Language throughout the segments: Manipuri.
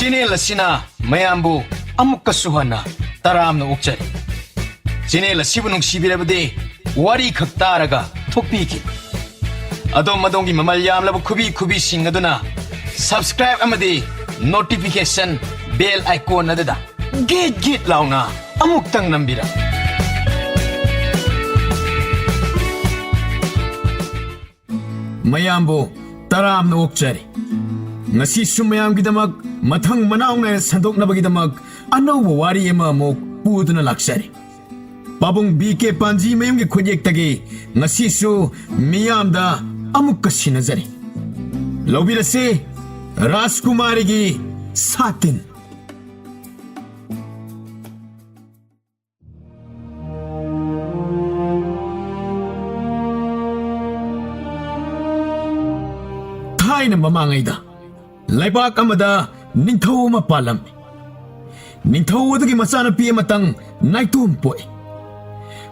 Channel asina mayambu amukkasu hana taramna okchari. Channel asibu nungsibirabadi wari khak taraga thokpiki. Adom madongi mamal yamlabu kubi sing aduna subscribe amadi notification bell icon adada git launa amuktang nambira. Mayambu taramna okchari. Ngasi sumayam gidamak mathang manaw na sandok na bagidamak anaw wari ema mo pudo na laksari. Babong BK Panji mayong gi khojek tagi ngasi su miyam da amuk kasi nazari. Lobira se Rajkumari gi satin. Thai na mamangay da. Laibak amada ningthaw ma palam. Ningthaw adagi machanapi amatang naitumpoi.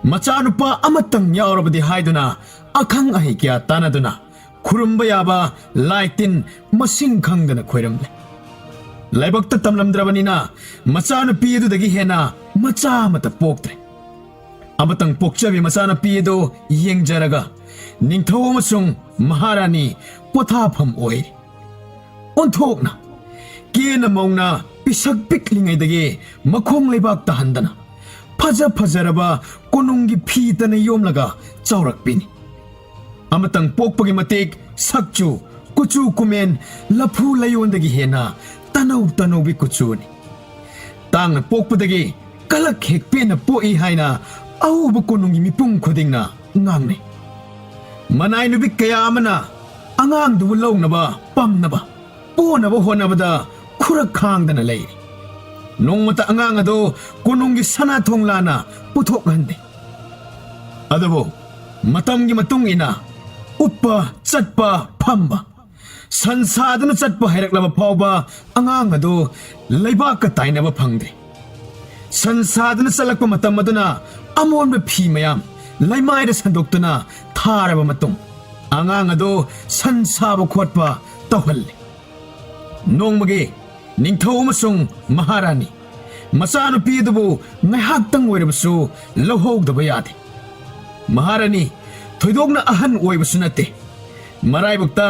Machanupa amatang yaurabadi haiduna akhang ahi kya tanaduna khurumba yaba laitin masing khangdana khoiramle. Laibakta tamlamdrabanina machanupi adudagi hena macha amata poktre. Amatang pokchabi machanupi adu yengjaraga ningthaw amasung maharani pothafam oi. Onthokna kena mauna pisak piklingay dagi makhong laibak tahandana fajaraba konunggi phitana yomlaga chaurakpini amatang pokpagi matik sakchu kuchu kumen laphu layondagi hena tanaw bi kuchuni tangna pokpadagi kalak hekpena poi haina auba konunggi mipung khudingna ngangne manai nubi kaya amana angang du lawnaba pamnaba ponaba honabada khurak khangdana lei nongmata angang ado konunggi sana thonglana puthok hande adabo matamgi matung ina uppa chatpa phamba sansadana chatpa hairaklaba phawba angang ado leibak ka tainaba phangdre sansadana salakpa matam aduna amonba phi mayam laimaida sandoktuna tharaba matung angang ado sansaba khotpa tawhalle nongmage ningthaw amasung maharani machanupi adubu ngaihaktang oirabasu lohogdaba yade maharani thoidokna ahan oibasu nate maraibakta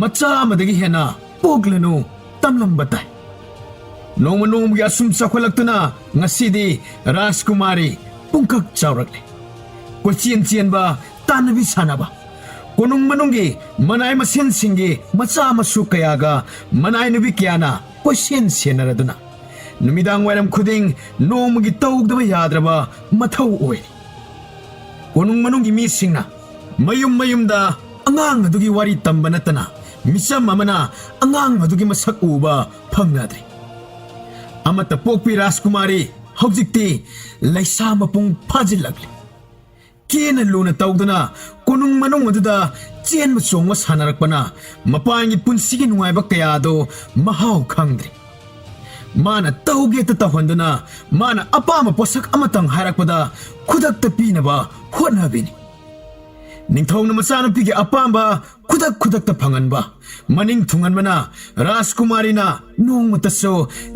macha amadagi hena poglanu tamlamba tai nongmagi asum chakholaktuna ngasidi Rajkumari pungkak chaurakle kochien ba tanabi sanaba konung manunggi manai masen singi macha masu kayaga manai nubi kyana kochen senaraduna numidang wairam khuding nomagi tawdaba yadraba mathaw oi konung manunggi mi singna mayum da angang adugi wari tamba natana misam amana angang adugi masak uba phangnadri amata pokpi Rajkumari hojikti laisa mapung phajilakle kena luna tawduna konung manung aduda chen machongwa sanarakpana mapangi punsigi nungaiba kayado mahaw khangdri mana tawge ta tawhanduna mana apama posak amatang hairakpada khudakta pinaba hotnabini ningthawna machanupigi apamba khudakta phanganba maning thunganbana Rajkumari na nongmataso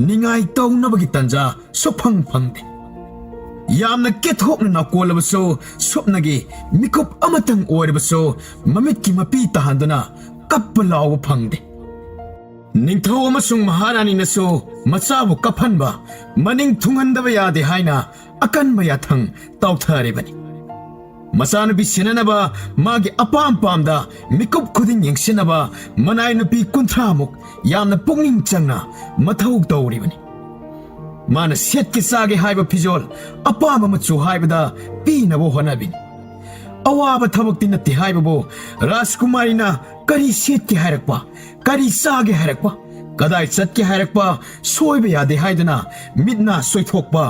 ningai tawnabagi tanja sophang phangde yamna kethokna nakolabso sopnagi mikup amatang oirbaso mamitki mapi tahanduna kappalaw phangde ningthaw amasung maharani naso machabu kaphanba maning thungandaba yade haina akanba yathang tawtharibani machanupi senanaba magi apam pamda mikup khuding yengsinaba manai nupi kuntramuk yamna pungning changna mathaw tawribani mana setki sage haiba pijol apama machu haibada pinabo honabin awaba thabakti natti haibabo Rajkumari na kari setki hairakpa kari sage hairakpa kadai chatki hairakpa soiba yade haidana midna soithokpa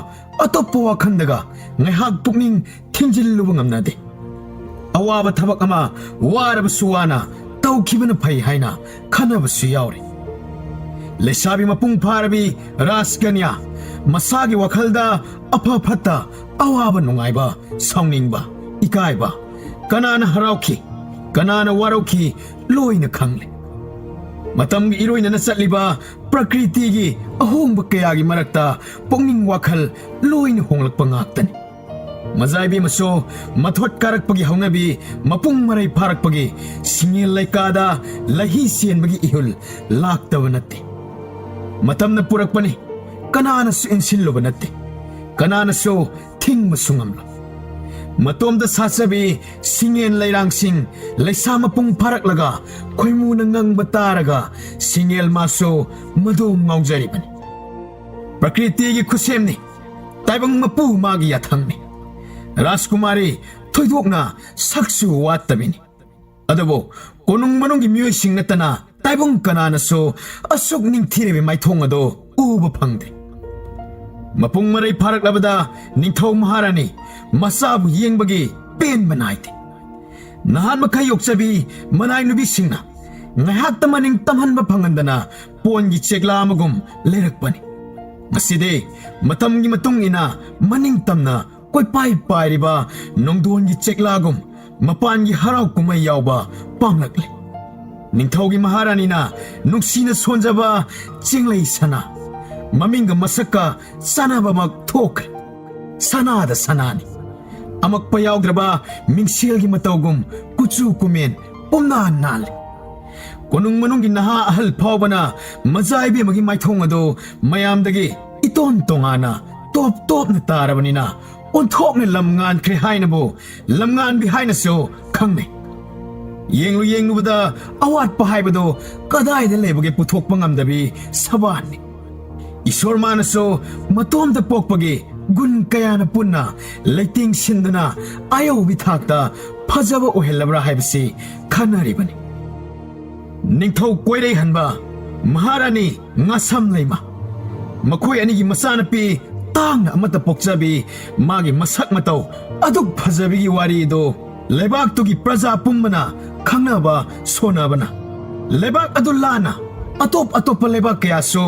atoppa wakhandaga ngaihak pukning thinjilluba ngamnade awaba thabak ama waraba suwana tawkhibana phai haina khanabasu yauri lesabi mapung pharabi Rajkanya masagi wakhalda apha phata awaba nungaiba sawningba ikaiba kanana harauki kanana warauki loina khangle matam gi iroina na chatliba प्रकृतिगी अहोंब कयागी मरक्ता पुंगनिंग वाखल लोइन होंगलकपा ngaktani मजाइबी मसो मथोट कारकपगी हौनबी मपुंग मरै फारकपगी सिंगेल लैकादा लही सेनबगी इहुल लाक्तब नत्ते मतमना पुरकपनि कनानसु इंसिल्लोब नत्ते कनानसु थिंगबसु ngamlo मतोमदा साचबी सिंगेन लैरांगसिंग लैसा मपुंग फारकलगा खोइमुना ngang तारगा सिंगेल मासो मदो ngawjariबनि प्रकृतिगी खुसेमनि ताइबंग मपु मागी याथंगनि राजकुमारी थोइदोकना सक्सु वात्तबिनी अदबो कोनुंग मनुंगी म्युइसिंग नतना ताइबंग कनानसो असुक निंगथिरेबे माइथोंग अदो उब फंगदे मपुंग मरै फारकलबदा निंथौ महारानी मसाबु येंबगी पेन बनाइते नहान मखै योक्चबी मनाइ नुबिसिंगना ngahak tamaning tamhanba phangandana pongi chekla amagum lerakpani ngaside matamgi matung ina maning tamna koi pai pai riba nongdon gi chekla gum mapan gi harau kumai yawba panglakle ningthaugi maharani na nuksina sonjaba chenglei sana maminga masaka sanaba mak thok sanada sanani amak payawgraba mingselgi matawgum kuchu kumen pomna nal konung manunggi naha ahal phawbana mazaibe magi maithong ado mayamdagi iton tongana top top na tarabanina onthokne lamngan khre hainabo lamngan bi haina so khangme yenglu bada awat pa haibado kadai da lebage puthok pangamdabi sabani isor manaso matom da pokpage gun kayana punna lighting sinduna ayo bithakta phajaba ohelabra haibasi khanaribani निंथौ कोइरै हनबा महारानी ngasam leima मखोय अनिगी मसानपी तांगना अमता पोक्चबी मागी मसक मतौ अदुक फजबीगी वारी दो लेबाक तुगी प्रजा पुम्बना खंगनाबा सोनाबना लेबाक अदुलाना अतोप अतोप लेबाक कयासो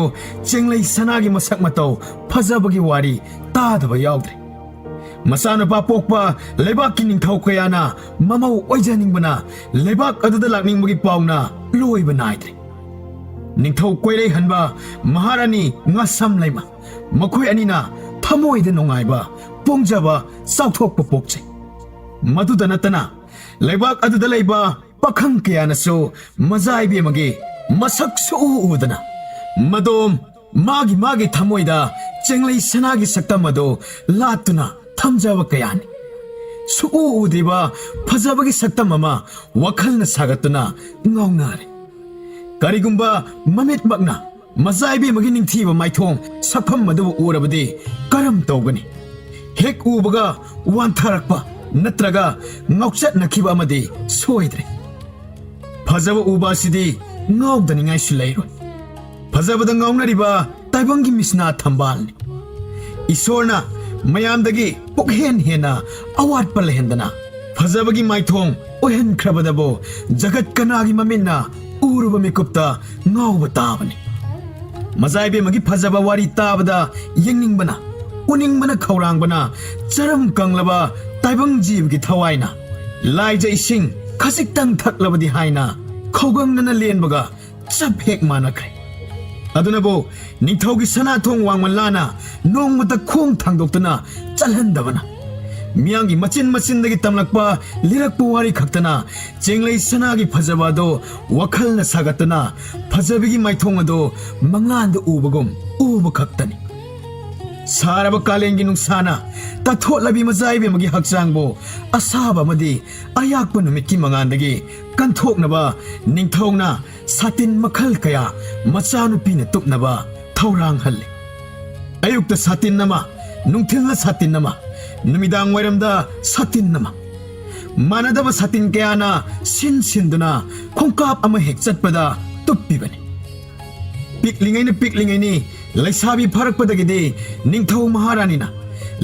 चेंगलै सनागी मसक मतौ फजबगी वारी तादबा यावद्रे मसानपा पोकपा लेबाक की निंथौ कयाना ममौ ओइजानिंगबना लेबाक अदुदा लाकनिंगबगी पाउना लोइबा नाइद्रे निंथौ कोइरै हनबा महारानी ngasam leima मखोय अनिना थमोइदा नोंगाइबा पोंजाबा साउथोकपा पोकचे मदुदा नतना लेबाक अदुदा लेबा पखंग कयानासो मजाइबे मगे मसक सु उदना मदोम मागी थमोइदा चेंगलै सनागी सक्तम अदो लातुना थमजाबा कयानी सु उद्रिबा फजबगी सक्तम अमा वखलना सागतुना ngawnare karigumba mamit magna mazaibe magi ningthiba maithong sapham madu urabadi karam tawgani hek ubaga wantharakpa natraga ngawchat nakhiba amadi soidre phajaba uba sidi ngawdani ngai sulairo phajabada ngawnariba taibangi misna thambalni isorna mayamdagi pokhen hena awat palhendana phajabagi maithong ohen khrabadabo jagat kanagi maminna uruba mikupta ngawba tabani mazaibe magi phajaba wari tabada yengingbana uningbana khawrangbana charam kanglaba taibang jibgi thawaina laija ising khasiktang thaklabadi haina khawgangnana lenbaga chap hek manakre adunabo ningthaugi sanathong wangmanlana nongmata khong thangdoktana chalhandabana मियांगी मचिन मचिनदगी तमलकपा लिरकपा वारी खक्तना चेंगलै सनागी फजबादो वखलना सागतना फजबिगी माइथोंगदो मंगलांद उबगुम उब खक्तनी सारब कालेंगी नुंसाना तथोलबी मजाइबे मगी हक्चांगबो असाबा मदी अयाकप नुमितकी मंगांदगी कंथोकनबा निंगथौना सातिन मखल कया मचानुपीना तुपनबा थौरांग हल्ले अयुक्ता सातिन नमा नुंथिलना सातिन नमा नुमिदांग वैरमदा सातिन नमा मानदबा सातिन कयाना सिंदुना खोंकाप अमा हेक चटपदा तुप्पीबनी पिकलिंगैनी लैसाबी फरकपदगिदि निंगथौ महारानीना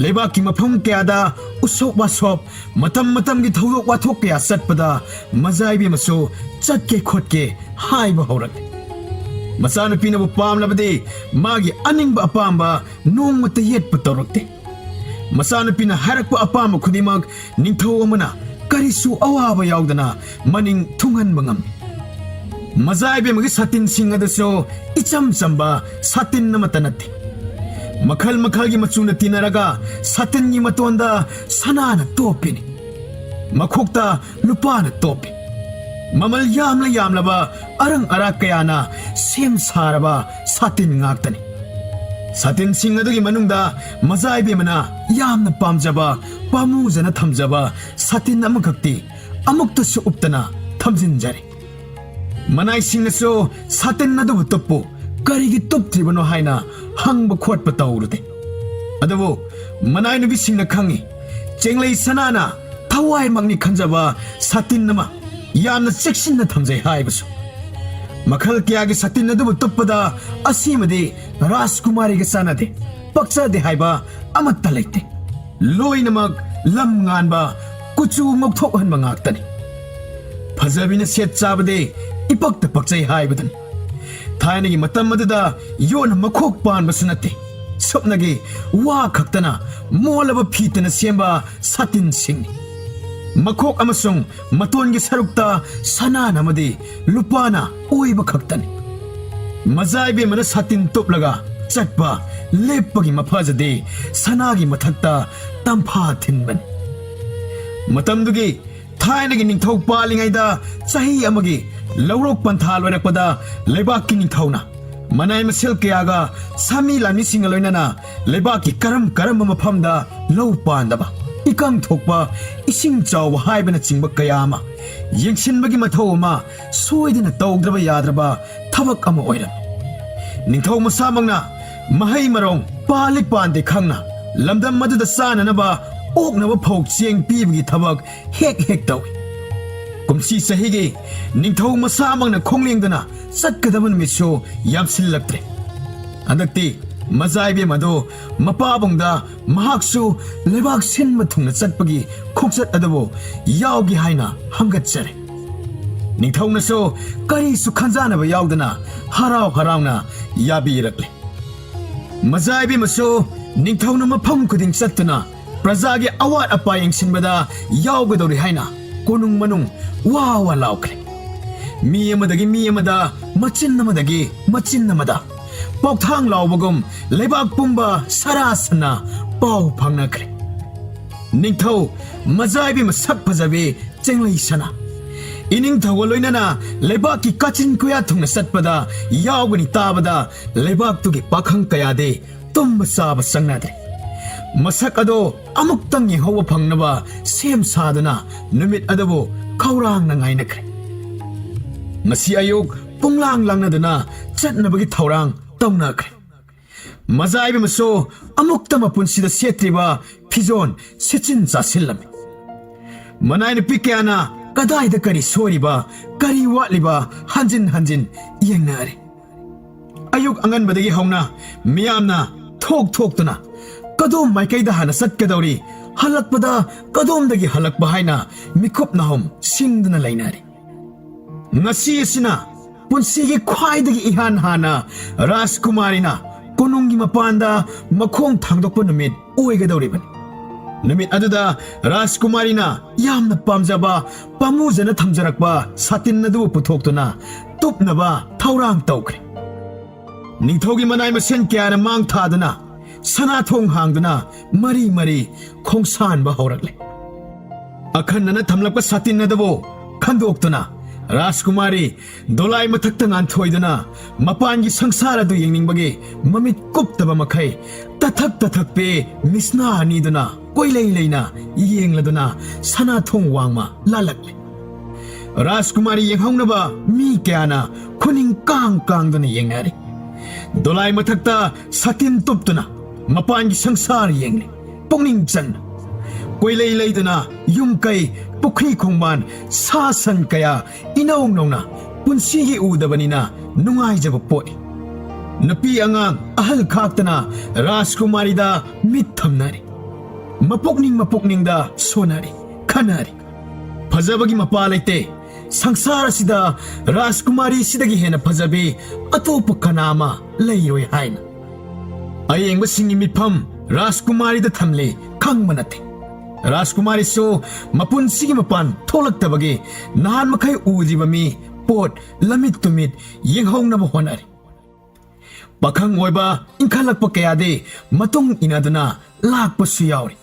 लेबाकी मफम कयादा उसोप वासोप मतम की थौदोक वाथोक कया चटपदा मजाइबी मसो चटके खोटके हाइबा हौरक मचानुपीनबु पामलबदि मागी अनिंगबा अपामबा नोंमता येटपा तौरक्ते मचानुपीना हारकपा अपामबा खुदिमक निंगथौ अमना करिसु अवाबा यावदना मनिंग थुंगनबा ngam ꯃꯖꯥꯏꯕꯦꯝꯒꯤ ꯁꯥꯇꯤꯟꯁꯤꯡ ꯑꯗꯨꯁꯨ ꯏꯆꯝ ꯆꯝꯕ ꯁꯥꯇꯤꯟ ꯑꯃꯠꯇ ꯅꯠꯇꯦ ꯃꯈꯜ ꯃꯈꯜꯒꯤ ꯃꯆꯨꯅ ꯇꯤꯟꯅꯔꯒ ꯁꯥꯇꯤꯟꯒꯤ ꯃꯇꯣꯟꯗ ꯁꯅꯥꯅ ꯇꯣꯞꯄꯤꯅꯤ ꯃꯈꯣꯛꯇ ꯂꯨꯄꯥꯅ ꯇꯣꯞꯄꯤ ꯃꯃꯜ ꯌꯥꯝꯂꯕ ꯑꯔꯪ ꯑꯔꯥꯛ ꯀꯌꯥꯅ ꯁꯦꯝ ꯁꯥꯔꯕ ꯁꯥꯇꯤꯟ ꯉꯥꯛꯇꯅꯤ ꯁꯥꯇꯤꯟꯁꯤꯡ ꯑꯗꯨꯒꯤ ꯃꯅꯨꯡꯗ ꯃꯖꯥꯏꯕꯦꯝꯅ ꯌꯥꯝꯅ ꯄꯥꯝꯖꯕ ꯄꯥꯝꯃꯨꯖꯅ ꯊꯝꯖꯕ ꯁꯥꯇꯤꯟ ꯑꯃꯈꯛꯇꯤ ꯑꯃꯨꯛꯇꯁꯨ ꯎꯞꯇꯅ ꯊꯝꯖꯤꯟꯖꯔꯤ ꯃꯅꯥꯏꯁꯤꯡꯅꯁꯨ ꯁꯥꯇꯤꯟ ꯑꯗꯨꯕꯨ ꯇꯨꯞꯄꯨ ꯀꯔꯤꯒꯤ ꯇꯨꯞꯇ꯭ꯔꯤꯕꯅꯣ ꯍꯥꯏꯅ ꯍꯪꯕ ꯈꯣꯠꯄ ꯇꯧꯔꯨꯗꯦ ꯑꯗꯨꯕꯨ ꯃꯅꯥꯏ ꯅꯨꯄꯤꯁꯤꯡꯅ ꯈꯪꯉꯤ ꯆꯦꯡꯂꯩ ꯁꯅꯥꯅ ꯊꯋꯥꯏꯃꯛꯅꯤ ꯈꯟꯖꯕ ꯁꯥꯇꯤꯟ ꯑꯃ ꯌꯥꯝꯅ ꯆꯦꯛꯁꯤꯟꯅ ꯊꯝꯖꯩ ꯍꯥꯏꯕꯁꯨ ꯃꯈꯜ ꯀꯌꯥꯒꯤ ꯁꯥꯇꯤꯟ ꯑꯗꯨꯕꯨ ꯇꯨꯞꯄꯗ ꯑꯁꯤꯃꯗꯤ ꯔꯥꯖꯀꯨꯃꯥꯔꯤꯒ ꯆꯥꯟꯅꯗꯦ ꯄꯛꯆꯗꯦ ꯍꯥꯏꯕ ꯑꯃꯠꯇ ꯂꯩꯇꯦ ꯂꯣꯏꯅꯃꯛ ꯂꯝ ꯉꯥꯟꯕ ꯀꯨꯆꯨ ꯉꯧꯊꯣꯛꯍꯟꯕ ꯉꯥꯛꯇꯅꯤ ꯐꯖꯕꯤꯅ ꯁꯦꯠ ꯆꯥꯕꯗꯤ ꯏꯄꯛꯇ ꯄꯛꯆꯩ ꯍꯥꯏꯕꯗꯨꯅꯤ ꯊꯥꯏꯅꯒꯤ ꯃꯇꯝ ꯑꯗꯨꯗ ꯌꯣꯟ ꯃꯈꯣꯛ ꯄꯥꯟꯕꯁꯨ ꯅꯠꯇꯦ ꯁꯨꯞꯅꯒꯤ ꯋꯥ ꯈꯛꯇꯅ ꯃꯣꯜꯂꯕ ꯐꯤꯇꯅ ꯁꯦꯝꯕ ꯁꯥꯇꯤꯟꯁꯤꯡꯅꯤ ꯃꯈꯣꯛ ꯑꯃꯁꯨꯡ ꯃꯇꯣꯟꯒꯤ ꯁꯔꯨꯛꯇ ꯁꯅꯥꯅ ꯑꯃꯗꯤ ꯂꯨꯄꯥꯅ ꯑꯣꯏꯕ ꯈꯛꯇꯅꯤ ꯃꯖꯥꯏꯕꯦꯝꯅ ꯁꯥꯇꯤꯟ ꯇꯨꯞꯂꯒ ꯆꯠꯄ ꯂꯦꯞꯄꯒꯤ ꯃꯐꯖꯗꯤ ꯁꯅꯥꯒꯤ ꯃꯊꯛꯇ ꯇꯝꯐꯥ ꯊꯤꯟꯕꯅꯤ ꯃꯇꯝꯗꯨꯒꯤ ꯊꯥꯏꯅꯒꯤ ꯅꯤꯡꯊꯧ ꯄꯥꯜꯂꯤꯉꯩꯗ ꯆꯍꯤ ꯑꯃꯒꯤ ꯂꯧꯔꯣꯛ ꯄꯟꯊꯥ ꯂꯣꯏꯔꯛꯄꯗ ꯂꯩꯕꯥꯛꯀꯤ ꯅꯤꯡꯊꯧꯅ ꯃꯅꯥꯏ ꯃꯁꯦꯜ ꯀꯌꯥꯒ ꯁꯥꯃꯤ ꯂꯥꯟꯃꯤꯁꯤꯡꯒ ꯂꯣꯏꯅꯅ ꯂꯩꯕꯥꯛꯀꯤ ꯀꯔꯝꯕ ꯃꯐꯝꯗ ꯂꯧ ꯄꯥꯟꯗꯕ ꯏꯀꯪ ꯊꯣꯛꯄ ꯏꯁꯤꯡ ꯆꯥꯎꯕ ꯍꯥꯏꯕꯅꯆꯤꯡꯕ ꯀꯌా ꯑꯃ ꯌꯦꯡꯁꯤꯟꯕꯒꯤ ꯃꯊꯧ ꯑꯃ ꯁꯣꯏꯗꯅ ꯇꯧꯗ꯭ꯔꯕ ꯌꯥꯗ꯭ꯔꯕ ꯊꯕꯛ ꯑꯃ ꯑꯣꯏꯔꯝꯃꯤ ꯅꯤꯡꯊꯧ ꯃꯁꯥꯃꯛꯅ ꯃꯍꯩ ꯃꯔꯣꯡ ꯄꯥꯜꯂꯤ ꯄꯥꯟꯗꯦ ꯈꯪꯅ ꯂꯝꯗꯝ ꯑꯗꯨꯗ ꯆꯥꯅꯅꯕ ꯑꯣꯛꯅꯕ ꯐꯧ ꯆꯦꯡ ꯄꯤꯕꯒꯤ ꯊꯕꯛ ꯍꯦꯛ ꯇꯧꯏ ꯀꯨꯝꯁꯤ ꯆꯍꯤꯒꯤ ꯅꯤꯡꯊꯧ ꯃꯁꯥꯃꯛꯅ ꯈꯣꯡꯂꯦꯡꯗꯅ ꯆꯠꯀꯗꯕ ꯅꯨꯃꯤꯠꯁꯨ ꯌꯥꯝꯁꯤꯜꯂꯛꯇ꯭ꯔꯦ ꯍꯟꯗꯛꯇꯤ ꯃꯖꯥꯏꯕꯦꯝ ꯑꯗꯨ ꯃꯄꯥꯕꯨꯡꯗ ꯃꯍꯥꯛꯁꯨ ꯂꯩꯕꯥꯛ ꯁꯤꯟꯕ ꯊꯨꯡꯅ ꯆꯠꯄꯒꯤ ꯈꯣꯡꯆꯠ ꯑꯗꯨꯕꯨ ꯌꯥꯎꯒꯦ ꯍꯥꯏꯅ ꯍꯪꯒꯠꯆꯔꯦ ꯅꯤꯡꯊꯧꯅꯁꯨ ꯀꯔꯤꯁꯨ ꯈꯟꯖꯥꯅꯕ ꯌꯥꯎꯗꯅ ꯍꯔꯥꯎꯅ ꯌꯥꯕꯤꯔꯛꯂꯦ ꯃꯖꯥꯏꯕꯦꯝꯁꯨ ꯅꯤꯡꯊꯧꯅ ꯃꯐꯝ ꯈꯨꯗꯤꯡ ꯆꯠꯇꯨꯅ प्रजागे अवाट अपा यंगसिनबदा यावगदौरि हाइना कोनुंग मनुंग वा लाउख्रे मी अमदगी मी अमदा मचिन अमदगी मचिन अमदा पौथांग लाउबगुम लेबाक पुंबा सरासना पाउ फंगनख्रे निंगथौ मजाइबी मसक फजबी चेंगलई सना इनिंगथौ लोइनना लेबाकी काचिन कुया थुंगना सतपदा यावगनि ताबदा लेबाक पाखंग कयादे तुम साब संगनादे मसक अदो अमुक्तंग येहौवा फंगनबा सेम सादना नुमित अदबो खौरांग नंगाइनख्रे मसी अयुक पुंगलांग लांगनदना चटनबगी थौरांग तौनाख्रे मजाइबी मसो अमुक्तम पुंसिदा सेत्रिबा फिजोन सेचिन चासिल्लम मनाइन पिक्याना कदाइदा करी सोरिबा करी वाटलिबा हंजिन हंजिन येंगनारे अयुक अंगनबदगी हौना मियामना थोक कदोम माइकैदा हाना सत्कदौरी हलकपदा कदोमदगी हलकबा हाइना मिखुप नाहम सिंगदना लैनारे ngasi asina punsigi khwaidagi ihan hana rajkumari konungi mapanda makhong thangdokpa numit oigadoribani numit aduda rajkumari yamna pamjaba pamujana thamjarakpa satin adu puthoktuna tupnaba thaurang tawkhre ningthogi manai masen kyana mang thadana sana thong hangduna mari khongsan ba horakle akhanna thamlakpa satin adu khandoktuna राजकुमारी दोलाई मथक्ता गांथोइदना मपानगी संसार अदु येंगनिंगबगे ममित कुप्तबा मखै तथक पे मिसना अनीदना कोइलै लैना येंगलदना सनाथोंग वांगमा लालकले राजकुमारी येंगहौनबा मी क्याना खुनिंग कांगदना येंगनारे दोलाई मथक्ता सतिन तुप्तुना मपानगी संसार येंगले पुंगनिंग चन कोइलै लैदना युमकै पुखरी खोंबान सासन कया इनौ नौना पुंसीगी उदबनिना नुंगाइजब पोइ नपी अंगांग अहल खाक्तना राजकुमारीदा मित थमनारे मपुकनिंगदा सोनारे खनारे फजबगी मपा लैते संसार सिदा राजकुमारी सिदगी हेना फजबे अतोप कनामा लैरोय हाइना अयेंग सिंगी मिफम राजकुमारीदा थमले खंगमनते राजकुमारी सो मपुन सिगी मपान थोलक तबगे नान मखै उजिबा मी ꯄꯣꯠ ꯂꯝꯃꯤꯠ ꯇꯨꯃꯤꯠ ꯌꯦꯡꯍꯧꯅꯕ ꯍꯣꯠꯅꯔꯤ꯫ ꯄꯥꯈꯪ ꯑꯣꯏꯕ ꯏꯟꯈꯠꯂꯛꯄ ꯀꯌꯥꯗꯤ ꯃꯇꯨꯡ ꯏꯟꯅꯗꯨꯅ ꯂꯥꯛꯄꯁꯨ ꯌꯥꯎꯔꯤ꯫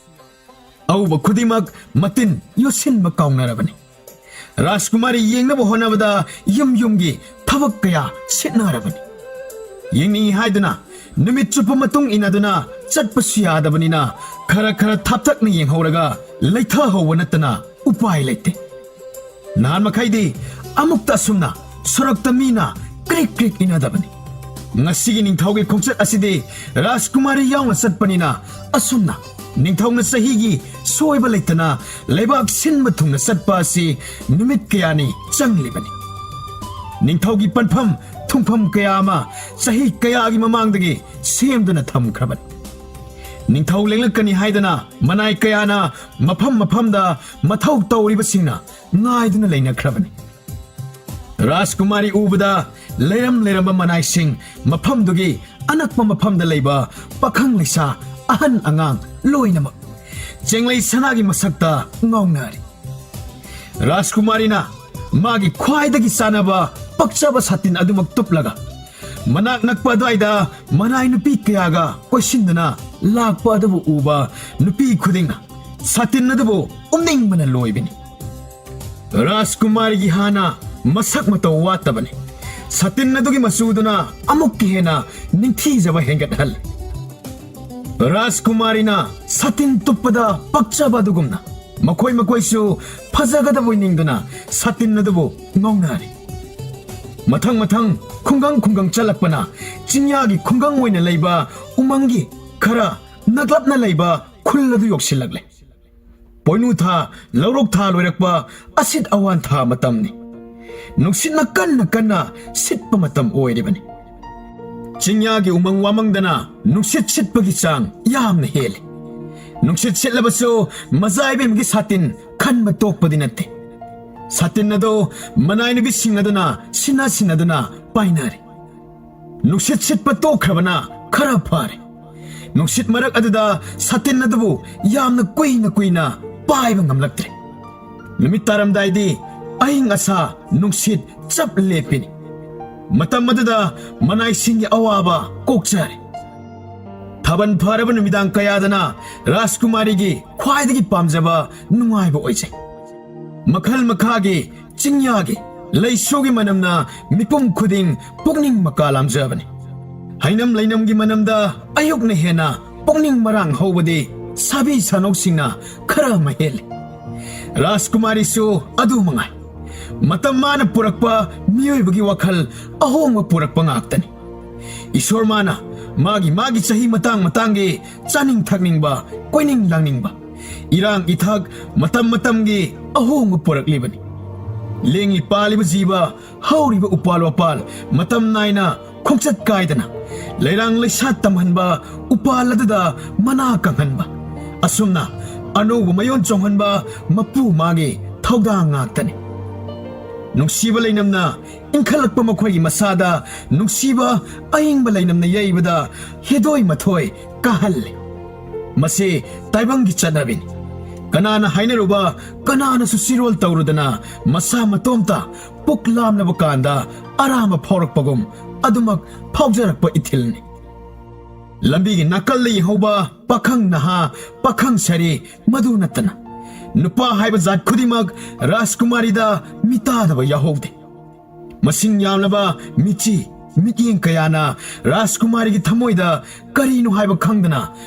ꯑꯎꯕ ꯈꯨꯗꯤꯡꯃꯛ ꯃꯇꯤꯟ ꯌꯣꯠꯁꯤꯟꯕ ꯀꯥꯎꯅꯔꯕꯅꯤ꯫ ꯔꯥꯖꯀꯨꯃꯥꯔꯤ ꯌꯦꯡꯅꯕ ꯍꯣꯠꯅꯕꯗ ꯌꯨꯝ ꯌꯨꯝꯒꯤ ꯊꯕꯛ ꯀꯌꯥ ꯁꯤꯠꯅꯔꯕꯅꯤ꯫ ꯌꯦꯡꯅꯤꯡꯏ ꯍꯥꯏꯗꯨꯅ ꯅꯨꯃꯤꯠ ꯆꯨꯞꯄ ꯃꯇꯨꯡ ꯏꯟꯅꯗꯨꯅ ꯆꯠꯄꯁꯨ ꯌꯥꯗꯕꯅꯤꯅ ꯈꯔ ꯈꯔ ꯊꯥꯞꯇꯛꯅ ꯌꯦꯡꯍꯧꯔꯒ ꯂꯩꯊꯍꯧꯕ ꯅꯠꯇꯅ ꯎꯄꯥꯏ ꯂꯩꯇꯦ꯫ ꯅꯍꯥꯟ ꯃꯈꯩꯗꯤ ꯑꯃꯨꯛꯇ ꯑꯁꯨꯝꯅ ꯁꯣꯔꯣꯛꯇ ꯃꯤꯅ ꯀ꯭ꯔꯤꯛ ꯀ꯭ꯔꯤꯛ ꯏꯅꯗꯕꯅꯤ꯫ ꯉꯁꯤꯒꯤ ꯅꯤꯡꯊꯧꯒꯤ ꯈꯣꯡꯆꯠ ꯑꯁꯤꯗꯤ ꯔꯥꯖꯀꯨꯃꯥꯔꯤ ꯌꯥꯎꯅ ꯆꯠꯄꯅꯤꯅ ꯑꯁꯨꯝꯅ ꯅꯤꯡꯊꯧꯅ ꯆꯍꯤꯒꯤ ꯁꯣꯏꯕ ꯂꯩꯇꯅ ꯂꯩꯕꯥꯛ ꯁꯤꯟꯕ ꯊꯨꯡꯅ ꯆꯠꯄ ꯑꯁꯤ ꯅꯨꯃꯤꯠ ꯀꯌꯥꯅꯤ ꯆꯪꯂꯤꯕꯅꯤ꯫ ꯅꯤꯡꯊꯧꯒꯤ ꯄꯟꯐꯝ ꯊꯨꯡꯐꯝ ꯀꯌꯥ ꯑꯃ ꯆꯍꯤ ꯀꯌꯥꯒꯤ ꯃꯃꯥꯡꯗꯒꯤ ꯁꯦꯝꯗꯨꯅ ꯊꯝꯈ꯭ꯔꯕꯅꯤ꯫ ꯅꯤꯡꯊꯧ ꯂꯦꯡꯂꯛꯀꯅꯤ ꯍꯥꯏꯗꯅ ꯃꯅꯥꯏ ꯀꯌꯥꯅ ꯃꯐꯝ ꯃꯐꯝꯗ ꯃꯊꯧ ꯇꯧꯔꯤꯕꯁꯤꯡꯅ ꯉꯥꯏꯗꯨꯅ ꯂꯩꯅꯈ꯭ꯔꯕꯅꯤ꯫ ꯔꯥꯖꯀꯨꯃꯥꯔꯤ ꯎꯕꯗ ꯂꯩꯔꯝꯕ ꯃꯅꯥꯏꯁꯤꯡ ꯃꯐꯝꯗꯨꯒꯤ ꯑꯅꯛꯄ ꯃꯐꯝꯗ ꯂꯩꯕ ꯄꯥꯈꯪ ꯂꯩꯁꯥ ꯑꯍꯟ ꯑꯉꯥꯡ ꯂꯣꯏꯅꯃꯛ ꯆꯦꯡꯂꯩ ꯁꯅꯥꯒꯤ ꯃꯁꯛꯇ ꯉꯥꯎꯅꯔꯤ꯫ ꯔꯥꯖꯀꯨꯃꯥꯔꯤꯅ ꯃꯥꯒꯤ ꯈ꯭ꯋꯥꯏꯗꯒꯤ ꯆꯥꯅꯕ ꯄꯛꯆꯕ ꯁꯥꯇꯤꯟ ꯑꯗꯨꯃꯛ ꯇꯨꯞꯂꯒ ꯃꯅꯥꯛ ꯅꯛꯄ ꯑꯗꯨꯋꯥꯏꯗ ꯃꯅꯥꯏ ꯅꯨꯄꯤ ꯀꯌꯥꯒ ꯀꯣꯏꯁꯤꯟꯗꯨꯅ ꯂꯥꯛꯄ ꯑꯗꯨꯕꯨ ꯎꯕ ꯅꯨꯄꯤ ꯈꯨꯗꯤꯡꯅ ꯁꯥꯇꯤꯟ ꯑꯗꯨꯕꯨ ꯎꯝꯅꯤꯡꯕꯅ ꯂꯣꯏꯕꯅꯤ꯫ ꯔꯥꯖꯀꯨꯃꯥꯔꯤꯒꯤ ꯍꯥꯟꯅ ꯃꯁꯛ ꯃꯇꯧ ꯋꯥꯠꯇꯕꯅꯤ꯫ ꯁꯥꯇꯤꯟ ꯑꯗꯨꯒꯤ ꯃꯆꯨꯗꯨꯅ ꯑꯃꯨꯛꯀ ꯍꯦꯟꯅ ꯅꯤꯡꯊꯤꯖꯕ ꯍꯦꯟꯒꯠꯍꯜꯂꯤ꯫ ꯔꯥꯖꯀꯨꯃꯥꯔꯤꯅ ꯁꯥꯇꯤꯟ ꯇꯨꯞꯄꯗ ꯄꯛꯆꯕ ꯑꯗꯨꯒꯨꯝꯅ ꯃꯈꯣꯏꯁꯨ ꯐꯖꯒꯗꯕꯣꯏ ꯅꯤꯡꯗꯨꯅ ꯁꯥꯇꯤꯟ ꯑꯗꯨꯕꯨ ꯉꯥꯎꯅꯔꯤ꯫ ꯃꯊꯪ ꯈꯨꯡꯒꯪ ꯆꯠꯂꯛꯄꯅ ꯆꯤꯡꯌꯥꯒꯤ ꯈꯨꯡꯒꯪ ꯑꯣꯏꯅ ꯂꯩꯕ ꯎꯃꯪꯒꯤ ꯈꯔ ꯅꯛꯂꯞꯅ ꯂꯩꯕ ꯈꯨꯜ ꯑꯗꯨ ꯌꯧꯁꯤꯜꯂꯛꯂꯦ꯫ ꯄꯣꯏꯅꯨ ꯊꯥ ꯂꯧꯔꯣꯛ ꯊꯥ ꯂꯣꯏꯔꯛꯄ ꯑꯁꯤꯠ ꯑꯋꯥꯟ ꯊꯥ ꯃꯇꯝꯅꯤ꯫ ꯅꯨꯡꯁꯤꯠꯅ ꯀꯟꯅ ꯁꯤꯠꯄ ꯃꯇꯝ ꯑꯣꯏꯔꯤꯕꯅꯤ꯫ ꯆꯤꯡꯌꯥꯒꯤ ꯎꯃꯪ ꯋꯥꯃꯪꯗꯅ ꯅꯨꯡꯁꯤꯠ ꯁꯤꯠꯄꯒꯤ ꯆꯥꯡ ꯌꯥꯝꯅ ꯍꯦꯜꯂꯤ꯫ ꯅꯨꯡꯁꯤꯠ ꯁꯤꯠꯂꯕꯁꯨ ꯃꯖꯥꯏꯕꯦꯝꯒꯤ ꯁꯥꯇꯤꯟ ꯈꯟꯕ ꯇꯣꯛꯄꯗꯤ ꯅꯠꯇꯦ꯫ ꯁꯥꯇꯤꯟ ꯑꯗꯨ ꯃꯅꯥꯏ ꯅꯨꯄꯤꯁꯤꯡ ꯑꯗꯨꯅ ꯁꯤꯟꯅꯗꯨꯅ ꯄꯥꯏꯅꯔꯤ꯫ ꯅꯨꯡꯁꯤꯠ ꯁꯤꯠꯄ ꯇꯣꯛꯈ꯭ꯔꯕꯅ ꯈꯔ ꯐꯔꯦ꯫ ꯅꯨꯡꯁꯤꯠ ꯃꯔꯛ ꯑꯗꯨꯗ ꯁꯥꯇꯤꯟ ꯑꯗꯨꯕꯨ ꯌꯥꯝꯅ ꯀꯨꯏꯅ ꯄꯥꯏꯕ ꯉꯝꯂꯛꯇ꯭ꯔꯦ꯫ ꯅꯨꯃꯤꯠ ꯇꯥꯔꯝꯗꯥꯏꯗꯤ ꯑꯏꯪ ꯑꯁꯥ ꯅꯨꯡꯁꯤꯠ ꯆꯞ ꯂꯦꯞꯄꯤꯅꯤ꯫ ꯃꯇꯝ ꯑꯗꯨꯗ ꯃꯅꯥꯏꯁꯤꯡꯒꯤ ꯑꯋꯥꯕ ꯀꯣꯛꯆꯔꯦ꯫ ꯊꯥꯕꯜ ꯐꯔꯕ ꯅꯨꯃꯤꯗꯥꯡ ꯀꯌꯥꯗꯅ ꯔꯥꯖꯀꯨꯃꯥꯔꯤꯒꯤ ꯈ꯭ꯋꯥꯏꯗꯒꯤ ꯄꯥꯝꯖꯕ ꯅꯨꯡꯉꯥꯏꯕ ꯑꯣꯏꯖꯩ꯫ ꯃꯈꯜ ꯃꯈꯥꯒꯤ ꯆꯤꯡꯌꯥꯒꯤ ꯂꯩꯁꯨꯒꯤ ꯃꯅꯝꯅ ꯃꯤꯄꯨꯝ ꯈꯨꯗꯤꯡ ꯄꯨꯛꯅꯤꯡ ꯃꯀꯥ ꯂꯥꯝꯖꯕꯅꯤ꯫ ꯍꯩꯅꯝ ꯂꯩꯅꯝꯒꯤ ꯃꯅꯝꯗ ꯑꯌꯨꯛꯅ ꯍꯦꯟꯅ ꯄꯨꯛꯅꯤꯡ ꯃꯔꯥꯡ ꯍꯧꯕꯗꯤ ꯁꯥꯕꯤ ꯁꯥꯅꯧꯁꯤꯡꯅ ꯈꯔ ꯑꯃ ꯍꯦꯜꯂꯤ꯫ ꯔꯥꯖꯀꯨꯃꯥꯔꯤꯁꯨ ꯑꯗꯨ ꯃꯉꯥꯏ꯫ ꯃꯇꯝ ꯃꯥꯅ ꯄꯨꯔꯛꯄ ꯃꯤꯑꯣꯏꯕꯒꯤ ꯋꯥꯈꯜ ꯑꯍꯣꯡꯕ ꯄꯨꯔꯛꯄ ꯉꯥꯛꯇꯅꯤ꯫ ꯏꯁꯣꯔ ꯃꯥꯅ ꯃꯥꯒꯤ ꯆꯍꯤ ꯃꯇꯥꯡꯒꯤ ꯆꯥꯅꯤꯡ ꯊꯛꯅꯤꯡꯕ ꯀꯣꯏꯅꯤꯡ ꯂꯥꯡꯅꯤꯡꯕ ꯏꯔꯥꯡ ꯏꯊꯛ ꯃꯇꯝꯒꯤ ꯑꯍꯣꯡꯕ ꯄꯨꯔꯛꯂꯤꯕꯅꯤ꯫ ꯂꯦꯡꯂꯤ ꯄꯥꯜꯂꯤꯕ ꯖꯤꯕ ꯍꯧꯔꯤꯕ ꯎꯄꯥꯜ ꯋꯥꯄꯥꯜ ꯃꯇꯝ ꯅꯥꯏꯅ ꯈꯣꯡꯆꯠ ꯀꯥꯏꯗꯅ ꯂꯩꯔꯥꯡ ꯂꯩꯁꯥ ꯇꯝꯍꯟꯕ ꯎꯄꯥꯜ ꯑꯗꯨꯗ ꯃꯅꯥ ꯀꯪꯍꯟꯕ ꯑꯁꯨꯝꯅ ꯑꯅꯧꯕ ꯃꯌꯣꯟ ꯆꯣꯡꯍꯟꯕ ꯃꯄꯨ ꯃꯥꯒꯤ ꯊꯧꯗꯥꯡ ꯉꯥꯛꯇꯅꯤ꯫ ꯅꯨꯡꯁꯤꯕ ꯂꯩꯅꯝꯅ ꯏꯟꯈꯠꯂꯛꯄ ꯃꯈꯣꯏꯒꯤ ꯃꯁꯥꯗ ꯅꯨꯡꯁꯤꯕ ꯑꯏꯪꯕ ꯂꯩꯅꯝꯅ ꯌꯩꯕꯗ ꯍꯦꯗꯣꯏ ꯃꯊꯣꯏ ꯀꯥꯍꯜꯂꯤ꯫ ꯃꯁꯤ ꯇꯥꯏꯕꯪꯒꯤ ꯆꯠꯅꯕꯤꯅꯤ꯫ ꯀꯅꯥꯅ ꯍꯥꯏꯅꯔꯨꯕ ꯀꯅꯥꯅꯁꯨ ꯆꯤꯔꯣꯜ ꯇꯧꯔꯨꯗꯅ ꯃꯁꯥ ꯃꯇꯣꯝꯇ ꯄꯨꯛ ꯂꯥꯝꯂꯕ ꯀꯥꯟꯗ ꯑꯔꯥꯝꯕ ꯐꯥꯎꯔꯛꯄꯒꯨꯝ ꯑꯗꯨꯃꯛ ꯐꯥꯎꯖꯔꯛꯄ ꯏꯊꯤꯜꯅꯤ꯫ ꯂꯝꯕꯤꯒꯤ ꯅꯥꯀꯜꯗ ꯌꯦꯡꯍꯧꯕ ꯄꯥꯈꯪ ꯅꯍꯥ ꯄꯥꯈꯪ ꯁꯥꯔꯤ ꯃꯗꯨ ꯅꯠꯇꯅ ꯅꯨꯄꯥ ꯍꯥꯏꯕ ꯖꯥꯠ ꯈꯨꯗꯤꯡꯃꯛ ꯔꯥꯖꯀꯨꯃꯥꯔꯤꯗ ꯃꯤꯇꯥꯗꯕ ꯌꯥꯎꯍꯧꯗꯦ꯫ ꯃꯁꯤꯡ ꯌꯥꯝꯂꯕ ꯃꯤꯠꯌꯦꯡ ꯀꯌꯥꯅ ꯔꯥꯖꯀꯨꯃꯥꯔꯤꯒꯤ ꯊꯃꯣꯏꯗ ꯀꯔꯤꯅꯣ ꯍꯥꯏꯕ ꯈꯪꯗꯅ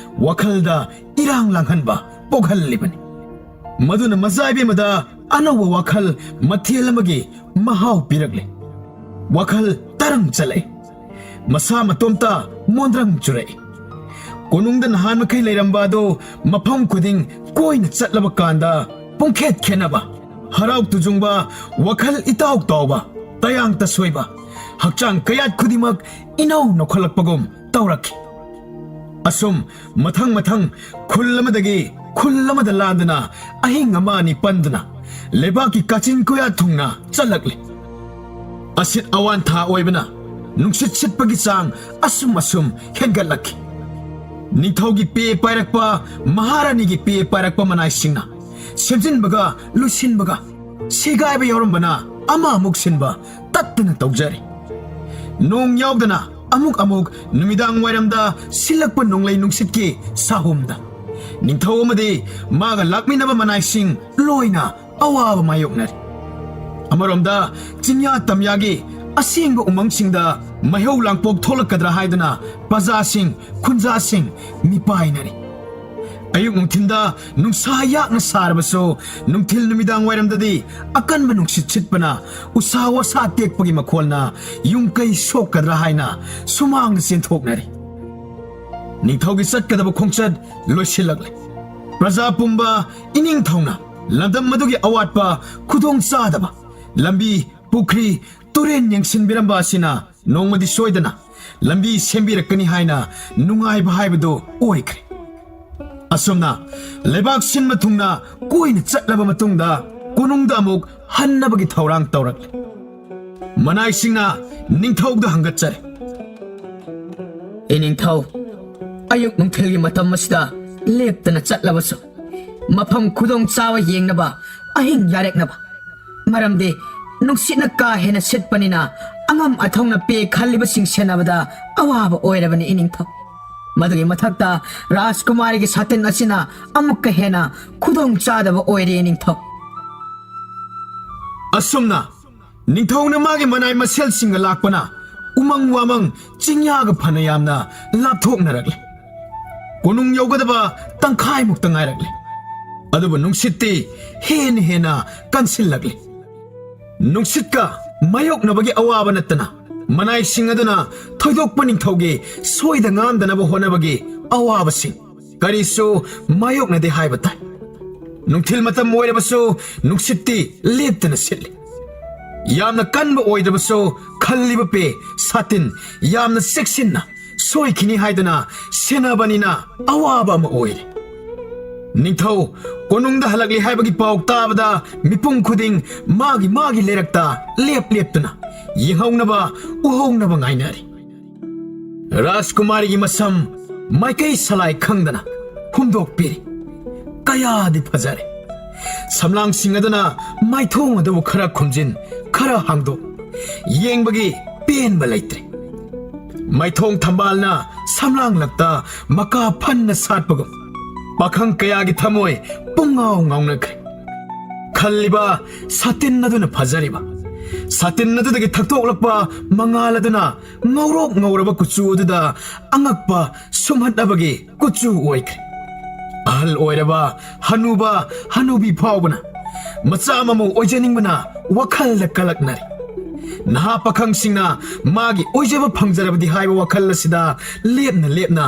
ꯋꯥꯈꯜꯗ ꯏꯔꯥꯡ ꯂꯥꯡꯍꯟꯕ ꯄꯣꯛꯍꯜꯂꯤꯕꯅꯤ꯫ ꯃꯗꯨꯅ ꯃꯖꯥꯏꯕꯦꯝꯃꯗ ꯑꯅꯧꯕ ꯋꯥꯈꯜ ꯃꯊꯦꯜ ꯑꯃꯒꯤ ꯃꯍꯥꯎ ꯄꯤꯔꯛꯂꯦ꯫ ꯋꯥꯈꯜ ꯇꯔꯪ ꯆꯠꯂꯛꯏ꯫ ꯃꯁꯥ ꯃꯇꯣꯝꯇ ꯃꯣꯟꯗ꯭ꯔꯪ ꯆꯨꯔꯛꯏ꯫ ꯀꯣꯅꯨꯡꯗ ꯅꯍꯥꯟ ꯃꯈꯩ ꯂꯩꯔꯝꯕ ꯑꯗꯨ ꯃꯐꯝ ꯈꯨꯗꯤꯡ ꯀꯣꯏꯅ ꯆꯠꯂꯕ ꯀꯥꯟꯗ ꯄꯨꯡꯈꯦꯠ ꯈꯦꯠꯅꯕ ꯍꯔꯥꯎ ꯇꯨꯖꯨꯡꯕ ꯋꯥꯈꯜ ꯏꯇꯥꯎ ꯇꯥꯎꯕ ꯇꯌꯥꯡ ꯇꯁꯣꯏꯕ ꯍꯛꯆꯥꯡ ꯀꯌꯥꯠ ꯈꯨꯗꯤꯡꯃꯛ ꯏꯅꯧ ꯅꯧꯈꯠꯂꯛꯄꯒꯨꯝ ꯇꯧꯔꯛꯈꯤ꯫ ꯑꯁꯨꯝ ꯃꯊꯪ ꯈꯨꯜ ꯑꯃꯗꯒꯤ ꯈꯨꯜ ꯑꯃꯗ ꯂꯥꯟꯗꯨꯅ ꯑꯍꯤꯡ ꯑꯃ ꯑꯅꯤ ꯄꯟꯗꯨꯅ ꯂꯩꯕꯥꯛꯀꯤ ꯀꯥꯆꯤꯟ ꯀꯣꯌꯥ ꯊꯨꯡꯅ ꯆꯠꯂꯛꯂꯤ꯫ ꯑꯁꯤꯠ ꯑꯋꯥꯟ ꯊꯥ ꯑꯣꯏꯕꯅ ꯅꯨꯡꯁꯤꯠ ꯁꯤꯠꯄꯒꯤ ꯆꯥꯡ ꯑꯁꯨꯝ ꯍꯦꯟꯒꯠꯂꯛꯈꯤ꯫ ꯅꯤꯡꯊꯧꯒꯤ ꯄꯦ ꯄꯥꯏꯔꯛꯄ ꯃꯍꯥꯔꯥꯅꯤꯒꯤ ꯄꯦ ꯄꯥꯏꯔꯛꯄ ꯃꯅꯥꯏꯁꯤꯡꯅ ꯁꯦꯝꯖꯤꯟꯕꯒ ꯂꯣꯏꯁꯤꯟꯕꯒ ꯁꯦꯒꯥꯏꯕ ꯌꯥꯎꯔꯝꯕꯅ ꯑꯃ ꯑꯃꯨꯛ ꯁꯤꯟꯕ ꯇꯠꯇꯅ ꯇꯧꯖꯔꯤ ꯅꯣꯡ ꯌꯥꯎꯗꯅ ꯑꯃꯨꯛ ꯅꯨꯃꯤꯗꯥꯡ ꯋꯥꯏꯔꯝꯗ ꯁꯤꯜꯂꯛꯄ ꯅꯣꯡꯂꯩ ꯅꯨꯡꯁꯤꯠꯀꯤ ꯁꯥꯍꯨꯝꯗ ꯅꯤꯡꯊꯧ ꯑꯃꯗꯤ ꯃꯥꯒ ꯂꯥꯛꯃꯤꯟꯅꯕ ꯃꯅꯥꯏꯁꯤꯡ ꯂꯣꯏꯅ ꯑꯋꯥꯕ ꯃꯥꯌꯣꯛꯅꯔꯤ ꯑꯃꯔꯣꯝꯗ ꯆꯤꯡꯌꯥ ꯇꯝꯌꯥꯒꯤ ꯑꯁꯦꯡꯕ ꯎꯃꯪꯁꯤꯡꯗ ꯃꯩꯍꯧ ꯂꯥꯡꯄꯣꯛ ꯊꯣꯛꯂꯛꯀꯗ꯭ꯔꯥ ꯍꯥꯏꯗꯨꯅ ꯄ꯭ꯔꯖꯥꯁꯤꯡ ꯈꯨꯟꯖꯥꯁꯤꯡ ꯃꯤꯄꯥꯏꯅꯔꯤ ꯑꯌꯨꯛ ꯅꯨꯡꯊꯤꯟꯗ ꯅꯨꯡꯁꯥ ꯌꯥꯛꯅ ꯁꯥꯔꯕꯁꯨ ꯅꯨꯡꯊꯤꯜ ꯅꯨꯃꯤꯗꯥꯡ ꯋꯥꯏꯔꯝꯗꯗꯤ ꯑꯀꯟꯕ ꯅꯨꯡꯁꯤꯠ ꯁꯤꯠꯄꯅ ꯎꯁꯥ ꯋꯥꯁꯥ ꯇꯦꯛꯄꯒꯤ ꯃꯈꯣꯜꯅ ꯌꯨꯝꯀꯩ ꯁꯣꯛꯀꯗ꯭ꯔꯥ ꯍꯥꯏꯅ ꯁꯨꯃꯥꯡꯗ ꯆꯦꯟꯊꯣꯛꯅꯔꯤ ꯅꯤꯡꯊꯧꯒꯤ ꯆꯠꯀꯗꯕ ꯈꯣꯡꯆꯠ ꯂꯣꯏꯁꯤꯜꯂꯛꯂꯦ ꯄ꯭ꯔꯖꯥ ꯄꯨꯝꯕ ꯏꯅꯤꯡꯊꯧꯅ ꯂꯝꯗꯝ ꯑꯗꯨꯒꯤ ꯑꯋꯥꯠꯄ ꯈꯨꯗꯣꯡꯆꯥꯗꯕ ꯂꯝꯕꯤ ꯄꯨꯈ꯭ꯔꯤ ꯇꯨꯔꯦꯟ ꯌꯦꯡꯁꯤꯟꯕꯤꯔꯝꯕ ꯑꯁꯤꯅ ꯅꯣꯡꯃꯗꯤ ꯁꯣꯏꯗꯅ ꯂꯝꯕꯤ ꯁꯦꯝꯕꯤꯔꯛꯀꯅꯤ ꯍꯥꯏꯅ ꯅꯨꯡꯉꯥꯏꯕ ꯍꯥꯏꯕꯗꯨ ꯑꯣꯏꯈ꯭ꯔꯦ ꯑꯁꯨꯝꯅ ꯂꯩꯕꯥꯛ ꯁꯤꯟꯕ ꯊꯨꯡꯅ ꯀꯣꯏꯅ ꯆꯠꯂꯕ ꯃꯇꯨꯡꯗ ꯀꯣꯅꯨꯡꯗ ꯑꯃꯨꯛ ꯍꯟꯅꯕꯒꯤ ꯊꯧꯔꯥꯡ ꯇꯧꯔꯛꯂꯦ ꯃꯅꯥꯏꯁꯤꯡꯅ ꯅꯤꯡꯊꯧꯗ ꯍꯪꯒꯠꯆꯔꯦ ꯏꯅꯤꯡꯊꯧ ꯑꯌꯨꯛ ꯅꯨꯡꯊꯤꯜꯒꯤ ꯃꯇꯝ ꯑꯁꯤꯗ ꯂꯦꯞꯇꯅ ꯆꯠꯂꯕꯁꯨ ꯃꯐꯝ ꯈꯨꯗꯣꯡ ꯆꯥꯕ ꯌꯦꯡꯅꯕ ꯑꯍꯤꯡ ꯌꯥꯔꯦꯛꯅꯕ ꯃꯔꯝꯗꯤ ꯅꯨꯡꯁꯤꯠꯅ ꯀꯥ ꯍꯦꯟꯅ ꯁꯤꯠꯄꯅꯤꯅ ꯑꯉꯝ ꯑꯊꯧꯅ ꯄꯦ ꯈꯜꯂꯤꯕꯁꯤꯡ ꯁꯦꯟꯅꯕꯗ ꯑꯋꯥꯕ ꯑꯣꯏꯔꯕꯅꯤ ꯏꯅꯤꯡꯊꯧ ꯃꯗꯨꯒꯤ ꯃꯊꯛꯇ ꯔꯥꯖꯀꯨꯃꯥꯔꯤꯒꯤ ꯁꯥꯇꯤꯟ ꯑꯁꯤꯅ ꯑꯃꯨꯛꯀ ꯍꯦꯟꯅ ꯈꯨꯗꯣꯡ ꯆꯥꯗꯕ ꯑꯣꯏꯔꯦ ꯏꯅꯤꯡꯊꯧ ꯑꯁꯨꯝꯅ ꯅꯤꯡꯊꯧꯅ ꯃꯥꯒꯤ ꯃꯅꯥꯏ ꯃꯁꯦꯜꯁꯤꯡꯒ ꯂꯥꯛꯄꯅ ꯎꯃꯪ ꯋꯥꯃꯪ ꯆꯤꯡꯌꯥꯒ ꯐꯅ ꯌꯥꯝꯅ ꯂꯥꯞꯊꯣꯛꯅꯔꯛꯂꯦ ꯀꯣꯅꯨꯡ ꯌꯧꯒꯗꯕ ꯇꯪꯈꯥꯏꯃꯨꯛꯇ ꯉꯥꯏꯔꯛꯂꯦ ꯑꯗꯨꯕꯨ ꯅꯨꯡꯁꯤꯠꯇꯤ ꯍꯦꯟꯅ ꯀꯟꯁꯤꯜꯂꯛꯂꯦ ꯅꯨꯡꯁꯤꯠꯀ ꯃꯥꯌꯣꯛꯅꯕꯒꯤ ꯑꯋꯥꯕ ꯅꯠꯇꯅ ꯃꯅꯥꯏꯁꯤꯡ ꯑꯗꯨꯅ ꯊꯣꯏꯗꯣꯛꯄ ꯅꯤꯡꯊꯧꯒꯤ ꯁꯣꯏꯗ ꯉꯥꯝꯗꯅꯕ ꯍꯣꯠꯅꯕꯒꯤ ꯑꯋꯥꯕꯁꯤꯡ ꯀꯔꯤꯁꯨ ꯃꯥꯌꯣꯛꯅꯗꯦ ꯍꯥꯏꯕ ꯇꯥꯏ ꯅꯨꯡꯊꯤꯜ ꯃꯇꯝ ꯑꯣꯏꯔꯕꯁꯨ ꯅꯨꯡꯁꯤꯠꯇꯤ ꯂꯦꯞꯇꯅ ꯁꯤꯠꯂꯤ ꯌꯥꯝꯅ ꯀꯟꯕ ꯑꯣꯏꯗ꯭ꯔꯕꯁꯨ ꯈꯜꯂꯤꯕ ꯄꯦ ꯁꯥꯇꯤꯟ ꯌꯥꯝꯅ ꯆꯦꯛꯁꯤꯟꯅ ꯁꯣꯏꯈꯤꯅꯤ ꯍꯥꯏꯗꯨꯅ ꯁꯦꯟꯅꯕꯅꯤꯅ ꯑꯋꯥꯕ ꯑꯃ ꯑꯣꯏꯔꯦ ꯅꯤꯡꯊꯧ ꯀꯣꯅꯨꯡꯗ ꯍꯜꯂꯛꯂꯤ ꯍꯥꯏꯕꯒꯤ ꯄꯥꯎ ꯇꯥꯕꯗ ꯃꯤꯄꯨꯝ ꯈꯨꯗꯤꯡ ꯃꯥꯒꯤ ꯂꯩꯔꯛꯇ ꯂꯦꯞꯇꯨꯅ ꯌꯦꯡꯍꯧꯅꯕ ꯎꯍꯧꯅꯕ ꯉꯥꯏꯅꯔꯤ ꯔꯥꯖꯀꯨꯃꯥꯔꯤꯒꯤ ꯃꯁꯝ ꯃꯥꯏꯀꯩ ꯁꯂꯥꯏ ꯈꯪꯗꯅ ꯍꯨꯝꯗꯣꯛꯄꯤꯔꯤ ꯀꯌꯥꯗꯤ ꯐꯖꯔꯦ ꯁꯝꯂꯥꯡꯁꯤꯡ ꯑꯗꯨꯅ ꯃꯥꯏꯊꯣꯡ ꯑꯗꯨꯕꯨꯈꯔ ꯈꯨꯝꯖꯤꯟ ꯈꯔ ꯍꯥꯡꯗꯣꯛ ꯌꯦꯡꯕꯒꯤ ꯄꯦꯟꯕ ꯂꯩꯇ꯭ꯔꯦ ꯃꯥꯏꯊꯣꯡ ꯊꯝꯕꯥꯜꯅ ꯁꯝꯂꯥꯡꯂꯛꯇ ꯃꯀꯥ ꯐꯟꯅ ꯁꯥꯠꯄꯒꯨꯝ ꯄꯥꯈꯪ ꯀꯌꯥꯒꯤ ꯊꯃꯣꯏ ꯄꯨꯡꯉꯥꯎ ꯉꯥꯎꯅꯈ꯭ꯔꯦ ꯈꯜꯂꯤꯕ ꯁꯥꯇꯤꯟ ꯑꯗꯨꯅ ꯐꯖꯔꯤꯕ ꯁꯥꯇꯤꯟ ꯑꯗꯨꯗꯒꯤ ꯊꯛꯇꯣꯛꯂꯛꯄ ꯃꯉꯥꯜ ꯑꯗꯨꯅ ꯉꯧꯔꯣꯛ ꯉꯧꯔꯕ ꯀꯨꯆꯨ ꯑꯗꯨꯗ ꯑꯉꯛꯄ ꯁꯨꯝꯍꯠꯅꯕꯒꯤ ꯀꯨꯆꯨ ꯑꯣꯏꯈ꯭ꯔꯦ ꯑꯍꯜ ꯑꯣꯏꯔꯕ ꯍꯅꯨꯕ ꯍꯅꯨꯕꯤ ꯐꯥꯎꯕꯅ ꯃꯆꯥ ꯃꯃꯧ ꯑꯣꯏꯖꯅꯤꯡꯕꯅ ꯋꯥꯈꯜꯗ ꯀꯂꯛꯅꯔꯤ ꯅꯍꯥ ꯄꯥꯈꯪꯁꯤꯡꯅ ꯃꯥꯒꯤ ꯑꯣꯏꯖꯕ ꯐꯪꯖꯔꯕꯗꯤ ꯍꯥꯏꯕ ꯋꯥꯈꯜ ꯑꯁꯤꯗ ꯂꯦꯞꯅ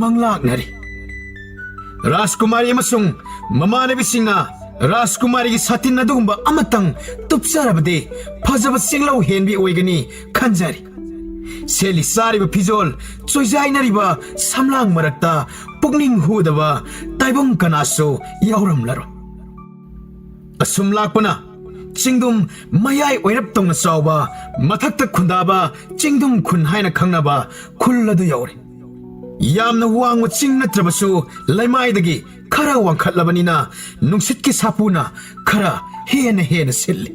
ꯃꯪꯂꯥꯛꯅꯔꯤ ꯔꯥꯖꯀꯨꯃꯥꯔꯤ ꯑꯃꯁꯨꯡ ꯃꯃꯥꯟꯅꯕꯤꯁꯤꯡꯅ ꯔꯥꯖꯀꯨꯃꯥꯔꯤꯒꯤ ꯁꯥꯇꯤꯟ ꯑꯗꯨꯒꯨꯝꯕ ꯑꯃꯇꯪ ꯇꯨꯞꯆꯔꯕꯗꯤ ꯐꯖꯕ ꯆꯤꯡꯂꯧ ꯍꯦꯟꯕꯤ ꯑꯣꯏꯒꯅꯤ ꯈꯟꯖꯔꯤ ꯁꯦꯠꯂꯤ ꯆꯥꯔꯤꯕ ꯐꯤꯖꯣꯜ ꯆꯣꯏꯖꯥꯏꯅꯔꯤꯕ ꯁꯝꯂꯥꯡ ꯃꯔꯛꯇ ꯄꯨꯛꯅꯤꯡ ꯍꯨꯗꯕ ꯇꯥꯏꯕꯪ ꯀꯅꯥꯁꯨ ꯌꯥꯎꯔꯝꯂꯔꯣꯏ ꯑꯁꯨꯝ ꯂꯥꯛꯄꯅ ꯆꯤꯡꯗꯨꯝ ꯃꯌꯥꯏ ꯑꯣꯏꯔꯞ ꯇꯧꯅ ꯆꯥꯎꯕ ꯃꯊꯛꯇ ꯈꯨꯟꯗꯥꯕ ꯆꯤꯡꯗꯨꯝ ꯈꯨꯟ ꯍꯥꯏꯅ ꯈꯪꯅꯕ ꯈꯨꯜ ꯑꯗꯨ ꯌꯧꯔꯦ ꯌꯥꯝꯅ ꯋꯥꯡꯕ ꯆꯤꯡ ꯅꯠꯇ꯭ꯔꯕꯁꯨ ꯂꯩꯃꯥꯏꯗꯒꯤ खरा वांखꯠꯂꯕꯅꯤना नुंसितकी सापुना खरा हेन सिल्ली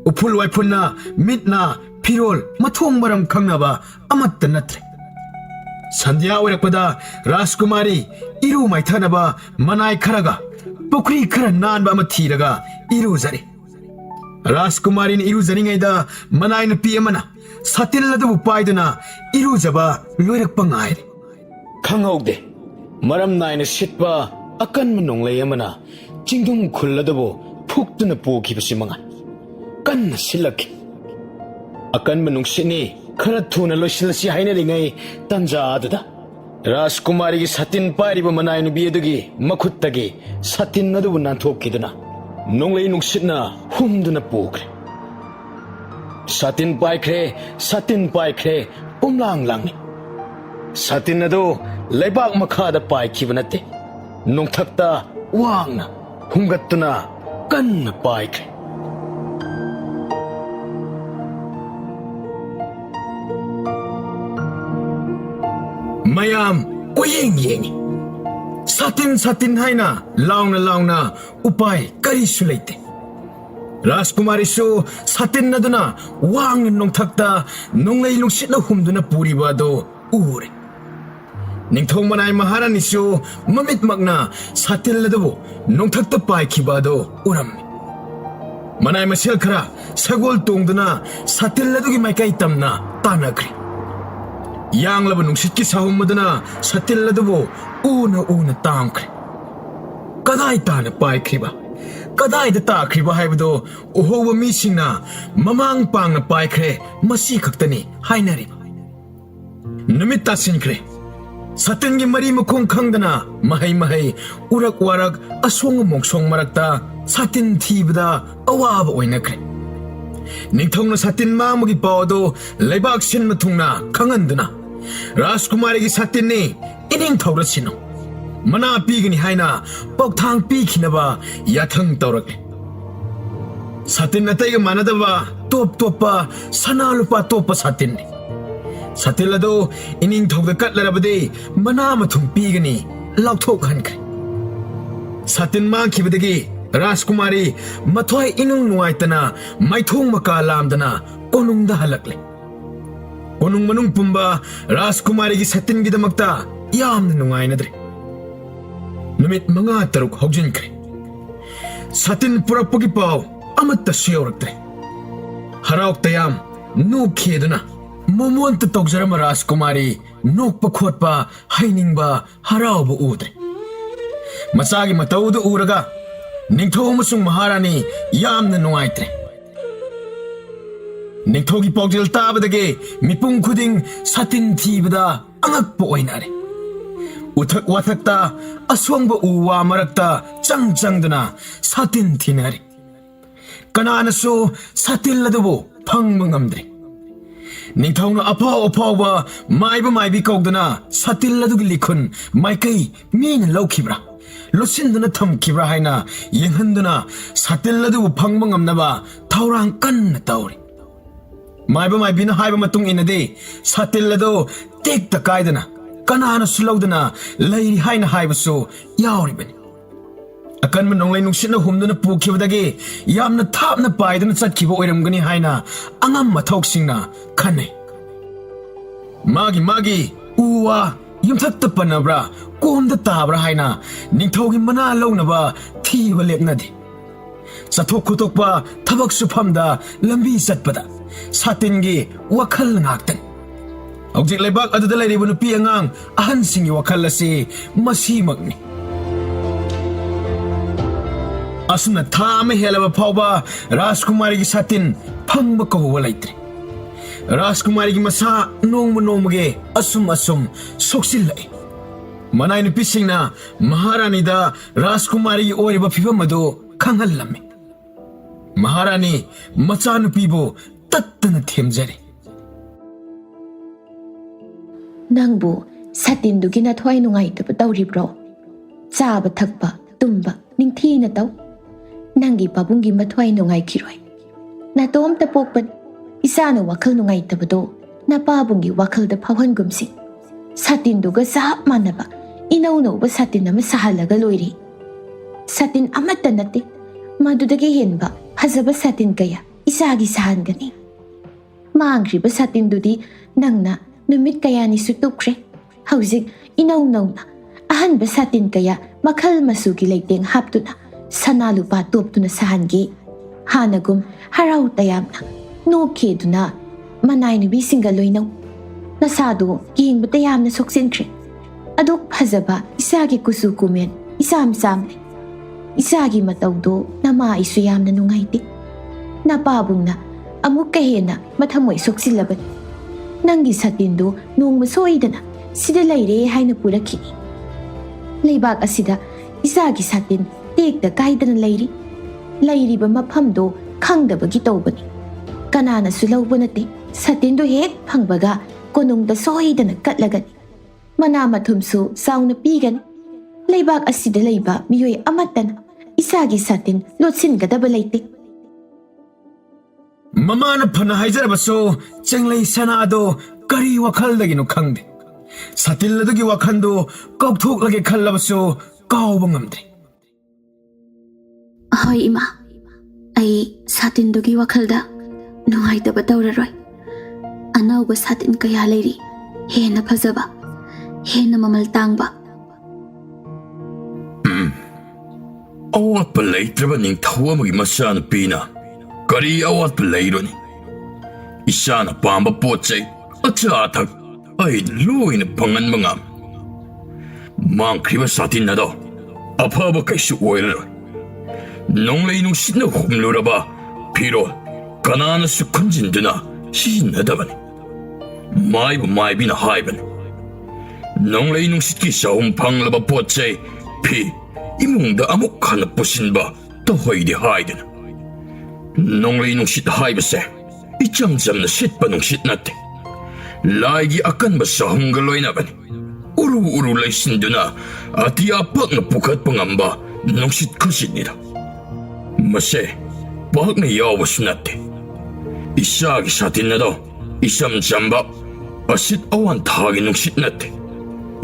उफुल वाइफुना मिटना फिरोल मथोंग मरम खंगनबा अमत्त नत्रे संध्या ओइरकपदा राजकुमारी इरु माइथनबा मनाई खरगा पुखरी खरा नानबा अमा थीरगा इरुजरे राजकुमारी ने इरुजरिङैदा मनाई नुपी अमना सातिल अदुबु पाइदुना इरुजबा लोइरकपा ngaire खंगौदे मरम नायना सिटपा अकन नोंगलै अमना चिंगदुम खुल्लदबो फुक्तुना पोखिबसि मंगा कन्न सिलखि अकन नुंसिनी खरा थुना लोइसिलसि हाइनरिङै तंजा अदुदा राजकुमारी की सतिन पाइरिबा मनाय नुबी अदुगी मखुत्तगी सतिन अदुबु नांथोकिदुना नोंगलै नुंसितना हुमदुना पोख्रे सतिन पाइख्रे पुमलांग लांगनि सतिन अदु लैबाक मखादा पाइखिबा नते नोंथक्ता वांगना हुंगत्तुना कन्न पाइख्रे मयाम कोयेंग येंगी सातिन हाइना लाउना उपाय करिसु लेते 라스쿠마리수 사틴나두나 왕는 농탁다 농레이 농시나 훔두나 뿌리바도 우레 닝통만아이 마하라니수 마밋막나 사틸라두부 농탁다 빠이키바도 우람미 만아이 마실카라 사골 똥두나 사틸라두기 마이카이 땀나 따나그리 양라부 농시키 사훔무드나 사틸라두부 우나 땅그리 까다이 따나 빠이키바 까다이다 따크리바 하이브도 오호바 미싱나 마망빵나 빠이크레 마시 각다니 하이나리바 누밋 따신크레 사뜬기 머리 무콩 캉다나 마하이 우락와락 아송어 목송 마락다 사틴 티브다 아와바 오이나크레 닝통나 사틴 마무기 빠워도 레박 신나 통나 강한드나 라스쿠마리기 사틴니 이닝 타우라 신노 mana pigini haina pokthang pikhinaba yathang tawrak satin natai ga manadaba top topa sana lupa topa satin satilado ining thogda katlarabade mana mathum pigani lauthok hankre satin ma khibadagi Raskumari mathoi inung nuaitana maithong maka lamdana konungda halakle konung manung pumba Raskumari gi satin gidamakta yamna nungainadre Numit mga taruk hogjin kre satin purapagi pao amatta siyoraktre harauk tayam nuk kheduna momont tokjarama Raskumari nok pakhotpa hainingba harauba udre masagi mataudu uraga ningtho amasung maharani yamna nungaitre ningthogi paujil tabadage mipung khuding satin thibada angakpa oinare uthak wathakta aswangba uwa marakta changduna satin thinari kananasu satil ladubu phangba ngamdre ningthawna apaw maibi kaudana satil ladugi likhun maikai min laukhibra losinduna thamkhibra haina yenghanduna satil ladubu phangba ngamnaba thawrang kanna tawri maibi na haiba matung inade satil ladu tekta kaidana kanana sulaudana lairi haina haibasu yauribani akan manonglai nungsina humduna pukhibadagi yamna thapna paidana chatkhiba oiramgani haina angam mathoksingna khane magi uwa yumthakta panabra komda tabra haina ningthogi mana launaba thiba lepnadi chathok khutokpa thabak sufamda lambi chatpada satingi wakhal ngaktan Aujik lebak adada lairiba nupi angang ahansingi wakhal asi masimakni asuna thame helaba phawba Raskumari gi satin phangba kahuwa laitre Raskumari gi masa nongmage asum soksilai manai nupi singna maharani da Raskumari gi oiriba phibam adu khanghallammi maharani macha nupi bo tattana themjari Nangbu satin dugi na thwai nungai taba tawribro chaba thakpa tumba ningthi na taw nangi pabungi mathwai nungai khiroi na tom ta pokpan isana wakhal nungai tabado na pabungi wakhal da phawhan gumsi satin duga sahap manaba inau no ba satin ama sahalaga loiri satin amata nate madudagi henba hazaba satin kaya isagi sahangani mangri ba satin dudi nangna numit kaya ni sutukre hauzik inaw na ahan ba satin kaya makhal masugi leiteng haptuna sanalupa toptuna sahangi hanagum haraw tayamna nokhe duna manay ni bisinga loinaw nasado gihing batayamna soksenkre adok phazaba isagi kusu kumen samle isagi matawdo nama isu yamna nungaiti napabungna amuk kahena mathamoy soksilabani Nangi satindu nung masoidana sida laire haina purakini leibak asida isagi satin tekda kaidana lairi ba maphamdo khangdabagi tawbani kanana sulaubonate satindu hek phangbaga konungda soidana katlagani mana mathumsu sauna pigani leibak asida leiba miyoi amatana isagi satin lotsingadaba leite Mamana phana haijarabaso chenglei sanado kari wakhalagino khangde satilladagi wakhando kaukthok khallabaso kauba ngamdre Hoy ima ꯑꯩ ꯁꯥꯇꯤꯟꯗꯨꯒꯤ ꯋꯥꯈꯜꯗ ꯅꯨꯡꯉꯥꯏꯇꯕ ꯇꯧꯔꯔꯣꯏ꯫ ꯑꯅꯧꯕ ꯁꯥꯇꯤꯟ ꯀꯌꯥ ꯂꯩꯔꯤ, ꯍꯦꯟꯅ ꯐꯖꯕ, ꯍꯦꯟꯅ ꯃꯃꯜ ꯇꯥꯡꯕ꯫ ꯑꯋꯥꯠꯄ ꯂꯩꯇ꯭ꯔꯕ ꯅꯤꯡꯊꯧ ꯑꯃꯒꯤ ꯃꯆꯥꯅꯨꯄꯤꯅ ꯀꯔꯤ ꯑꯋꯥꯠꯄ ꯂꯩꯔꯣꯅꯤ? ꯏꯁꯥꯅ ꯄꯥꯝꯕ ꯄꯣꯠ ꯆꯩ, ꯑꯆꯥ ꯑꯊꯛ ꯑꯩ ꯂꯣꯏꯅ ꯐꯪꯍꯟꯕ ꯉꯝ꯫ ꯃꯥꯡꯈ꯭ꯔꯤꯕ ꯁꯥꯇꯤꯟ ꯑꯗꯣ ꯑꯐꯕ ꯀꯩꯁꯨ ꯑꯣꯏꯔꯔꯣꯏ꯫ ꯅꯣꯡꯂꯩ ꯅꯨꯡꯁꯤꯠꯅ ꯍꯨꯝꯂꯨꯔꯕ ꯐꯤꯔꯣꯜ ꯀꯅꯥꯅꯁꯨ ꯈꯨꯟꯖꯤꯟꯗꯨꯅ ꯁꯤꯖꯤꯟꯅꯗꯕꯅꯤ꯫ ꯃꯥꯏꯕ ꯃꯥꯏꯕꯤꯅ ꯍꯥꯏꯕꯅꯤ, ꯅꯣꯡꯂꯩ ꯅꯨꯡꯁꯤꯠꯀꯤ ꯆꯍꯨꯝ ꯐꯪꯂꯕ ꯄꯣꯠ ꯆꯩ ꯐꯤ ꯏꯃꯨꯡꯗ ꯑꯃꯨꯛ ꯍꯟꯅ ꯄꯨꯁꯤꯟꯕ ꯇꯧꯍꯩꯗꯦ ꯍꯥꯏꯗꯅ꯫ ꯅꯣꯡꯂꯩ ꯅꯨꯡꯁꯤꯠ ꯍꯥꯏꯕꯁꯦ ꯏꯆꯝ ꯆꯝꯅ ꯁꯤꯠꯄ ꯅꯨꯡꯁꯤꯠ ꯅꯠꯇꯦ, ꯂꯥꯏꯒꯤ ꯑꯀꯟꯕ ꯆꯍꯨꯝꯒ ꯂꯣꯏꯅꯕꯅꯤ꯫ ꯎꯔꯨ ꯎꯔꯨ ꯂꯩꯁꯤꯟꯗꯨꯅ ꯑꯇꯤꯌꯥ ꯄꯥꯛꯅ ꯄꯨꯈꯠꯄ ꯉꯝꯕ ꯅꯨꯡꯁꯤꯠ ꯈꯨꯁꯤꯠꯅꯤꯗ꯫ ꯃꯁꯦ ꯄꯥꯛꯅ ꯌꯥꯎꯕꯁꯨ ꯅꯠꯇꯦ꯫ ꯏꯁꯥꯒꯤ ꯁꯥꯇꯤꯟ ꯑꯗꯣ ꯏꯆꯝ ꯆꯝꯕ ꯑꯁꯤꯠ ꯑꯋꯥꯟꯊꯥꯒꯤ ꯅꯨꯡꯁꯤꯠ ꯅꯠꯇꯦ,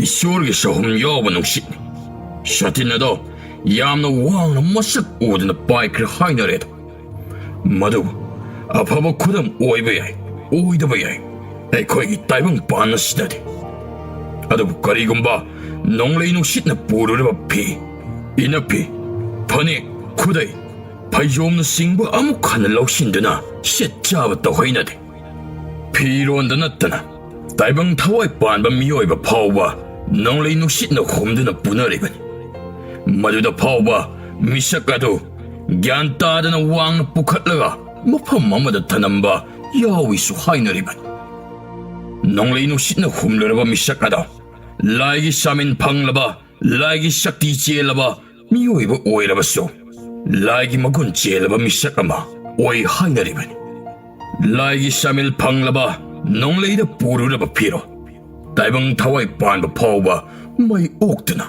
ꯏꯁꯣꯔꯒꯤ ꯆꯍꯨꯝ ꯌꯥꯎꯕ ꯅꯨꯡꯁꯤꯠꯅꯤ꯫ ꯁꯥꯇꯤꯟ ꯑꯗꯣ ꯌꯥꯝꯅ ꯋꯥꯡꯅ ꯃꯁꯛ ꯎꯗꯨꯅ ꯄꯥꯏꯈ꯭ꯔꯦ ꯍꯥꯏꯅꯔꯦꯗ꯫ ꯃꯗꯨꯕꯨ ꯑꯐꯕ ꯈꯨꯗꯝ ꯑꯣꯏꯕ ꯌꯥꯏ, ꯑꯣꯏꯗꯕ ꯌꯥꯏ, ꯑꯩꯈꯣꯏꯒꯤ ꯇꯥꯏꯕꯪꯄꯥꯟ ꯑꯁꯤꯗꯗꯤ꯫ ꯑꯗꯨꯕꯨ ꯀꯔꯤꯒꯨꯝꯕ ꯅꯣꯡꯂꯩ ꯅꯨꯡꯁꯤꯠꯅ ꯄꯨꯔꯨꯔꯤꯕ ꯐꯤ, ꯏꯅꯐꯤ, ꯐꯅꯦꯛ, ꯈꯨꯗꯩ, ꯐꯩꯖꯣꯝꯅꯆꯤꯡꯕ ꯑꯃꯨꯛ ꯍꯟꯅ ꯂꯧꯁꯤꯟꯗꯨꯅ ꯁꯦꯠ ꯆꯥꯕ ꯇꯧꯍꯩꯅꯗꯦ꯫ ꯐꯤꯔꯣꯟꯗ ꯅꯠꯇꯅ ꯇꯥꯏꯕꯪ ꯊꯋꯥꯏ ꯄꯥꯟꯕ ꯃꯤꯑꯣꯏꯕ ꯐꯥꯎꯕ ꯅꯣꯡꯂꯩ ꯅꯨꯡꯁꯤꯠꯅ ꯍꯨꯝꯗꯨꯅ ꯄꯨꯅꯔꯤꯕꯅꯤ꯫ ꯃꯗꯨꯗ ꯐꯥꯎꯕ ꯃꯤꯁꯛ ꯑꯗꯨ ꯒ꯭ꯌꯥꯟ ꯇꯥꯗꯅ ꯋꯥꯡꯅ ꯄꯨꯈꯠꯂꯒ ꯃꯐꯝ ꯑꯃꯗ ꯊꯅꯝꯕ ꯌꯥꯎꯏꯁꯨ ꯍꯥꯏꯅꯔꯤꯕꯅꯤ꯫ ꯅꯣꯡꯂꯩ ꯅꯨꯡꯁꯤꯠꯅ ꯍꯨꯝꯂꯨꯔꯕ ꯃꯤꯁꯛ ꯑꯗꯣ ꯂꯥꯏꯒꯤ ꯆꯥꯃꯤꯟ ꯐꯪꯂꯕ, ꯂꯥꯏꯒꯤ ꯁꯛꯇꯤ ꯆꯦꯜꯂꯕ ꯃꯤꯑꯣꯏꯕ ꯑꯣꯏꯔꯕꯁꯨ ꯂꯥꯏꯒꯤ ꯃꯒꯨꯟ ꯆꯦꯜꯂꯕ ꯃꯤꯁꯛ ꯑꯃ ꯑꯣꯏ ꯍꯥꯏꯅꯔꯤꯕꯅꯤ꯫ ꯂꯥꯏꯒꯤ ꯆꯥꯃꯤꯜ ꯐꯪꯂꯕ ꯅꯣꯡꯂꯩꯗ ꯄꯨꯔꯨꯔꯕ ꯐꯤꯔꯣꯜ ꯇꯥꯏꯕꯪ ꯊꯋꯥꯏ ꯄꯥꯟꯕ ꯐꯥꯎꯕ ꯃꯩ ꯑꯣꯛꯇꯨꯅ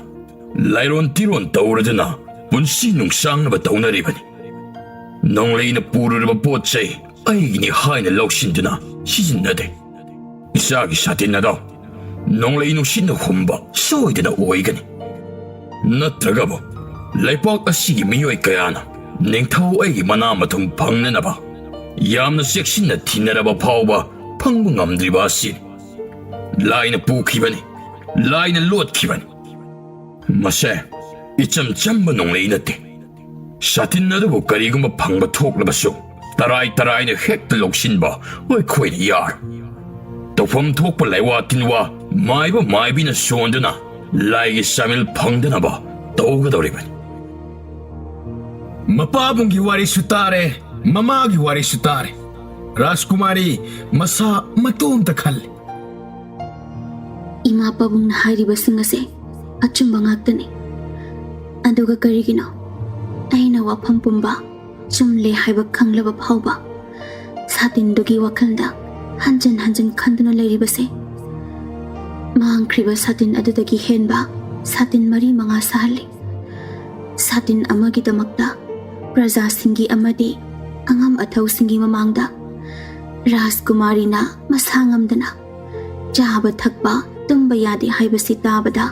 ꯂꯥꯏꯔꯣꯟ ꯇꯤꯔꯣꯟ ꯇꯧꯔꯗꯨꯅ ꯄꯨꯟꯁꯤ ꯅꯨꯡꯁꯥꯡꯅꯕ ꯇꯧꯅꯔꯤꯕꯅꯤ꯫ ꯅꯣꯡꯂꯩꯅ ꯄꯨꯔꯨꯔꯕ ꯄꯣꯠ ꯆꯩ ꯑꯩꯒꯤꯅꯤ ꯍꯥꯏꯅ ꯂꯧꯁꯤꯟꯗꯨꯅ ꯁꯤꯖꯤꯟꯅꯗꯦ꯫ ꯏꯆꯥꯒꯤ ꯁꯥꯇꯤꯟ ꯑꯗꯣ ꯅꯣꯡꯂꯩ ꯅꯨꯡꯁꯤꯠꯅ ꯍꯨꯝꯕ ꯁꯣꯏꯗꯅ ꯑꯣꯏꯒꯅꯤ꯫ ꯅꯠꯇ꯭ꯔꯒꯕꯨ ꯂꯩꯄꯥꯛ ꯑꯁꯤꯒꯤ ꯃꯤꯑꯣꯏ ꯀꯌꯥꯅ ꯅꯤꯡꯊꯧ ꯑꯩꯒꯤ ꯃꯅꯥ ꯃꯊꯨꯝ ꯐꯪꯅꯅꯕ ꯌꯥꯝꯅ ꯆꯦꯛꯁꯤꯟꯅ ꯊꯤꯅꯔꯕ ꯐꯥꯎꯕ ꯐꯪꯕ ꯉꯝꯗ꯭ꯔꯤꯕ ꯑꯁꯤꯅꯤ꯫ ꯂꯥꯏꯅ ꯄꯨꯈꯤꯕꯅꯤ, ꯂꯥꯏꯅ ꯂꯣꯠꯈꯤꯕꯅꯤ꯫ ꯃꯁꯦ ꯏꯆꯝ ꯆꯝꯕ ꯅꯣꯡꯂꯩ ꯅꯠꯇꯦ꯫ ꯁꯥꯇꯤꯟ ꯑꯗꯨꯕꯨ ꯀꯔꯤꯒꯨꯝꯕ ꯐꯪꯕ ꯊꯣꯛꯂꯕꯁꯨ ꯇꯔꯥꯏ ꯇꯔꯥꯏꯅ ꯍꯦꯛꯇ ꯂꯧꯁꯤꯟꯕ ꯑꯩꯈꯣꯏꯅ ꯌꯥꯔꯣꯏ꯫ ꯇꯧꯐꯝ ꯊꯣꯛꯄ ꯂꯩꯋꯥ ꯇꯤꯟꯋꯥ ꯃꯥꯏꯕ ꯃꯥꯏꯕꯤꯅ ꯁꯣꯟꯗꯨꯅ ꯂꯥꯏꯒꯤ ꯆꯥꯃꯤꯜ ꯐꯪꯗꯅꯕ ꯇꯧꯒꯗꯧꯔꯤꯕꯅꯤ꯫ ꯃꯄꯥꯕꯨꯡꯒꯤ ꯋꯥꯔꯤꯁꯨ ꯇꯥꯔꯦ, ꯃꯃꯥꯒꯤ ꯋꯥꯔꯤꯁꯨ ꯇꯥꯔꯦ꯫ ꯔꯥꯖꯀꯨꯃꯥꯔꯤ ꯃꯁꯥ ꯃꯇꯣꯝꯇ ꯈꯜꯂꯤ꯫ ꯏꯃꯥ ꯄꯥꯕꯨꯡꯅ ꯍꯥꯏꯔꯤꯕꯁꯤꯡ ꯑꯁꯦ ꯑꯆꯨꯝꯕ ꯉꯥꯛꯇꯅꯤ꯫ ꯑꯗꯨꯒ ꯀꯔꯤꯒꯤꯅꯣ ꯑꯩꯅ ꯋꯥꯐꯝ ꯄꯨꯝꯕ ꯆꯨꯝꯂꯦ ꯍꯥꯏꯕ ꯈꯪꯂꯕ ꯐꯥꯎꯕ ꯁꯥꯇꯤꯟꯗꯨꯒꯤ ꯋꯥꯈꯜꯗ ꯍꯟꯖꯤꯟ ꯍꯟꯖꯤꯟ ꯈꯟꯗꯨꯅ ꯂꯩꯔꯤꯕꯁꯦ? ꯃꯥꯡꯈ꯭ꯔꯤꯕ ꯁꯥꯇꯤꯟ ꯑꯗꯨꯗꯒꯤ ꯍꯦꯟꯕ ꯁꯥꯇꯤꯟ 4-5 ꯁꯥꯍꯜꯂꯤ꯫ ꯁꯥꯇꯤꯟ ꯑꯃꯒꯤꯗꯃꯛꯇ ꯄ꯭ꯔꯖꯥꯁꯤꯡꯒꯤ ꯑꯃꯗꯤ ꯑꯉꯝ ꯑꯊꯧꯁꯤꯡꯒꯤ ꯃꯃꯥꯡꯗ ꯔꯥꯖꯀꯨꯃꯥꯔꯤꯅ ꯃꯁꯥ ꯉꯝꯗꯅ ꯆꯥꯕ ꯊꯛꯄ ꯇꯨꯝꯕ ꯌꯥꯗꯦ ꯍꯥꯏꯕꯁꯤ ꯇꯥꯕꯗ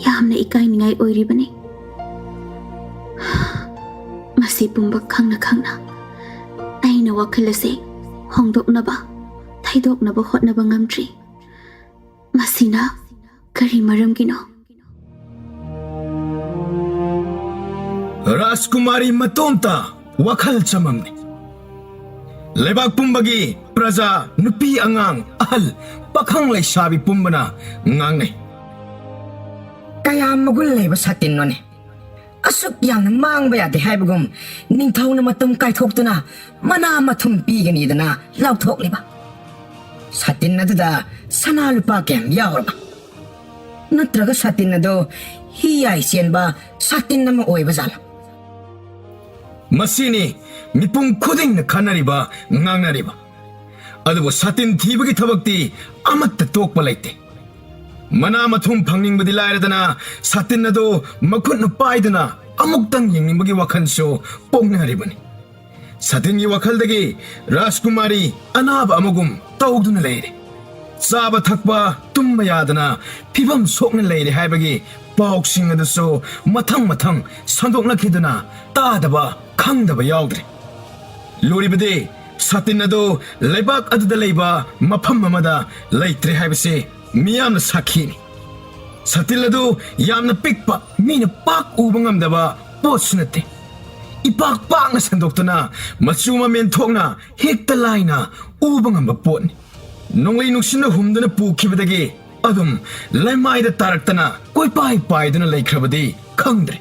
ꯌꯥꯝꯅ ꯏꯀꯥꯏꯅꯤꯡꯉꯥꯏ ꯑꯣꯏꯔꯤꯕꯅꯤ꯫ ꯃꯁꯤ ꯄꯨꯝꯕ ꯈꯪꯅ ꯈꯪꯅ ꯑꯩꯅ ꯋꯥꯈꯜ ꯑꯁꯦ ꯍꯣꯡꯗꯣꯛꯅꯕ, ꯊꯩꯗꯣꯛꯅꯕ ꯍꯣꯠꯅꯕ ꯉꯝꯗ꯭ꯔꯤ꯫ ꯃꯁꯤꯅ ꯀꯔꯤ ꯃꯔꯝꯒꯤꯅꯣ? ꯔꯥꯖꯀꯨꯃꯥꯔꯤ ꯃꯇꯣꯝꯇ ꯋꯥꯈꯜ ꯆꯃꯝꯅꯤ꯫ ꯂꯩꯕꯥꯛ ꯄꯨꯝꯕꯒꯤ ꯄ꯭ꯔꯖꯥ, ꯅꯨꯄꯤ ꯑꯉꯥꯡ, ꯑꯍꯜ, ꯄꯥꯈꯪ ꯂꯩꯁꯥꯕꯤ ꯄꯨꯝꯕꯅ ꯉꯥꯡꯅꯩ꯫ ꯀꯌꯥꯝ ꯃꯒꯨꯟ ꯂꯩꯕ ꯁꯥꯇꯤꯟꯅꯣꯅꯦ? ꯑꯁꯨꯛ ꯌꯥꯝꯅ ꯃꯥꯡꯕ ꯌꯥꯗꯦ ꯍꯥꯏꯕꯒꯨꯝ ꯅꯤꯡꯊꯧꯅ ꯃꯇꯝ ꯀꯥꯏꯊꯣꯛꯇꯨꯅ ꯃꯅꯥ ꯃꯊꯨꯝ ꯄꯤꯒꯅꯤꯗꯅ ꯂꯥꯎꯊꯣꯛꯂꯤꯕ ꯁꯥꯇꯤꯟ ꯑꯗꯨꯗ ꯁꯅꯥ ꯂꯨꯄꯥ ꯀꯌꯥꯝ ꯌꯥꯎꯔꯕ? ꯅꯠꯇ꯭ꯔꯒ ꯁꯥꯇꯤꯟ ꯑꯗꯨ ꯍꯤ ꯌꯥꯏ ꯆꯦꯟꯕ ꯁꯥꯇꯤꯟ ꯑꯃ ꯑꯣꯏꯕ ꯖꯥꯠꯂꯥ? ꯃꯁꯤꯅꯤ ꯃꯤꯄꯨꯝ ꯈꯨꯗꯤꯡꯅ ꯈꯟꯅꯔꯤꯕ, ꯉꯥꯡꯅꯔꯤꯕ꯫ ꯑꯗꯨꯕꯨ ꯁꯥꯇꯤꯟ ꯊꯤꯕꯒꯤ ꯊꯕꯛꯇꯤ ꯑꯃꯠꯇ ꯇꯣꯛꯄ ꯂꯩꯇꯦ꯫ ꯃꯅꯥ ꯃꯊꯨꯝ ꯐꯪꯅꯤꯡꯕꯗꯤ ꯂꯥꯏꯔꯗꯅ ꯁꯥꯇꯤꯟ ꯑꯗꯨ ꯃꯈꯨꯠꯅ ꯄꯥꯏꯗꯨꯅ ꯑꯃꯨꯛꯇꯪ ꯌꯦꯡꯅꯤꯡꯕꯒꯤ ꯋꯥꯈꯜꯁꯨ ꯄꯣꯛꯅꯔꯤꯕꯅꯤ꯫ ꯁꯥꯇꯤꯟꯒꯤ ꯋꯥꯈꯜꯗꯒꯤ ꯔꯥꯖꯀꯨꯃꯥꯔꯤ ꯑꯅꯥꯕ ꯑꯃꯒꯨꯝ ꯇꯧꯗꯨꯅ ꯂꯩꯔꯦ꯫ ꯆꯥꯕ ꯊꯛꯄ ꯇꯨꯝꯕ ꯌꯥꯗꯅ ꯐꯤꯕꯝ ꯁꯣꯛꯅ ꯂꯩꯔꯦ ꯍꯥꯏꯕꯒꯤ ꯄꯥꯎꯁꯤꯡ ꯑꯗꯨꯁꯨ ꯃꯊꯪ ꯃꯊꯪ ꯁꯟꯗꯣꯛꯅꯈꯤꯗꯨꯅ ꯇꯥꯗꯕ ꯈꯪꯗꯕ ꯌꯥꯎꯗ꯭ꯔꯦ꯫ ꯂꯨꯔꯤꯕꯗꯤ ꯁꯥꯇꯤꯟ ꯑꯗꯨ ꯂꯩꯕꯥꯛ ꯑꯗꯨꯗ ꯂꯩꯕ ꯃꯐꯝ ꯑꯃꯗ ꯂꯩꯇ꯭ꯔꯦ ꯍꯥꯏꯕꯁꯤ ꯃꯤꯌꯥꯝꯅ ꯁꯥꯈꯤꯅꯤ ꯁꯥꯇꯤꯟ ꯑꯗꯨ ꯌꯥꯝꯅ ꯄꯤꯛꯄ ꯃꯤꯅ ꯄꯥꯛ ꯎꯕ ꯉꯝꯗꯕ ꯄꯣꯠꯁꯨ ꯅꯠꯇꯦ ꯏꯄꯥꯛ ꯄꯥꯛꯅ ꯁꯟꯗꯣꯛꯇꯨꯅ ꯃꯆꯨ ꯃꯃꯦꯟ ꯊꯣꯛꯅ ꯍꯦꯛꯇ ꯂꯥꯏꯅ ꯎꯕ ꯉꯝꯕ ꯄꯣꯠꯅꯤ ꯅꯣꯡꯂꯩ ꯅꯨꯡꯁꯤꯠꯅ ꯍꯨꯝꯗꯨꯅ ꯄꯨꯈꯤꯕꯗꯒꯤ ꯑꯗꯨꯝ ꯂꯩꯃꯥꯏꯗ ꯇꯥꯔꯛꯇꯅ ꯀꯣꯏꯄꯥꯏ ꯄꯥꯏꯗꯨꯅ ꯂꯩꯈ꯭ꯔꯕꯗꯤ ꯈꯪꯗ꯭ꯔꯦ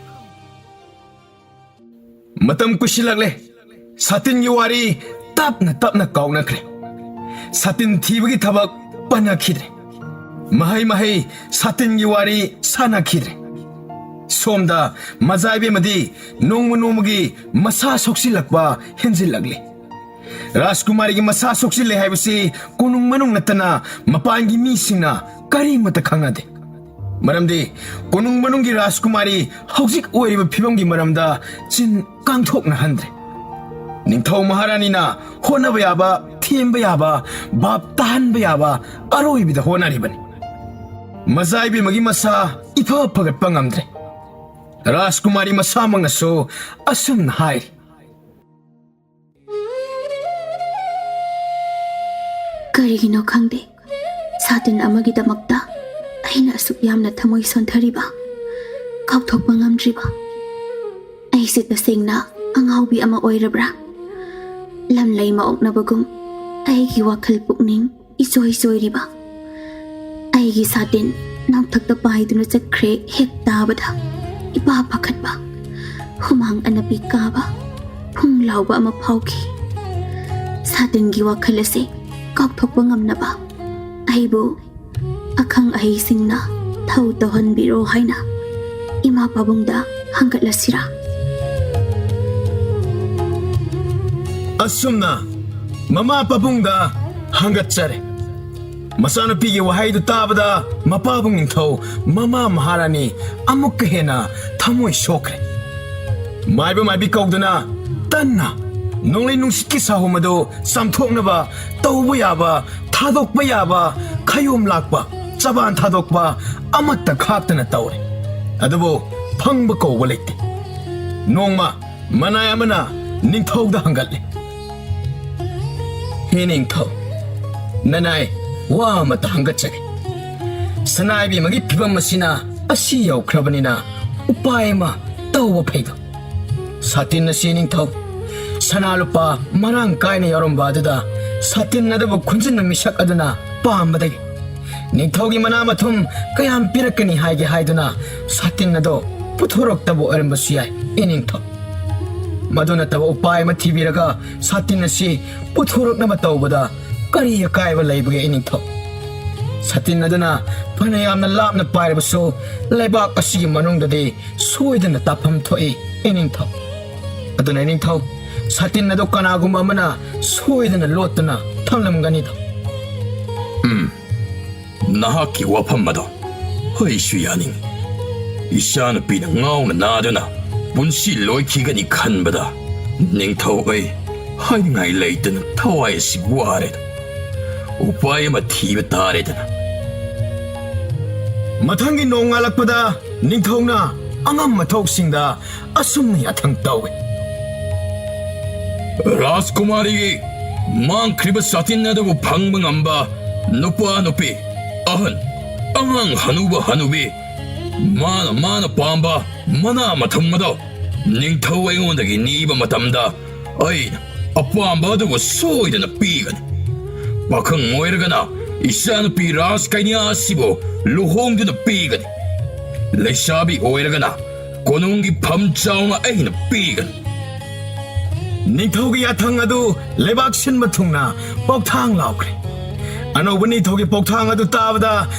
ꯃꯇꯝ ꯀꯨꯏꯁꯤꯜꯂꯛꯂꯦ ꯁꯥꯇꯤꯟꯒꯤ ꯋꯥꯔꯤ ꯇꯞꯅ ꯇꯞꯅ ꯀꯥꯎꯅꯈ꯭ꯔꯦ ꯁꯥꯇꯤꯟ ꯊꯤꯕꯒꯤ ꯊꯕꯛ ꯄꯟꯅꯈꯤꯗ꯭ꯔꯦ ꯃꯍꯩ ꯁꯥꯇꯤꯟꯒꯤ ꯋꯥꯔꯤ ꯁꯥꯟꯅꯈꯤꯗ꯭ꯔꯦ ꯁꯣꯝꯗ ꯃꯖꯥꯏꯕꯦꯝꯃꯗꯤ ꯅꯣꯡꯃ ꯅꯣꯡꯃꯒꯤ ꯃꯁꯥ ꯁꯣꯛꯆꯤꯜꯂꯛꯄ ꯍꯦꯟꯖꯤꯜꯂꯛꯂꯤ ꯔꯥꯖꯀꯨꯃꯥꯔꯤꯒꯤ ꯃꯁꯥ ꯁꯣꯛꯆꯤꯜꯂꯦ ꯍꯥꯏꯕꯁꯤ ꯀꯣꯅꯨꯡ ꯃꯅꯨꯡ ꯅꯠꯇꯅ ꯃꯄꯥꯟꯒꯤ ꯃꯤꯁꯤꯡꯅ ꯀꯔꯤꯃꯠꯇ ꯈꯪꯅꯗꯦ ꯃꯔꯝꯗꯤ ꯀꯣꯅꯨꯡ ꯃꯅꯨꯡꯒꯤ ꯔꯥꯖꯀꯨꯃꯥꯔꯤ ꯍꯧꯖꯤꯛ ꯑꯣꯏꯔꯤꯕ ꯐꯤꯕꯝꯒꯤ ꯃꯔꯝꯗ ꯆꯤꯟ ꯀꯥꯡꯊꯣꯛꯅꯍꯟꯗ꯭ꯔꯦ ꯅꯤꯡꯊꯧ ꯃꯍꯥꯔꯥꯅꯤꯅ ꯍꯣꯠꯅꯕ ꯌꯥꯕ ꯊꯦꯝꯕ ꯌꯥꯕ ꯚꯥꯞ ꯇꯥꯍꯟꯕ ꯌꯥꯕ ꯑꯔꯣꯏꯕꯤꯗ ꯍꯣꯠꯅꯔꯤꯕꯅꯤ ꯃꯖꯥꯏꯕꯦꯝꯃꯒꯤ ꯃꯁꯥ ꯏꯐ ꯐꯒꯠꯄ ꯉꯝꯗ꯭ꯔꯦ ꯔꯥꯖꯀꯨꯃꯥꯔꯤ ꯃꯁꯥꯃꯛꯅꯁꯨ ꯑꯁꯨꯝꯅ ꯍꯥꯏꯔꯤ ꯀꯔꯤꯒꯤꯅꯣ ꯈꯪꯗꯦ ꯁꯥꯇꯤꯟ ꯑꯃꯒꯤꯗꯃꯛꯇ ꯑꯩꯅ ꯑꯁꯨꯛ ꯌꯥꯝꯅ ꯊꯃꯣꯏ ꯁꯣꯟꯊꯔꯤꯕ ꯀꯥꯎꯊꯣꯛꯄ ꯉꯝꯗ꯭ꯔꯤꯕ ꯑꯩꯁꯦ ꯇꯁꯦꯡꯅ ꯑꯉꯥꯎꯕꯤ ꯑꯃ ꯑꯣꯏꯔꯕ꯭ꯔꯥ ꯂꯝꯂꯩ ꯃꯥꯑꯣꯛꯅꯕꯒꯨꯝ ꯑꯩꯒꯤ ꯋꯥꯈꯜ ꯄꯨꯛꯅꯤꯡ ꯏꯆꯣꯏ ꯆꯣꯏꯔꯤꯕ ꯑꯩꯒꯤ ꯁꯥꯇꯤꯟ ꯅꯥꯎꯊꯛꯇ ꯄꯥꯏꯗꯨꯅ ꯆꯠꯈ꯭ꯔꯦ ꯍꯦꯛ ꯇꯥꯕꯗ ꯏꯄꯥ ꯄꯥꯈꯠꯄ ꯍꯨꯃꯥꯡ ꯑꯅꯞꯄꯤ ꯀꯥꯕ ꯐꯨꯡ ꯂꯥꯎꯕ ꯑꯃ ꯐꯥꯎꯈꯤ ꯁꯥꯇꯤꯟꯒꯤ ꯋꯥꯈꯜ ꯑꯁꯤ ꯀꯥꯎꯊꯣꯛꯄ ꯉꯝꯅꯕ ꯑꯩꯕꯨ ꯑꯈꯪ ꯑꯍꯩꯁꯤꯡꯅ ꯊꯧ ꯇꯧꯍꯟꯕꯤꯔꯣ ꯍꯥꯏꯅ ꯏꯃꯥ ꯄꯥꯕꯨꯡꯗ ꯍꯪꯒꯠꯂꯁꯤꯔꯥ ꯑꯁꯨꯝꯅ ꯃꯃꯥ ꯄꯥꯕꯨꯡꯗ ꯍꯪꯒꯠꯆꯔꯦ ꯃꯆꯥꯅꯨꯄꯤꯒꯤ ꯋꯥꯍꯩꯗꯨ ꯇꯥꯕꯗ ꯃꯄꯥꯕꯨꯡ ꯅꯤꯡꯊꯧ ꯃꯃꯥ ꯃꯍꯥꯔꯥꯅꯤ ꯑꯃꯨꯛꯀ ꯍꯦꯟꯅ ꯊꯃꯣꯏ ꯁꯣꯛꯈ꯭ꯔꯦ ꯃꯥꯏꯕ ꯃꯥꯏꯕꯤ ꯀꯧꯗꯨꯅ ꯇꯟꯅ ꯅꯣꯡꯂꯩ ꯅꯨꯡꯁꯤꯠꯀꯤ ꯁꯥꯍꯨꯝ ꯑꯗꯨ ꯆꯥꯝꯊꯣꯛꯅꯕ ꯇꯧꯕ ꯌꯥꯕ ꯊꯥꯗꯣꯛꯄ ꯌꯥꯕ ꯈꯌꯣꯝ ꯂꯥꯛꯄ ꯆꯕꯥꯟ ꯊꯥꯗꯣꯛꯄ ꯑꯃꯠꯇ ꯈꯥꯛꯇꯅ ꯇꯧꯔꯦ ꯑꯗꯨꯕꯨ ꯐꯪꯕ ꯀꯧꯕ ꯂꯩꯇꯦ ꯅꯣꯡꯃ ꯃꯅꯥꯏ ꯑꯃꯅ ꯅꯤꯡꯊꯧꯗ ꯍꯪꯒꯠꯂꯦ ꯍꯦ ꯅꯤꯡꯊꯧ ꯅꯅꯥꯏ ꯋꯥ ꯑꯃꯠꯇ ꯍꯪꯒꯠꯆꯒꯦ ꯁꯅꯥꯏꯕꯦꯝꯃꯒꯤ ꯐꯤꯕꯝ ꯑꯁꯤꯅ ꯑꯁꯤ ꯌꯧꯈ꯭ꯔꯕꯅꯤꯅ ꯎꯄꯥꯏ ꯑꯃ ꯇꯧꯕ ꯐꯩꯗꯣ ꯁꯥꯇꯤꯟ ꯑꯁꯤ ꯅꯤꯡꯊꯧ ꯁꯅꯥ ꯂꯨꯄꯥ ꯃꯔꯥꯡ ꯀꯥꯏꯅ ꯌꯥꯎꯔꯝꯕ ꯑꯗꯨꯗ ꯁꯥꯇꯤꯟ ꯑꯗꯨꯕꯨ ꯈꯨꯟꯖꯤꯟꯕ ꯃꯤꯁꯛ ꯑꯗꯨꯅ ꯄꯥꯝꯕꯗꯒꯤ ꯅꯤꯡꯊꯧꯒꯤ ꯃꯅꯥ ꯃꯊꯨꯝ ꯀꯌꯥꯝ ꯄꯤꯔꯛꯀꯅꯤ ꯍꯥꯏꯒꯦ ꯍꯥꯏꯗꯨꯅ ꯁꯥꯇꯤꯟ ꯑꯗꯨ ꯄꯨꯊꯣꯔꯛꯇꯕ ꯑꯣꯏꯔꯝꯕꯁꯨ ꯌꯥꯏ ꯅꯤꯡꯊꯧ ꯃꯗꯨ ꯅꯠꯇꯕ ꯎꯄꯥꯏ ꯑꯃ ꯊꯤꯕꯤꯔꯒ ꯁꯥꯇꯤꯟ ꯑꯁꯤ ꯄꯨꯊꯣꯔꯛꯅꯕ ꯇꯧꯕꯗ ꯀꯔꯤ ꯑꯀꯥꯏꯕ ꯂꯩꯕꯒꯦ ꯅꯤꯡꯊꯧ ꯁꯥꯇꯤꯟ ꯑꯗꯨꯅ ꯐꯅ ꯌꯥꯝꯅ ꯂꯥꯞꯅ ꯄꯥꯏꯔꯕꯁꯨ ꯂꯩꯕꯥꯛ ꯑꯁꯤꯒꯤ ꯃꯅꯨꯡꯗꯗꯤ ꯁꯣꯏꯗꯅ ꯇꯥꯐꯝ ꯊꯣꯛꯏ ꯅꯤꯡꯊꯧ ꯑꯗꯨꯅ ꯅꯤꯡꯊꯧ ꯁꯥꯇꯤꯟ ꯑꯗꯨ ꯀꯅꯥꯒꯨꯝꯕ ꯑꯃꯅ ꯁꯣꯏꯗꯅ ꯂꯣꯠꯇꯨꯅ ꯊꯝꯂꯝꯒꯅꯤꯗꯣ ꯅꯍꯥꯛꯀꯤ ꯋꯥꯐꯝ ꯑꯗꯣ ꯑꯩꯁꯨ ꯌꯥꯅꯤꯡꯉꯤ ꯏꯆꯥꯅꯨꯄꯤꯅ ꯉꯥꯎꯅ ꯅꯥꯗꯨꯅ ꯄꯨꯟꯁꯤ ꯂꯣꯏꯈꯤꯒꯅꯤ ꯈꯟꯕꯗ ꯅꯤꯡꯊꯧ ꯑꯩ ꯍꯥꯏꯅꯤꯡꯉꯥꯏ ꯂꯩꯇꯅ ꯊꯋꯥꯏ ꯑꯁꯤ ꯋꯥꯔꯦꯗ ꯎꯄꯥꯏ ꯑꯃ ꯊꯤꯕ ꯇꯥꯔꯦꯗꯅ ꯃꯊꯪꯒꯤ ꯅꯣꯡꯉꯥꯜꯂꯛꯄꯗ ꯅꯤꯡꯊꯧꯅ ꯑꯉꯝ ꯃꯊꯧꯁꯤꯡꯗ ꯑꯁꯨꯝꯅ ꯌꯥꯊꯪ ꯇꯧꯏ ꯔꯥꯖꯀꯨꯃꯥꯔꯤꯒꯤ ꯃꯥꯡꯈ꯭ꯔꯤꯕ ꯁꯥꯇꯤꯟ ꯑꯗꯨꯕꯨ ꯐꯪꯕ ꯉꯝꯕ ꯅꯨꯄꯥ ꯅꯨꯄꯤ ꯑꯍꯟ ꯑꯉꯥꯡ ꯍꯅꯨꯕ ꯍꯅꯨꯕꯤ ꯃꯥꯅ ꯄꯥꯝꯕ ꯃꯅꯥ ꯃꯊꯨꯝ ꯑꯗꯣ ꯅꯤꯡꯊꯧ ꯑꯩꯉꯣꯟꯗꯒꯤ ꯅꯤꯕ ꯃꯇꯝꯗ ꯑꯩꯅ ꯑꯄꯥꯝꯕ ꯑꯗꯨꯕꯨ ꯁꯣꯏꯗꯅ ꯄꯤꯒꯅꯤ ꯄꯥꯈꯪ ꯑꯣꯏꯔꯒꯅ ꯏꯆꯥꯅꯨꯄꯤ ꯔꯥꯖ ꯀꯩꯅ꯭ꯌꯥ ꯑꯁꯤꯕꯨ ꯂꯨꯍꯣꯡꯗꯨꯅ ꯄꯤꯒꯅꯤ ꯂꯩꯁꯥꯕꯤ ꯑꯣꯏꯔꯒꯅ ꯀꯣꯅꯨꯡꯒꯤ ꯐꯝ ꯆꯥꯎꯅ ꯑꯩꯅ ꯄꯤꯒꯅꯤ ꯅꯤꯡꯊꯧꯒꯤ ꯌꯥꯊꯪ ꯑꯗꯨ ꯂꯩꯕꯥꯛ ꯁꯤꯟꯕ ꯊꯨꯡꯅ ꯄꯥꯎꯊꯥꯡ ꯂꯥꯎꯈ꯭ꯔꯦ ꯑꯅꯧꯕ ꯅꯤꯡꯊꯧꯒꯤ ꯄꯥꯎꯊꯥꯡ ꯑꯗꯨ ꯇꯥꯕꯗ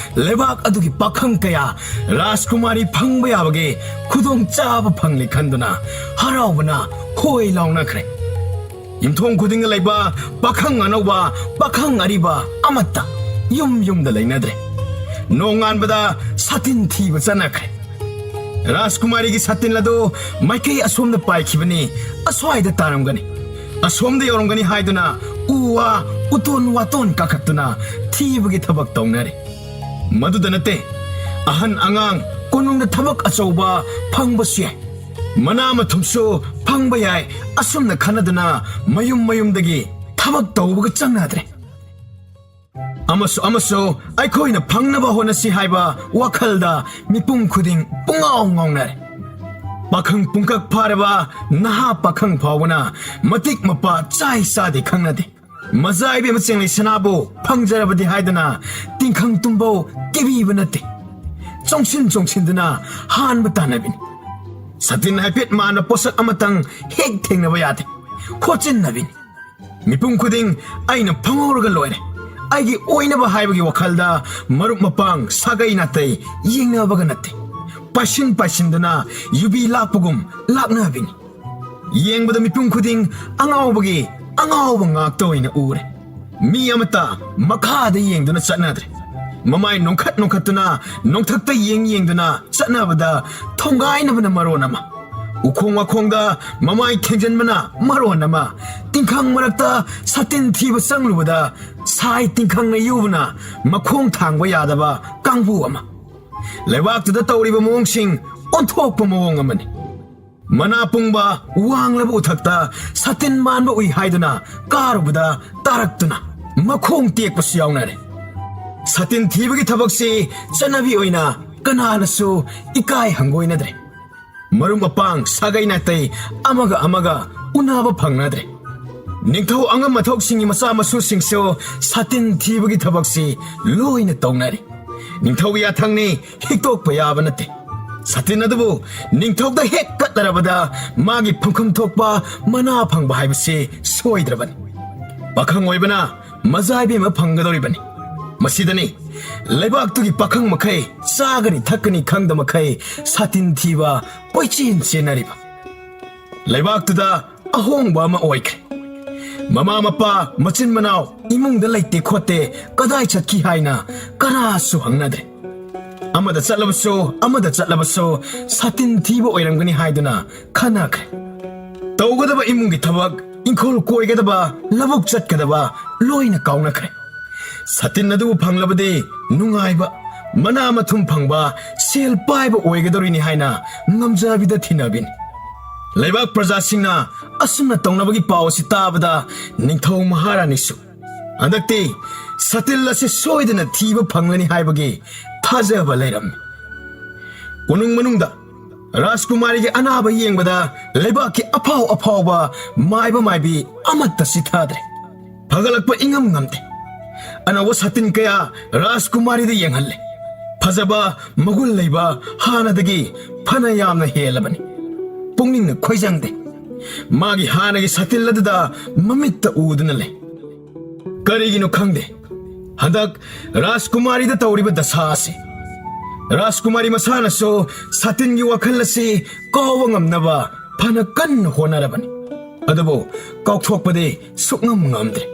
ꯂꯩꯕꯥꯛ ꯑꯗꯨꯒꯤ ꯄꯥꯈꯪ ꯀꯌꯥ ꯔꯥꯖꯀꯨꯃꯥꯔꯤ ꯐꯪꯕ ꯌꯥꯕꯒꯤ ꯈꯨꯗꯣꯡꯆꯥꯕ ꯐꯪꯂꯤ ꯈꯟꯗꯨꯅ ꯍꯔꯥꯎꯕꯅ ꯍꯣꯏ ꯂꯥꯎꯅꯈ꯭ꯔꯦ ꯌꯨꯝꯊꯣꯡ ꯈꯨꯗꯤꯡꯗ ꯂꯩꯕ ꯄꯥꯈꯪ ꯑꯅꯧꯕ ꯄꯥꯈꯪ ꯑꯔꯤꯕ ꯑꯃꯠꯇ ꯌꯨꯝ ꯌꯨꯝꯗ ꯂꯩꯅꯗ꯭ꯔꯦ ꯅꯣꯡꯉꯥꯟꯕꯗ ꯁꯥꯇꯤꯟ ꯊꯤꯕ ꯆꯠꯅꯈ꯭ꯔꯦ ꯔꯥꯖꯀꯨꯃꯥꯔꯤꯒꯤ ꯁꯥꯇꯤꯟ ꯑꯗꯨ ꯃꯥꯏꯀꯩ ꯑꯁꯣꯝꯗ ꯄꯥꯏꯈꯤꯕꯅꯤ ꯑꯁ꯭ꯋꯥꯏꯗ ꯇꯥꯔꯝꯒꯅꯤ ꯑꯁꯣꯝꯗ ꯌꯧꯔꯝꯒꯅꯤ ꯍꯥꯏꯗꯨꯅ ꯎ ꯋꯥ ꯎꯇꯣꯟ ꯋꯥꯇꯣꯟ ꯀꯥꯈꯠꯇꯨꯅ ꯊꯤꯕꯒꯤ ꯊꯕꯛ ꯇꯧꯅꯔꯤ ꯃꯗꯨꯗ ꯅꯠꯇꯦ ꯑꯍꯟ ꯑꯉꯥꯡ ꯀꯣꯅꯨꯡꯗ ꯊꯕꯛ ꯑꯆꯧꯕ ꯐꯪꯕꯁꯨ ꯌꯥꯏ ꯃꯅꯥ ꯃꯊꯨꯝꯁꯨ ꯐꯪꯕ ꯌꯥꯏ ꯑꯁꯨꯝꯅ ꯈꯟꯅꯗꯨꯅ ꯃꯌꯨꯝꯗꯒꯤ ꯊꯕꯛ ꯇꯧꯕꯒ ꯆꯪꯅꯗ꯭ꯔꯦ ꯑꯃꯁꯨ ꯑꯩꯈꯣꯏꯅ ꯐꯪꯅꯕ ꯍꯣꯠꯅꯁꯤ ꯍꯥꯏꯕ ꯋꯥꯈꯜꯗ ꯃꯤꯄꯨꯝ ꯈꯨꯗꯤꯡ ꯄꯨꯡꯉꯥꯎ ꯉꯥꯎꯅꯔꯦ ꯄꯥꯈꯪ ꯄꯨꯡꯀꯛ ꯐꯥꯔꯕ ꯅꯍꯥ ꯄꯥꯈꯪ ꯐꯥꯎꯕꯅ ꯃꯇꯤꯛ ꯃꯄꯥ ꯆꯥꯏ ꯆꯥꯗꯦ ꯈꯪꯅꯗꯦ ꯃꯖꯥꯏꯕꯤ ꯑꯃ ꯆꯦꯡꯂꯩ ꯁꯅꯥꯕꯨ ꯐꯪꯖꯔꯕꯗꯤ ꯍꯥꯏꯗꯅ ꯇꯤꯡꯈꯪ ꯇꯨꯝꯕꯧ ꯀꯤꯕꯤꯕ ꯅꯠꯇꯦ ꯆꯣꯡꯁꯤꯟꯗꯨꯅ ꯍꯥꯟꯕ ꯇꯥꯟꯅꯕꯤꯅꯤ ꯁꯇꯤꯟ ꯍꯥꯏꯐꯦꯠ ꯃꯥꯅ ꯄꯣꯠꯁꯛ ꯑꯃꯇꯪ ꯍꯦꯛ ꯊꯦꯡꯅꯕ ꯌꯥꯗꯦ ꯈꯣꯠꯆꯤꯟꯅꯕꯤꯅꯤ ꯃꯤꯄꯨꯝ ꯈꯨꯗꯤꯡ ꯑꯩꯅ ꯐꯪꯍꯧꯔꯒ ꯂꯣꯏꯔꯦ ꯑꯩꯒꯤ ꯑꯣꯏꯅꯕ ꯍꯥꯏꯕꯒꯤ ꯋꯥꯈꯜꯗ ꯃꯔꯨꯞ ꯃꯄꯥꯡ ꯁꯥꯒꯩ ꯅꯥꯇꯩ ꯌꯦꯡꯅꯕꯒ ꯅꯠꯇꯦ ꯄꯥꯏꯁꯤꯟꯗꯨꯅ ꯌꯨꯕꯤ ꯂꯥꯛꯄꯒꯨꯝ ꯂꯥꯛꯅꯕꯤꯅꯤ ꯌꯦꯡꯕꯗ ꯃꯤꯄꯨꯝ ꯈꯨꯗꯤꯡ ꯑꯉꯥꯎꯕ ꯉꯥꯛꯇ ꯑꯣꯏꯅ ꯎꯔꯦ ꯃꯤ ꯑꯃꯠꯇ ꯃꯈꯥꯗ ꯌꯦꯡꯗꯨꯅ ꯆꯠꯅꯗ꯭ꯔꯦ ꯃꯃꯥꯏ ꯅꯣꯡꯈꯠꯇꯨꯅ ꯅꯣꯡꯊꯛꯇ ꯌꯦꯡꯗꯨꯅ ꯆꯠꯅꯕꯗ ꯊꯣꯡꯒꯥꯏꯅꯕꯅ ꯃꯔꯣꯟ ꯑꯃ ꯎꯈꯣꯡ ꯋꯥꯈꯣꯡꯗ ꯃꯃꯥꯏ ꯊꯦꯡꯖꯟꯕꯅ ꯃꯔꯣꯟ ꯑꯃ ꯇꯤꯡꯈꯪ ꯃꯔꯛꯇ ꯁꯥꯇꯤꯟ ꯊꯤꯕ ꯆꯪꯂꯨꯕꯗ ꯁꯥꯏ ꯇꯤꯡꯈꯪꯅ ꯌꯨꯕꯅ ꯃꯈꯣꯡ ꯊꯥꯡꯕ ꯌꯥꯗꯕ ꯀꯥꯡꯕꯨ ꯑꯃ ꯂꯩꯕꯥꯛꯇꯨꯗ ꯇꯧꯔꯤꯕ ꯃꯑꯣꯡꯁꯤꯡ ꯑꯣꯟꯊꯣꯛꯄ ꯃꯑꯣꯡ ꯑꯃꯅꯤ ꯃꯅꯥ ꯄꯨꯡꯕ ꯋꯥꯡꯂꯕ ꯎꯊꯛꯇ ꯁꯥꯇꯤꯟ ꯃꯥꯟꯕ ꯎꯏ ꯍꯥꯏꯗꯨꯅ ꯀꯥꯔꯨꯕꯗ ꯇꯥꯔꯛꯇꯨꯅ ꯃꯈꯣꯡ ꯇꯦꯛꯄꯁꯨ ꯌꯥꯎꯅꯔꯦ ꯁꯥꯇꯤꯟ ꯊꯤꯕꯒꯤ ꯊꯕꯛꯁꯤ ꯆꯠꯅꯕꯤ ꯑꯣꯏꯅ ꯀꯅꯥꯅꯁꯨ ꯏꯀꯥꯏ ꯍꯪꯒꯣꯏꯅꯗ꯭ꯔꯦ ꯃꯔꯨꯞ ꯃꯄꯥꯡ ꯁꯥꯒꯩ ꯅꯥꯇꯩ ꯑꯃꯒ ꯎꯅꯕ ꯐꯪꯅꯗ꯭ꯔꯦ ꯅꯤꯡꯊꯧ ꯑꯉꯝ ꯃꯊꯧꯁꯤꯡꯒꯤ ꯃꯆꯥ ꯃꯁꯨꯁꯤꯡꯁꯨ ꯁꯥꯇꯤꯟ ꯊꯤꯕꯒꯤ ꯊꯕꯛꯁꯤ ꯂꯣꯏꯅ ꯇꯧꯅꯔꯤ ꯅꯤꯡꯊꯧ ꯌꯥꯊꯪꯅꯤ ꯍꯤꯛꯇꯣꯛꯄ ꯌꯥꯕ ꯅꯠꯇꯦ ꯁꯥꯇꯤꯟ ꯑꯗꯨꯕꯨ ꯅꯤꯡꯊꯧꯗ ꯍꯦꯛ ꯀꯠꯂꯔꯕꯗ ꯃꯥꯒꯤ ꯐꯪꯐꯝ ꯊꯣꯛꯄ ꯃꯅꯥ ꯐꯪꯕ ꯍꯥꯏꯕꯁꯤ ꯁꯣꯏꯗ꯭ꯔꯕꯅꯤ ꯄꯥꯈꯪ ꯑꯣꯏꯕꯅ ꯃꯖꯥꯏꯕꯤ ꯑꯃ ꯐꯪꯒꯗꯧꯔꯤꯕꯅꯤ ꯃꯁꯤꯗꯅꯤ ꯂꯩꯕꯥꯛꯇꯨꯒꯤ ꯄꯥꯈꯪ ꯃꯈꯩ ꯆꯥꯒꯅꯤ ꯊꯛꯀꯅꯤ ꯈꯪꯗ ꯃꯈꯩ ꯁꯥꯇꯤꯟ ꯊꯤꯕ ꯀꯣꯏꯆꯦꯟ ꯆꯦꯟꯅꯔꯤꯕ ꯂꯩꯕꯥꯛꯇꯨꯗ ꯑꯍꯣꯡꯕ ꯑꯃ ꯑꯣꯏꯈ꯭ꯔꯦ ꯃꯃꯥ ꯃꯄꯥ ꯃꯆꯤꯟ ꯃꯅꯥꯎ ꯏꯃꯨꯡꯗ ꯂꯩꯇꯦ ꯈꯣꯠꯇꯦ ꯀꯗꯥꯏ ꯆꯠꯈꯤ ꯍꯥꯏꯅ ꯀꯅꯥꯁꯨ ꯍꯪꯅꯗ꯭ꯔꯦ ꯑꯃꯗ ꯆꯠꯂꯕꯁꯨ ꯁꯥꯇꯤꯟ ꯊꯤꯕ ꯑꯣꯏꯔꯝꯒꯅꯤ ꯍꯥꯏꯗꯨꯅ ꯈꯟꯅꯈ꯭ꯔꯦ ꯇꯧꯒꯗꯕ ꯏꯃꯨꯡꯒꯤ ꯊꯕꯛ ꯏꯪꯈꯣꯜ ꯀꯣꯏꯒꯗꯕ ꯂꯧꯕꯨꯛ ꯆꯠꯀꯗꯕ ꯂꯣꯏꯅ ꯀꯥꯎꯅꯈ꯭ꯔꯦ ꯁꯥꯇꯤꯟ ꯑꯗꯨꯕꯨ ꯐꯪꯂꯕꯗꯤ ꯅꯨꯡꯉꯥꯏꯕ ꯃꯅꯥ ꯃꯊꯨꯝ ꯐꯪꯕ ꯁꯦꯜ ꯄꯥꯏꯕ ꯑꯣꯏꯒꯗꯧꯔꯤꯅꯤ ꯍꯥꯏꯅ ꯉꯝꯖꯕꯤꯗ ꯊꯤꯅꯕꯤꯅꯤ ꯂꯩꯕꯥꯛ प्रꯖꯥꯁꯤꯡꯅ ꯑꯁꯨꯝꯅ ꯇꯧꯅꯕꯒꯤ ꯄꯥꯎ ꯑꯁꯤ ꯇꯥꯕꯗ ꯅꯤꯡꯊꯧ ꯃꯍꯥꯔꯥꯅꯤꯁꯨ ꯍꯟꯗꯛꯇꯤ ꯁꯇꯤꯜ ꯑꯁꯤ ꯁꯣꯏꯗꯅ ꯊꯤꯕ ꯐꯪꯂꯅꯤ ꯍꯥꯏꯕꯒꯤ ꯊꯥꯖꯕ ꯂꯩꯔꯝꯃꯤ ꯀꯣꯅꯨꯡ ꯃꯅꯨꯡꯗ ꯔꯥꯖꯀꯨꯃꯥꯔꯤꯒꯤ ꯑꯅꯥꯕ ꯌꯦꯡꯕꯗ ꯂꯩꯕꯥꯛꯀꯤ ꯑꯐꯥꯎꯕ ꯃꯥꯏꯕ ꯃꯥꯏꯕꯤ ꯑꯃꯠꯇ ꯆꯤꯊꯗ꯭ꯔꯦ ꯐꯒꯠꯂꯛꯄ ꯏꯉꯝ ꯉꯝꯗꯦ ꯑꯅꯧꯕ ꯁꯥꯇꯤꯟ ꯀꯌꯥ ꯔꯥꯖꯀꯨꯃꯥꯔꯤꯗ ꯌꯦꯡꯍꯜꯂꯦ ꯐꯖꯕ ꯃꯒꯨꯟ ꯂꯩꯕ ꯍꯥꯟꯅꯗꯒꯤ ꯐꯅ ꯌꯥꯝꯅ ꯍꯦꯜꯂꯕꯅꯤ ꯄꯨꯛꯅꯤꯡꯅ ꯈꯣꯏꯖꯪꯗꯦ ꯃꯥꯒꯤ ꯍꯥꯟꯅꯒꯤ ꯁꯥꯇꯤꯜ ꯑꯗꯨꯗ ꯃꯃꯤꯠꯇ ꯎꯗꯨꯅ ꯂꯩ ꯀꯔꯤꯒꯤꯅꯣ ꯈꯪꯗꯦ ꯍꯟꯗꯛ ꯔꯥꯖꯀꯨꯃꯥꯔꯤꯗ ꯇꯧꯔꯤꯕ ꯗꯁꯥ ꯑꯁꯤ ꯔꯥꯖꯀꯨꯃꯥꯔꯤ ꯃꯁꯥꯅꯁꯨ ꯁꯥꯇꯤꯟꯒꯤ ꯋꯥꯈꯜ ꯑꯁꯤ ꯀꯥꯎꯕ ꯉꯝꯅꯕ ꯐꯅ ꯀꯟꯅ ꯍꯣꯠꯅꯔꯕꯅꯤ ꯑꯗꯨꯕꯨ ꯀꯥꯎꯊꯣꯛꯄꯗꯤ ꯁꯨꯛꯉꯝ ꯉꯝꯗ꯭ꯔꯦ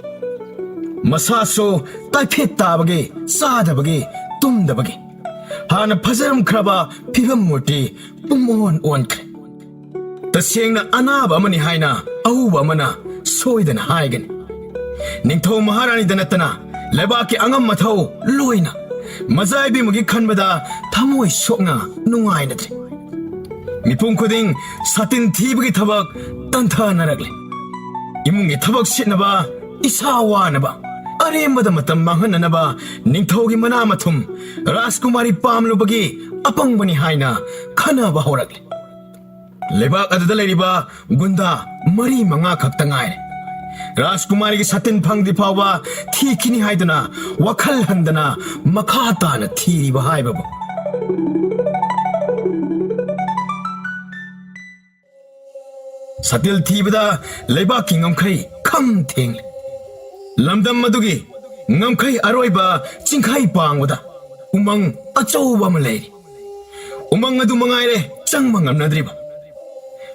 ꯃꯁꯥꯁꯨ ꯇꯥꯏꯐꯦꯠ ꯇꯥꯕꯒꯤ ꯆꯥꯗꯕꯒꯤ ꯇꯨꯝꯗꯕꯒꯤ ꯍꯥꯟꯅ ꯐꯖꯔꯝꯈ꯭ꯔꯕ ꯐꯤꯚꯝ ꯃꯨꯔꯇꯤ ꯄꯨꯡꯑꯣꯟ ꯑꯣꯟꯈ꯭ꯔꯦ ꯇꯁꯦꯡꯅ ꯑꯅꯥꯕ ꯑꯃꯅꯤ ꯍꯥꯏꯅ ꯑꯎꯕ ꯑꯃꯅ ꯁꯣꯏꯗꯅ ꯍꯥꯏꯒꯅꯤ ꯅꯤꯡꯊꯧ ꯃꯍꯥꯔꯥꯅꯤꯗ ꯅꯠꯇꯅ ꯂꯩꯕꯥꯛꯀꯤ ꯑꯉꯝ ꯃꯊꯧ ꯂꯣꯏꯅ ꯃꯖꯥꯏꯕꯤꯃꯒꯤ ꯈꯟꯕꯗ ꯊꯃꯣꯏ ꯁꯣꯛꯅ ꯅꯨꯡꯉꯥꯏꯅꯗ꯭ꯔꯦ ꯃꯤꯄꯨꯝ ꯈꯨꯗꯤꯡ ꯁꯥꯇꯤꯟ ꯊꯤꯕꯒꯤ ꯊꯕꯛ ꯇꯟꯊꯅꯔꯛꯂꯦ ꯏꯃꯨꯡꯒꯤ ꯊꯕꯛ ꯁꯤꯠꯅꯕ ꯏꯁꯥ ꯋꯥꯅꯕ ꯑꯔꯦꯝꯕꯗ ꯃꯇꯝ ꯃꯥꯡꯍꯟꯅꯅꯕ ꯅꯤꯡꯊꯧꯒꯤ ꯃꯅꯥ ꯃꯊꯨꯝ ꯔꯥꯖꯀꯨꯃꯥꯔꯤ ꯄꯥꯝꯂꯨꯕꯒꯤ ꯑꯄꯪꯕꯅꯤ ꯍꯥꯏꯅ ꯈꯟꯅꯕ ꯍꯧꯔꯛꯂꯦ ꯂꯩꯕꯥꯛ ꯑꯗꯨꯗ ꯂꯩꯔꯤꯕ ꯒꯨꯟꯗꯥ 4-5 ꯈꯛꯇ ꯉꯥꯏꯔꯦ ꯔꯥꯖꯀꯨꯃꯥꯔꯤꯒꯤ ꯁꯥꯇꯤꯟ ꯐꯪꯗ꯭ꯔꯤ ꯐꯥꯎꯕ ꯊꯤꯈꯤꯅꯤ ꯍꯥꯏꯗꯨꯅ ꯋꯥꯈꯜ ꯍꯟꯗꯅ ꯃꯈꯥ ꯇꯥꯅ ꯊꯤꯔꯤꯕ ꯍꯥꯏꯕꯕꯨ ꯁꯇꯤꯜ ꯊꯤꯕꯗ ꯂꯩꯕꯥꯛꯀꯤ ꯉꯝꯈꯩ ꯈꯝ ꯊꯦꯡꯂꯦ ꯂꯝꯗꯝ ꯑꯗꯨꯒꯤ ꯉꯝꯈꯩ ꯑꯔꯣꯏꯕ ꯆꯤꯡꯈꯩ ꯄꯥꯡꯕꯗ ꯎꯃꯪ ꯑꯆꯧꯕ ꯑꯃ ꯂꯩꯔꯤ ꯎꯃꯪ ꯑꯗꯨ ꯃꯉꯥꯏꯔꯦ ꯆꯪꯕ ꯉꯝꯅꯗ꯭ꯔꯤꯕ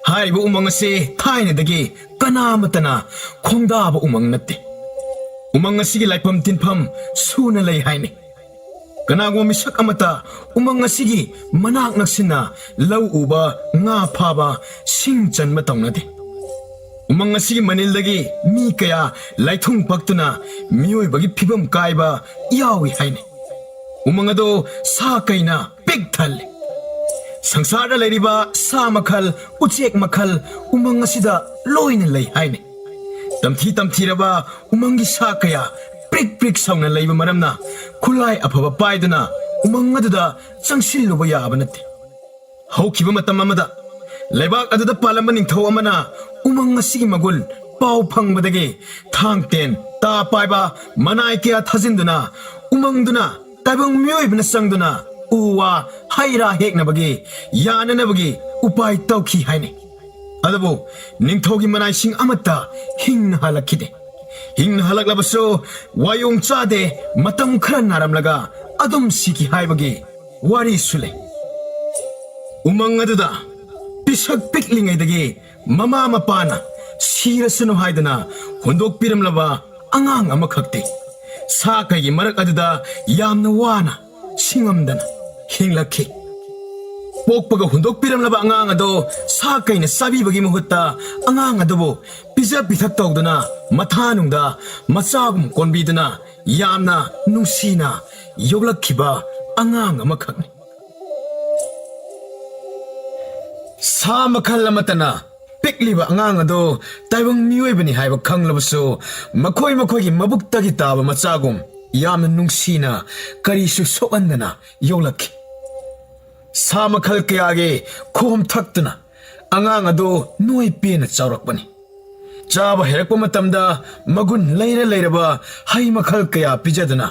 ꯍꯥꯏꯔꯤꯕ ꯎꯃꯪ ꯑꯁꯤ ꯊꯥꯏꯅꯗꯒꯤ ꯀꯅꯥꯃꯠꯇꯅ ꯈꯣꯡꯗꯥꯕ ꯎꯃꯪ ꯅꯠꯇꯦ ꯎꯃꯪ ꯑꯁꯤꯒꯤ ꯂꯥꯏꯐꯝ ꯇꯤꯟꯐꯝ ꯁꯨꯅ ꯂꯩ ꯍꯥꯏꯅꯩ ꯀꯅꯥꯒꯨꯝꯕ ꯃꯤꯁꯛ ꯑꯃꯠꯇ ꯎꯃꯪ ꯑꯁꯤꯒꯤ ꯃꯅꯥꯛ ꯅꯛꯁꯤꯟꯅ ꯂꯧ ꯎꯕ ꯉꯥ ꯐꯥꯕ ꯁꯤꯡ ꯆꯟꯕ ꯇꯧꯅꯗꯦ ꯎꯃꯪ ꯑꯁꯤꯒꯤ ꯃꯅꯤꯜꯗꯒꯤ ꯃꯤ ꯀꯌా ꯂꯥꯏꯊꯨꯡ ꯄꯛꯇꯨꯅ ꯃꯤꯑꯣꯏꯕꯒꯤ ꯐꯤꯕꯝ ꯀꯥꯏꯕ ꯌꯥꯎꯏ ꯍꯥꯏꯅꯩ ꯎꯃꯪ ꯑꯗꯨ ꯁꯥ ꯀꯩꯅ ꯄꯤꯛ ꯊꯜꯂꯤ ꯁꯪꯁꯥꯔꯗ ꯂꯩꯔꯤꯕ ꯁꯥ ꯃꯈꯜ ꯎꯆꯦꯛ ꯃꯈꯜ ꯎꯃꯪ ꯑꯁꯤꯗ ꯂꯣꯏꯅ ꯂꯩ ꯍꯥꯏꯅꯤ ꯇꯝꯊꯤ ꯇꯝꯊꯤꯔꯕ ꯎꯃꯪꯒꯤ ꯁꯥ ꯀꯌꯥ ꯄ꯭ꯔꯤꯛ ꯄ꯭ꯔꯤꯛ ꯁꯧꯅ ꯂꯩꯕ ꯃꯔꯝꯅ ꯈꯨꯠꯂꯥꯏ ꯑꯐꯕ ꯄꯥꯏꯗꯨꯅ ꯎꯃꯪ ꯑꯗꯨꯗ ꯆꯪꯁꯤꯜꯂꯨꯕ ꯌꯥꯕ ꯅꯠꯇꯦ ꯍꯧꯈꯤꯕ ꯃꯇꯝ ꯑꯃꯗ ꯂꯩꯕꯥꯛ ꯑꯗꯨꯗ ꯄꯥꯜꯂꯝꯕ ꯅꯤꯡꯊꯧ ꯑꯃꯅ ꯎꯃꯪ ꯑꯁꯤꯒꯤ ꯃꯒꯨꯟ ꯄꯥꯎ ꯐꯪꯕꯗꯒꯤ ꯊꯥꯡ ꯇꯦꯟ ꯇꯥ ꯄꯥꯏꯕ ꯃꯅꯥꯏ ꯀꯌꯥ ꯊꯥꯖꯤꯟꯗꯨꯅ ꯎꯃꯪꯗꯨꯅ ꯇꯥꯏꯕꯪ ꯃꯤꯑꯣꯏꯕꯅ ꯆꯪꯗꯨꯅ ꯎ ꯋꯥ ꯍꯩ ꯔꯥ ꯍꯦꯛꯅꯕꯒꯤ ꯌꯥꯅꯅꯕꯒꯤ ꯎꯄꯥꯏ ꯇꯧꯈꯤ ꯍꯥꯏꯅꯤ ꯑꯗꯨꯕꯨ ꯅꯤꯡꯊꯧꯒꯤ ꯃꯅꯥꯏꯁꯤꯡ ꯑꯃꯠꯇ ꯍꯤꯡꯅ ꯍꯜꯂꯛꯈꯤꯗꯦ ꯍꯤꯡꯅ ꯍꯜꯂꯛꯂꯕꯁꯨ ꯋꯥꯌꯣꯡ ꯆꯥꯗꯦ ꯃꯇꯝ ꯈꯔ ꯅꯥꯔꯝꯂꯒ ꯑꯗꯨꯝ ꯁꯤꯈꯤ ꯍꯥꯏꯕꯒꯤ ꯋꯥꯔꯤꯁꯨ ꯂꯩ ꯎꯃꯪ ꯑꯗꯨꯗ ꯄꯤꯁꯛ ꯄꯤꯛꯂꯤꯉꯩꯗꯒꯤ ꯃꯃꯥ ꯃꯄꯥꯅ ꯁꯤꯔꯁꯅꯨ ꯍꯥꯏꯗꯅ ꯍꯨꯟꯗꯣꯛꯄꯤꯔꯝꯂꯕ ꯑꯉꯥꯡ ꯑꯃꯈꯛꯇꯤ ꯁꯥ ꯀꯩꯒꯤ ꯃꯔꯛ ꯑꯗꯨꯗ ꯌꯥꯝꯅ ꯋꯥꯅ ꯁꯤꯡꯉꯝꯗꯅ ꯍꯤꯡꯂꯛꯈꯤ ꯄꯣꯛꯄꯒ ꯍꯨꯟꯗꯣꯛꯄꯤꯔꯝꯂꯕ ꯑꯉꯥꯡ ꯑꯗꯣ ꯁꯥ ꯀꯩꯅ ꯆꯥꯕꯤꯕꯒꯤ ꯃꯍꯨꯠꯇ ꯑꯉꯥꯡ ꯑꯗꯨꯕꯨ ꯄꯤꯖ ꯄꯤꯊꯛ ꯇꯧꯗꯨꯅ ꯃꯊꯥꯅꯨꯡꯗ ꯃꯆꯥꯒꯨꯝ ꯀꯣꯟꯕꯤꯗꯨꯅ ꯌꯥꯝꯅ ꯅꯨꯡꯁꯤꯅ ꯌꯣꯛꯂꯛꯈꯤꯕ ꯑꯉꯥꯡ ꯑꯃꯈꯛꯅꯤ ꯁꯥ ꯃꯈꯜ ꯑꯃꯠꯇꯅ ꯄꯤꯛꯂꯤꯕ ꯑꯉꯥꯡ ꯑꯗꯣ ꯇꯥꯏꯕꯪ ꯃꯤꯑꯣꯏꯕꯅꯤ ꯍꯥꯏꯕ ꯈꯪꯂꯕꯁꯨ ꯃꯈꯣꯏꯒꯤ ꯃꯕꯨꯛꯇꯒꯤ ꯇꯥꯕ ꯃꯆꯥꯒꯨꯝ ꯌꯥꯝꯅ ꯅꯨꯡꯁꯤꯅ ꯀꯔꯤꯁꯨ ꯁꯣꯛꯍꯟꯗꯅ ꯌꯣꯛꯂꯛꯈꯤ ꯁꯥ ꯃꯈꯜ ꯀꯌꯥꯒꯤ ꯈꯣꯝ ꯊꯛꯇꯨꯅ ꯑꯉꯥꯡ ꯑꯗꯣ ꯅꯣꯏ ꯄꯦꯟꯅ ꯆꯥꯎꯔꯛꯄꯅꯤ ꯆꯥꯕ ꯍꯩꯔꯛꯄ ꯃꯇꯝꯗ ꯃꯒꯨꯟ ꯂꯩꯔꯕ ꯍꯩ ꯃꯈꯜ ꯀꯌా ꯄꯤꯖꯗꯨꯅ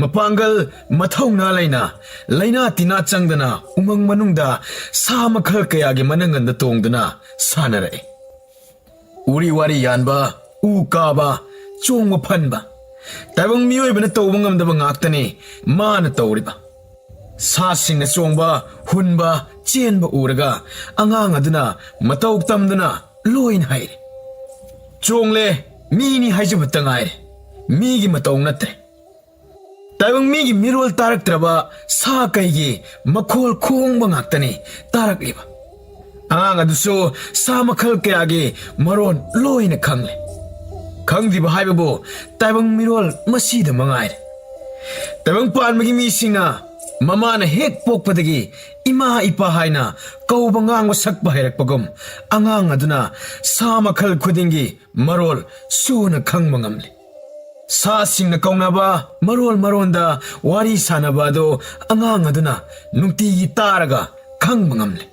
ꯃꯄꯥꯡꯒꯜ ꯃꯊꯧꯅꯥ ꯂꯩꯅ ꯂꯩꯅꯥ ꯇꯤꯟꯅꯥ ꯆꯪꯗꯅ ꯎꯃꯪ ꯃꯅꯨꯡꯗ ꯁꯥ ꯃꯈꯜ ꯀꯌꯥꯒꯤ ꯃꯅꯪꯒꯟꯗ ꯇꯣꯡꯗꯨꯅ ꯁꯥꯟꯅꯔꯛꯏ ꯎꯔꯤ ꯋꯥꯔꯤ ꯌꯥꯟꯕ ꯎ ꯀꯥꯕ ꯆꯣꯡꯕ ꯐꯟꯕ ꯇꯥꯏꯕꯪ ꯃꯤꯑꯣꯏꯕꯅ ꯇꯧꯕ ꯉꯝꯗꯕ ꯉꯥꯛꯇꯅꯤ ꯃꯥꯅ ꯇꯧꯔꯤꯕ ꯁꯥꯁꯤꯡꯅ ꯆꯣꯡꯕ ꯍꯨꯟꯕ ꯆꯦꯟꯕ ꯎꯔꯒ ꯑꯉꯥꯡ ꯑꯗꯨꯅ ꯃꯇꯧ ꯇꯝꯗꯨꯅ ꯂꯣꯏꯅ ꯍꯩꯔꯦ ꯆꯣꯡꯂꯦ ꯃꯤꯅꯤ ꯍꯥꯏꯖꯕꯇ ꯉꯥꯏꯔꯦ ꯃꯤꯒꯤ ꯃꯇꯧ ꯅꯠꯇ꯭ꯔꯦ ꯇꯥꯏꯕꯪ ꯃꯤꯒꯤ ꯃꯤꯔꯣꯜ ꯇꯥꯔꯛꯇ꯭ꯔꯕ ꯁꯥ ꯀꯩꯒꯤ ꯃꯈꯣꯜ ꯈꯣꯡꯕ ꯉꯥꯛꯇꯅꯤ ꯇꯥꯔꯛꯂꯤꯕ ꯑꯉꯥꯡ ꯑꯗꯨꯁꯨ ꯁꯥ ꯃꯈꯜ ꯀꯌꯥꯒꯤ ꯃꯔꯣꯟ ꯂꯣꯏꯅ ꯈꯪꯂꯦ ꯈꯪꯗ꯭ꯔꯤꯕ ꯍꯥꯏꯕꯕꯨ ꯇꯥꯏꯕꯪ ꯃꯤꯔꯣꯜ ꯃꯁꯤꯗ ꯃꯉꯥꯏꯔꯦ ꯇꯥꯏꯕꯪ ꯄꯥꯟꯕꯒꯤ ꯃꯤꯁꯤꯡꯅ ꯃꯃꯥꯅ ꯍꯦꯛ ꯄꯣꯛꯄꯗꯒꯤ ꯏꯃꯥ ꯏꯄꯥ ꯍꯥꯏꯅ ꯀꯧꯕ ꯉꯥꯡꯕ ꯁꯛꯄ ꯍꯩꯔꯛꯄꯒꯨꯝ ꯑꯉꯥꯡ ꯑꯗꯨꯅ ꯁꯥ ꯃꯈꯜ ꯈꯨꯗꯤꯡꯒꯤ ꯃꯔꯣꯜ ꯁꯨꯅ ꯈꯪꯕ ꯉꯝꯂꯦ ꯁꯥꯁꯤꯡꯅ ꯀꯧꯅꯕ ꯃꯔꯣꯟꯗ ꯋꯥꯔꯤ ꯁꯥꯟꯅꯕ ꯑꯗꯣ ꯑꯉꯥꯡ ꯑꯗꯨꯅ ꯅꯨꯡꯇꯤꯒꯤ ꯇꯥꯔꯒ ꯈꯪꯕ ꯉꯝꯂꯦ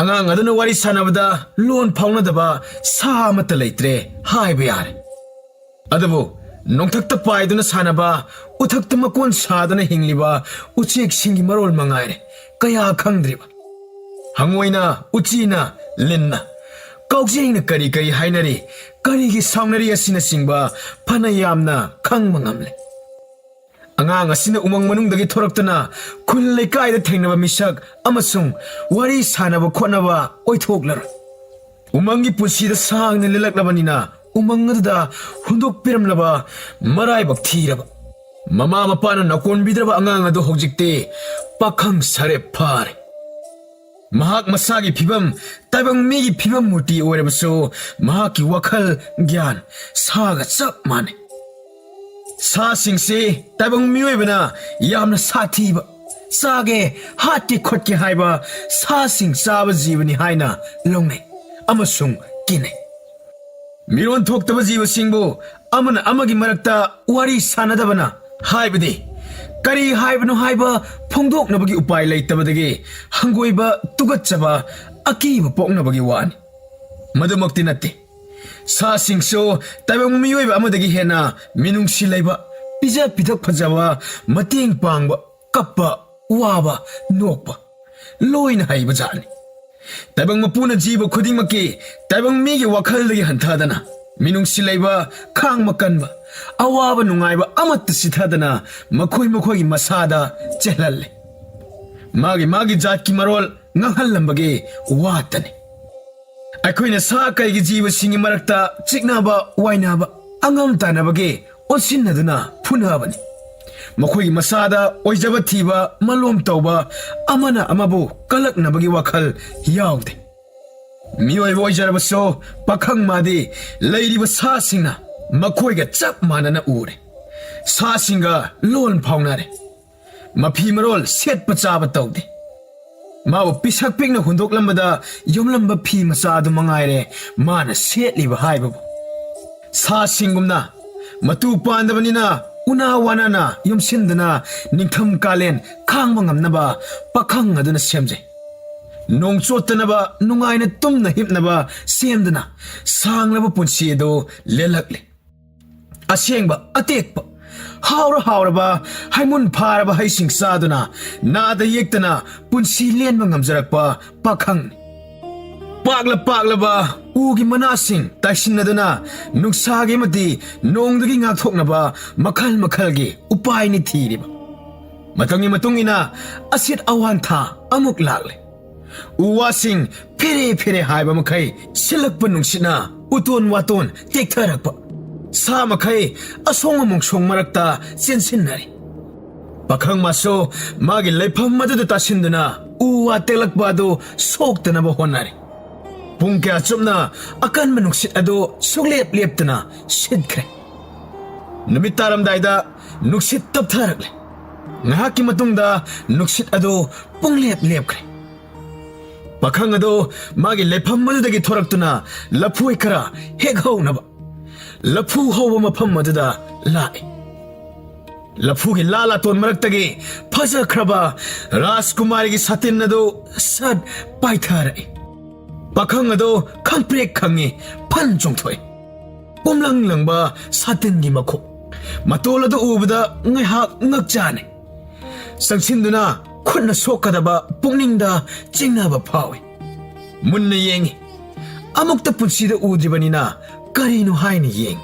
ꯑꯉꯥꯡ ꯑꯗꯨꯅ ꯋꯥꯔꯤ ꯁꯥꯟꯅꯕꯗ ꯂꯣꯟ ꯐꯥꯎꯅꯗꯕ ꯁꯥ ꯑꯃꯠꯇ ꯂꯩꯇ꯭ꯔꯦ ꯍꯥꯏꯕ ꯌꯥꯔꯦ ꯑꯗꯨꯕꯨ ꯅꯣꯡꯊꯛꯇ ꯄꯥꯏꯗꯨꯅ ꯁꯥꯟꯅꯕ ꯎꯊꯛꯇ ꯃꯀꯣꯟ ꯁꯥꯗꯨꯅ ꯍꯤꯡꯂꯤꯕ ꯎꯆꯦꯛꯁꯤꯡꯒꯤ ꯃꯔꯣꯜ ꯃꯉꯥꯏꯔꯦ ꯀꯌꯥ ꯈꯪꯗ꯭ꯔꯤꯕ ꯍꯪꯉꯣꯏꯅ ꯎꯆꯤꯅ ꯂꯤꯟꯅ ꯀꯥꯎꯖꯦꯡꯅ ꯀꯔꯤ ꯀꯔꯤ ꯍꯥꯏꯅꯔꯤ ꯀꯔꯤꯒꯤ ꯁꯥꯎꯅꯔꯤ ꯑꯁꯤꯅꯆꯤꯡꯕ ꯐꯅ ꯌꯥꯝꯅ ꯈꯪꯕ ꯉꯝꯂꯦ ꯑꯉꯥꯡ ꯑꯁꯤꯅ ꯎꯃꯪ ꯃꯅꯨꯡꯗꯒꯤ ꯊꯣꯔꯛꯇꯨꯅ ꯈꯨꯜ ꯂꯩꯀꯥꯏꯗ ꯊꯦꯡꯅꯕ ꯃꯤꯁꯛ ꯑꯃꯁꯨꯡ ꯋꯥꯔꯤ ꯁꯥꯟꯅꯕ ꯈꯣꯠꯅꯕ ꯑꯣꯏꯊꯣꯛꯂꯔꯣꯏ ꯎꯃꯪꯒꯤ ꯄꯨꯟꯁꯤꯗ ꯁꯥꯡꯅ ꯂꯦꯜꯂꯛꯂꯕꯅꯤꯅ ꯎꯃꯪ ꯑꯗꯨꯗ ꯍꯨꯟꯗꯣꯛꯄꯤꯔꯝꯂꯕ ꯃꯔꯥꯏꯕꯛ ꯊꯤꯔꯕ ꯃꯃꯥ ꯃꯄꯥꯅ ꯅꯀꯣꯟꯕꯤꯗ꯭ꯔꯕ ꯑꯉꯥꯡ ꯑꯗꯨ ꯍꯧꯖꯤꯛꯇꯤ ꯄꯥꯈꯪ ꯁꯔꯦꯞ ꯐꯥꯔꯦ ꯃꯍꯥꯛ ꯃꯁꯥꯒꯤ ꯐꯤꯕꯝ ꯇꯥꯏꯕꯪ ꯃꯤꯒꯤ ꯐꯤꯕꯝ ꯃꯨꯔꯇꯤ ꯑꯣꯏꯔꯕꯁꯨ ꯃꯍꯥꯛꯀꯤ ꯋꯥꯈꯜ ꯒ꯭ꯌꯥꯟ ꯁꯥꯒ ꯆꯞ ꯃꯥꯟꯅꯩ ꯁꯥꯁꯤꯡꯁꯤ ꯇꯥꯏꯕꯪ ꯃꯤꯑꯣꯏꯕꯅ ꯌꯥꯝꯅ ꯁꯥꯊꯤꯕ ꯆꯥꯒꯦ ꯍꯥꯠꯀꯦ ꯈꯣꯠꯀꯦ ꯍꯥꯏꯕ ꯁꯥꯁꯤꯡ ꯆꯥꯕ ꯖꯤꯕꯅꯤ ꯍꯥꯏꯅ ꯂꯧꯅꯩ ꯑꯃꯁꯨꯡ ꯀꯤꯅꯩ ꯃꯤꯔꯣꯟ ꯊꯣꯛꯇꯕ ꯖꯤꯕꯁꯤꯡꯕꯨ ꯑꯃꯅ ꯑꯃꯒꯤ ꯃꯔꯛꯇ ꯋꯥꯔꯤ ꯁꯥꯟꯅꯗꯕꯅ ꯍꯥꯏꯕꯗꯤ ꯀꯔꯤ ꯍꯥꯏꯕꯅꯣ ꯍꯥꯏꯕ ꯐꯣꯡꯗꯣꯛꯅꯕꯒꯤ ꯎꯄꯥꯏ ꯂꯩꯇꯕꯗꯒꯤ ꯍꯪꯒꯣꯏꯕ ꯇꯨꯒꯠꯆꯕ ꯑꯀꯤꯕ ꯄꯣꯛꯅꯕꯒꯤ ꯋꯥꯅꯤ ꯃꯗꯨꯃꯛꯇꯤ ꯅꯠꯇꯦ ꯁꯥꯁꯤꯡꯁꯨ ꯇꯥꯏꯕꯪ ꯃꯤꯑꯣꯏꯕ ꯑꯃꯗꯒꯤ ꯍꯦꯟꯅ ꯃꯤꯅꯨꯡꯁꯤ ꯂꯩꯕ ꯄꯤꯖ ꯄꯤꯊꯛ ꯐꯖꯕ ꯃꯇꯦꯡ ꯄꯥꯡꯕ ꯀꯞꯄ ꯋꯥꯕ ꯅꯣꯛꯄ ꯂꯣꯏꯅ ꯍꯩꯕ ꯖꯥꯠꯅꯤ ꯇꯥꯏꯕꯪ ꯃꯄꯨꯅ ꯖꯤꯕ ꯈꯨꯗꯤꯡꯃꯛꯀꯤ ꯇꯥꯏꯕꯪ ꯃꯤꯒꯤ ꯋꯥꯈꯜꯗꯒꯤ ꯍꯟꯊꯗꯅ ꯃꯤꯅꯨꯡꯁꯤ ꯂꯩꯕ ꯈꯥꯡꯕ ꯀꯟꯕ ꯑꯋꯥꯕ ꯅꯨꯡꯉꯥꯏꯕ ꯑꯃꯠꯇ ꯁꯤꯊꯗꯅ ꯃꯈꯣꯏꯒꯤ ꯃꯁꯥꯗ ꯆꯦꯜꯍꯜꯂꯦ ꯃꯥꯒꯤ ꯖꯥꯠꯀꯤ ꯃꯔꯣꯜ ꯉꯥꯡꯍꯜꯂꯝꯕꯒꯤ ꯋꯥꯇꯅꯤ ꯑꯩꯈꯣꯏꯅ ꯁꯥ ꯀꯩꯒꯤ ꯖꯤꯕꯁꯤꯡꯒꯤ ꯃꯔꯛꯇ ꯆꯤꯛꯅꯕ ꯋꯥꯏꯅꯕ ꯑꯉꯝ ꯇꯥꯟꯅꯕꯒꯤ ꯑꯣꯟꯁꯤꯟꯅꯗꯨꯅ ꯐꯨꯅꯕꯅꯤ ꯃꯈꯣꯏꯒꯤ ꯃꯁꯥꯗ ꯑꯣꯏꯖꯕ ꯊꯤꯕ ꯃꯂꯣꯝ ꯇꯧꯕ ꯑꯃꯅ ꯑꯃꯕꯨ ꯀꯂꯛꯅꯕꯒꯤ ꯋꯥꯈꯜ ꯌꯥꯎꯗꯦ ꯃꯤꯑꯣꯏꯕ ꯑꯣꯏꯖꯔꯕꯁꯨ ꯄꯥꯈꯪ ꯃꯥꯗꯤ ꯂꯩꯔꯤꯕ ꯁꯥꯁꯤꯡꯅ ꯃꯈꯣꯏꯒ ꯆꯞ ꯃꯥꯟꯅꯅ ꯎꯔꯦ ꯁꯥꯁꯤꯡꯒ ꯂꯣꯟ ꯐꯥꯎꯅꯔꯦ ꯃꯐꯤ ꯃꯔꯣꯜ ꯁꯦꯠꯄ ꯆꯥꯕ ꯇꯧꯗꯦ 마부 삐삭 삐ꯛ나 혼독람마다 염람바 피 마사도 망하이레 마나 셋리바 하이바부 사싱금나 마투 반다바니나 우나 와나나 염신드나 닝탐 깔렌 캉망암나바 빠캉아드나 셈제 농 쫓다나바 농아이나 tumna 힙나바 셈드나 상라바 punsi에도 렐락레 아시행바 아떼익바 하우라바 하이문 파라바 하이싱 싸드나 나다 옅드나 punsi 렌바 ngam자락바 빠캉 빠글라바 우기 마나싱 따신나드나 눅사기 마디 농드기 ngakthoknaba makalgi upaini thiriba matangni matungina asit awantha amuk lagle uwasing phere haiba makai silakpa nungsina uton waton tektharakpa sa makai asong among song marakta chensinnari pakhang maso magi lepham madu tasinduna uwa telakbado soktanaba honari pung kaya chumna akan manuksit ado suglep-leptana sidkre numit taramdayda nuksit taptharakle ngahaki matungda nuksit ado punglep-lepkre pakhang ado magi lepham madudagi thoraktuna laphu ikara heghawnaba laphu hawba mafam maduda lae laphu gi lala ton maraktagi phajakhraba rajkumari gi satin ado sad paithare pakhang ado khangprek khangi phan chongthoi pomlang langba satin gi makho matol ado ubada ngai hak ngakchane sangsinduna khunna sokadaba pungningda chingnaba phawi munna yengi amukta punsida udribanina karinu haini yeng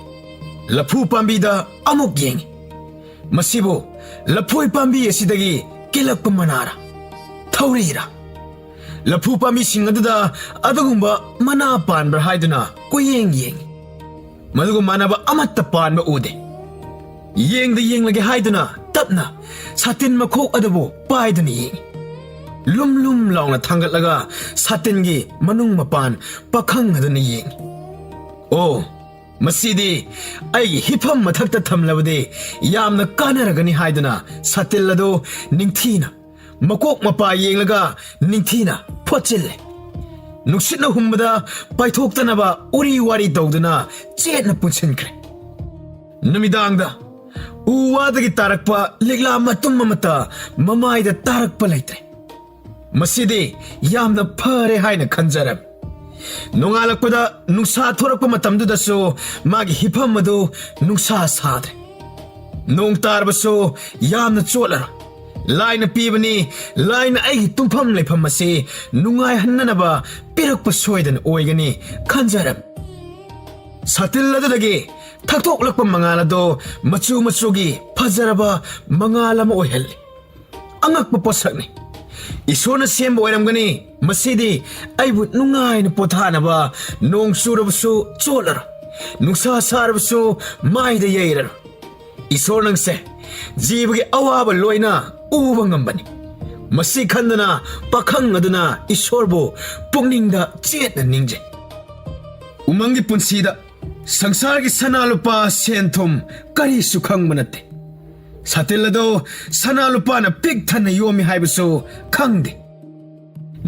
laphu pambida amuk yengi masibo laphoi pambi asidagi kilakpa manara thaurira laphu pami singadada adagumba mana panbra haiduna koyeng yeng madugu manaba amatta panba ude yengda yenglage haiduna tapna satin makhok adabu paiduna yeng lum launa thangatlaga satin gi manung mapan pakhang aduna yeng oh masidi ai hipam mathakta thamlabade yamna kanaragani haiduna satilado ningthina makok mapa yenglaga ningthina phochille nuksitna humbada paithoktanaba uri wari tawduna chetna punchinkre numidangda uwadagi tarakpa ligla matum mamata mamaida tarakpa laitre masidi yamna phare haina khanjaram nongalakpada nungsa thorakpa matamdudasu magi hipam adu nungsa sadre nong tarbasu yamna cholara laina pibani laina ai tumpham lepham ase nungai hannanaba pirakpa soidan oigani khanjaram satilladagi thaktoklakpa mangalado machu gi phajaraba mangalama oihel angakpa posakni isona semba oiramgani masidi aibu nungaina pothanaba nong surabasu cholara nungsa sarabasu maida yairar isonangse jibagi awaba loina uba ngambani masi khandana pakhang aduna isorbo pungningda chetna ningje umangi punsida sangsargi sanalupa senthom kari sukhang manate satilado sanalupa na pik thana yomi haibaso khangde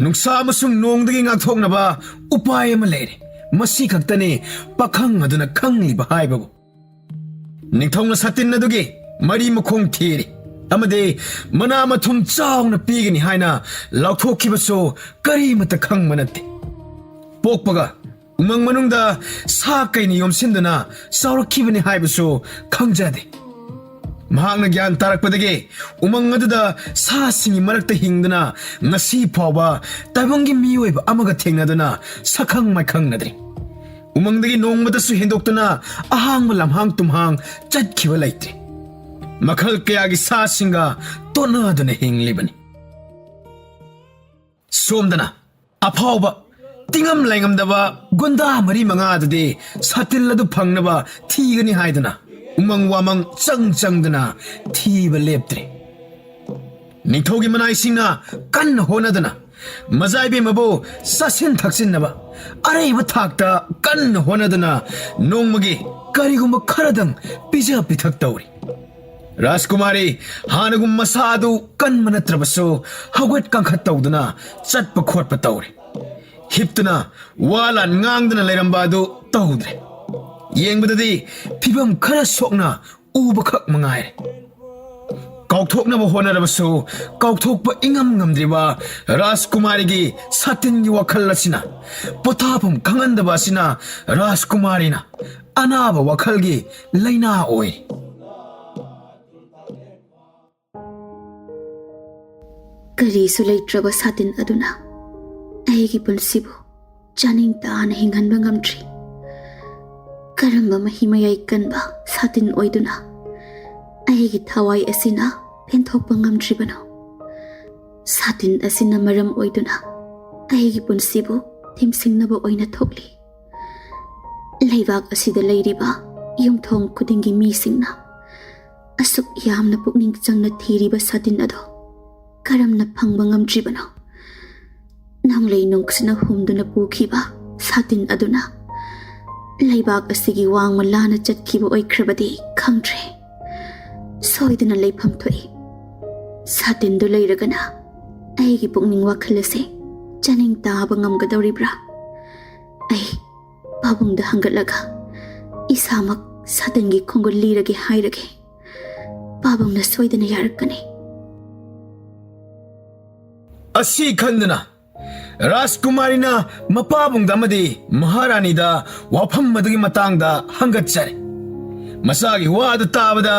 nungsa amasung nongdagi ngakthoknaba upay ama leire masi khaktani pakhang aduna khangliba haibabu ningthongna satin adugi mari makhong thiri amade mana mathum chawna pigani haina lauthokhibaso kari mata khangma natte pokpaga umang manungda sa kaini yomsinduna sawrakhibani haibaso khangjade mahangna gyan tarakpadagi umang aduda sa singi marakta hingduna ngasi phawba tabanggi miyoiba amaga thengnaduna sakhang maikhangnadri umangdagi nongmadasu hendoktuna ahangma lamhang tumhang chatkhiba laitre makhal kayagi sa singa tonaduna hinglibani somdana aphawba tingam laingamdaba gunda mari manga adudi satiladu phangnaba thigani haiduna umang wamang changduna thiba leptre ningthogi manai singna kan honaduna mazaibe mabo sasin thaksinnaba araiba thakta kan honaduna nongmagi karigumba kharadang pija pithak tawri ꯔꯥꯖꯀꯨꯃꯥꯔꯤ ꯍꯥꯟꯅꯒꯨꯝ ꯃꯁꯥꯗꯨ ꯀꯟꯕ ꯅꯠꯇ꯭ꯔꯕꯁꯨ ꯍꯧꯒꯠ ꯀꯥꯡꯈꯠ ꯇꯧꯗꯨꯅ ꯆꯠꯄ ꯈꯣꯠꯄ ꯇꯧꯔꯦ. ꯍꯤꯞꯇꯨꯅ ꯋꯥ ꯂꯥꯟ ꯉꯥꯡꯗꯨꯅ ꯂꯩꯔꯝꯕ ꯑꯗꯨ ꯇꯧꯗ꯭ꯔꯦ. ꯌꯦꯡꯕꯗꯗꯤ ꯐꯤꯕꯝ ꯈꯔ ꯁꯣꯛꯅ ꯎꯕꯈꯛ ꯃꯉꯥꯏꯔꯦ. ꯀꯥꯎꯊꯣꯛꯅꯕ ꯍꯣꯠꯅꯔꯕꯁꯨ ꯀꯥꯎꯊꯣꯛꯄ ꯏꯉꯝ ꯉꯝꯗ꯭ꯔꯤꯕ ꯔꯥꯖꯀꯨꯃꯥꯔꯤꯒꯤ ꯁꯥꯇꯤꯟꯒꯤ ꯋꯥꯈꯜ ꯑꯁꯤꯅ ꯄꯣꯊꯥꯐꯝ ꯈꯪꯍꯟꯗꯕ ꯑꯁꯤꯅ ꯔꯥꯖꯀꯨꯃꯥꯔꯤꯅ ꯑꯅꯥꯕ ꯋꯥꯈꯜꯒꯤ ꯂꯩꯅꯥ ꯑꯣꯏ. ꯀꯔꯤꯁꯨ ꯂꯩꯇ꯭ꯔꯕ ꯁꯥꯇꯤꯟ ꯑꯗꯨꯅ ꯑꯩꯒꯤ ꯄꯨꯟꯁꯤꯕꯨ ꯆꯥꯅꯤꯡ ꯇꯥꯅ ꯍꯤꯡꯍꯟꯕ ꯉꯝꯗ꯭ꯔꯤ. ꯀꯔꯝꯕ ꯃꯍꯤ ꯃꯌꯥꯏ ꯀꯟꯕ ꯁꯥꯇꯤꯟ ꯑꯣꯏꯗꯨꯅ ꯑꯩꯒꯤ ꯊꯋꯥꯏ ꯑꯁꯤꯅ ꯄꯦꯟꯊꯣꯛꯄ ꯉꯝꯗ꯭ꯔꯤꯕꯅꯣ? ꯁꯥꯇꯤꯟ ꯑꯁꯤꯅ ꯃꯔꯝ ꯑꯣꯏꯗꯨꯅ ꯑꯩꯒꯤ ꯄꯨꯟꯁꯤꯕꯨ ꯊꯤꯝꯁꯤꯡꯅꯕ ꯑꯣꯏꯅ ꯊꯣꯛꯂꯤ. ꯂꯩꯕꯥꯛ ꯑꯁꯤꯗ ꯂꯩꯔꯤꯕ ꯌꯨꯝꯊꯣꯡ ꯈꯨꯗꯤꯡꯒꯤ ꯃꯤꯁꯤꯡꯅ ꯑꯁꯨꯛ ꯌꯥꯝꯅ ꯄꯨꯛꯅꯤꯡ ꯆꯪꯅ ꯊꯤꯔꯤꯕ ꯁꯥꯇꯤꯟ ꯑꯗꯣ ꯀꯔꯝꯅ ꯐꯪꯕ ꯉꯝꯗ꯭ꯔꯤꯕꯅꯣ? ꯅꯣꯡꯂꯩ ꯅꯨꯡꯁꯤꯠꯅ ꯍꯨꯝꯗꯨꯅ ꯄꯨꯈꯤꯕ ꯁꯥꯇꯤꯟ ꯑꯗꯨꯅ ꯂꯩꯕꯥꯛ ꯑꯁꯤꯒꯤ ꯋꯥꯡꯃ ꯂꯥꯟꯅ ꯆꯠꯈꯤꯕ ꯑꯣꯏꯈ꯭ꯔꯕꯗꯤ ꯈꯪꯗ꯭ꯔꯦ. ꯁꯣꯏꯗꯅ ꯂꯩꯐꯝ ꯊꯣꯛꯏ. ꯁꯥꯇꯤꯟꯗꯨ ꯂꯩꯔꯒꯅ ꯑꯩꯒꯤ ꯄꯨꯛꯅꯤꯡ ꯋꯥꯈꯜ ꯑꯁꯤ ꯆꯥꯅꯤꯡ ꯇꯥꯕ ꯉꯝꯒꯗꯧꯔꯤꯕ꯭ꯔꯥ? ꯑꯩ ꯄꯥꯕꯨꯡꯗ ꯍꯪꯒꯠꯂꯒ ꯏꯁꯥꯃꯛ ꯁꯥꯇꯤꯟꯒꯤ ꯈꯣꯡꯒꯨꯜ ꯂꯤꯔꯒꯦ ꯍꯥꯏꯔꯒꯦ. ꯄꯥꯕꯨꯡꯅ ꯁꯣꯏꯗꯅ ꯌꯥꯔꯛꯀꯅꯤ. ꯑꯁꯤ ꯈꯟꯗꯨꯅ ꯔꯥꯖꯀꯨꯃꯥꯔꯤꯅ ꯃꯄꯥꯕꯨꯡꯗ ꯑꯃꯗꯤ ꯃꯍꯥꯔꯥꯅꯤꯗ ꯋꯥꯐꯝ ꯑꯗꯨꯒꯤ ꯃꯇꯥꯡꯗ ꯍꯪꯒꯠꯆꯔꯦ. ꯃꯆꯥꯒꯤ ꯋꯥꯗꯨ ꯇꯥꯕꯗ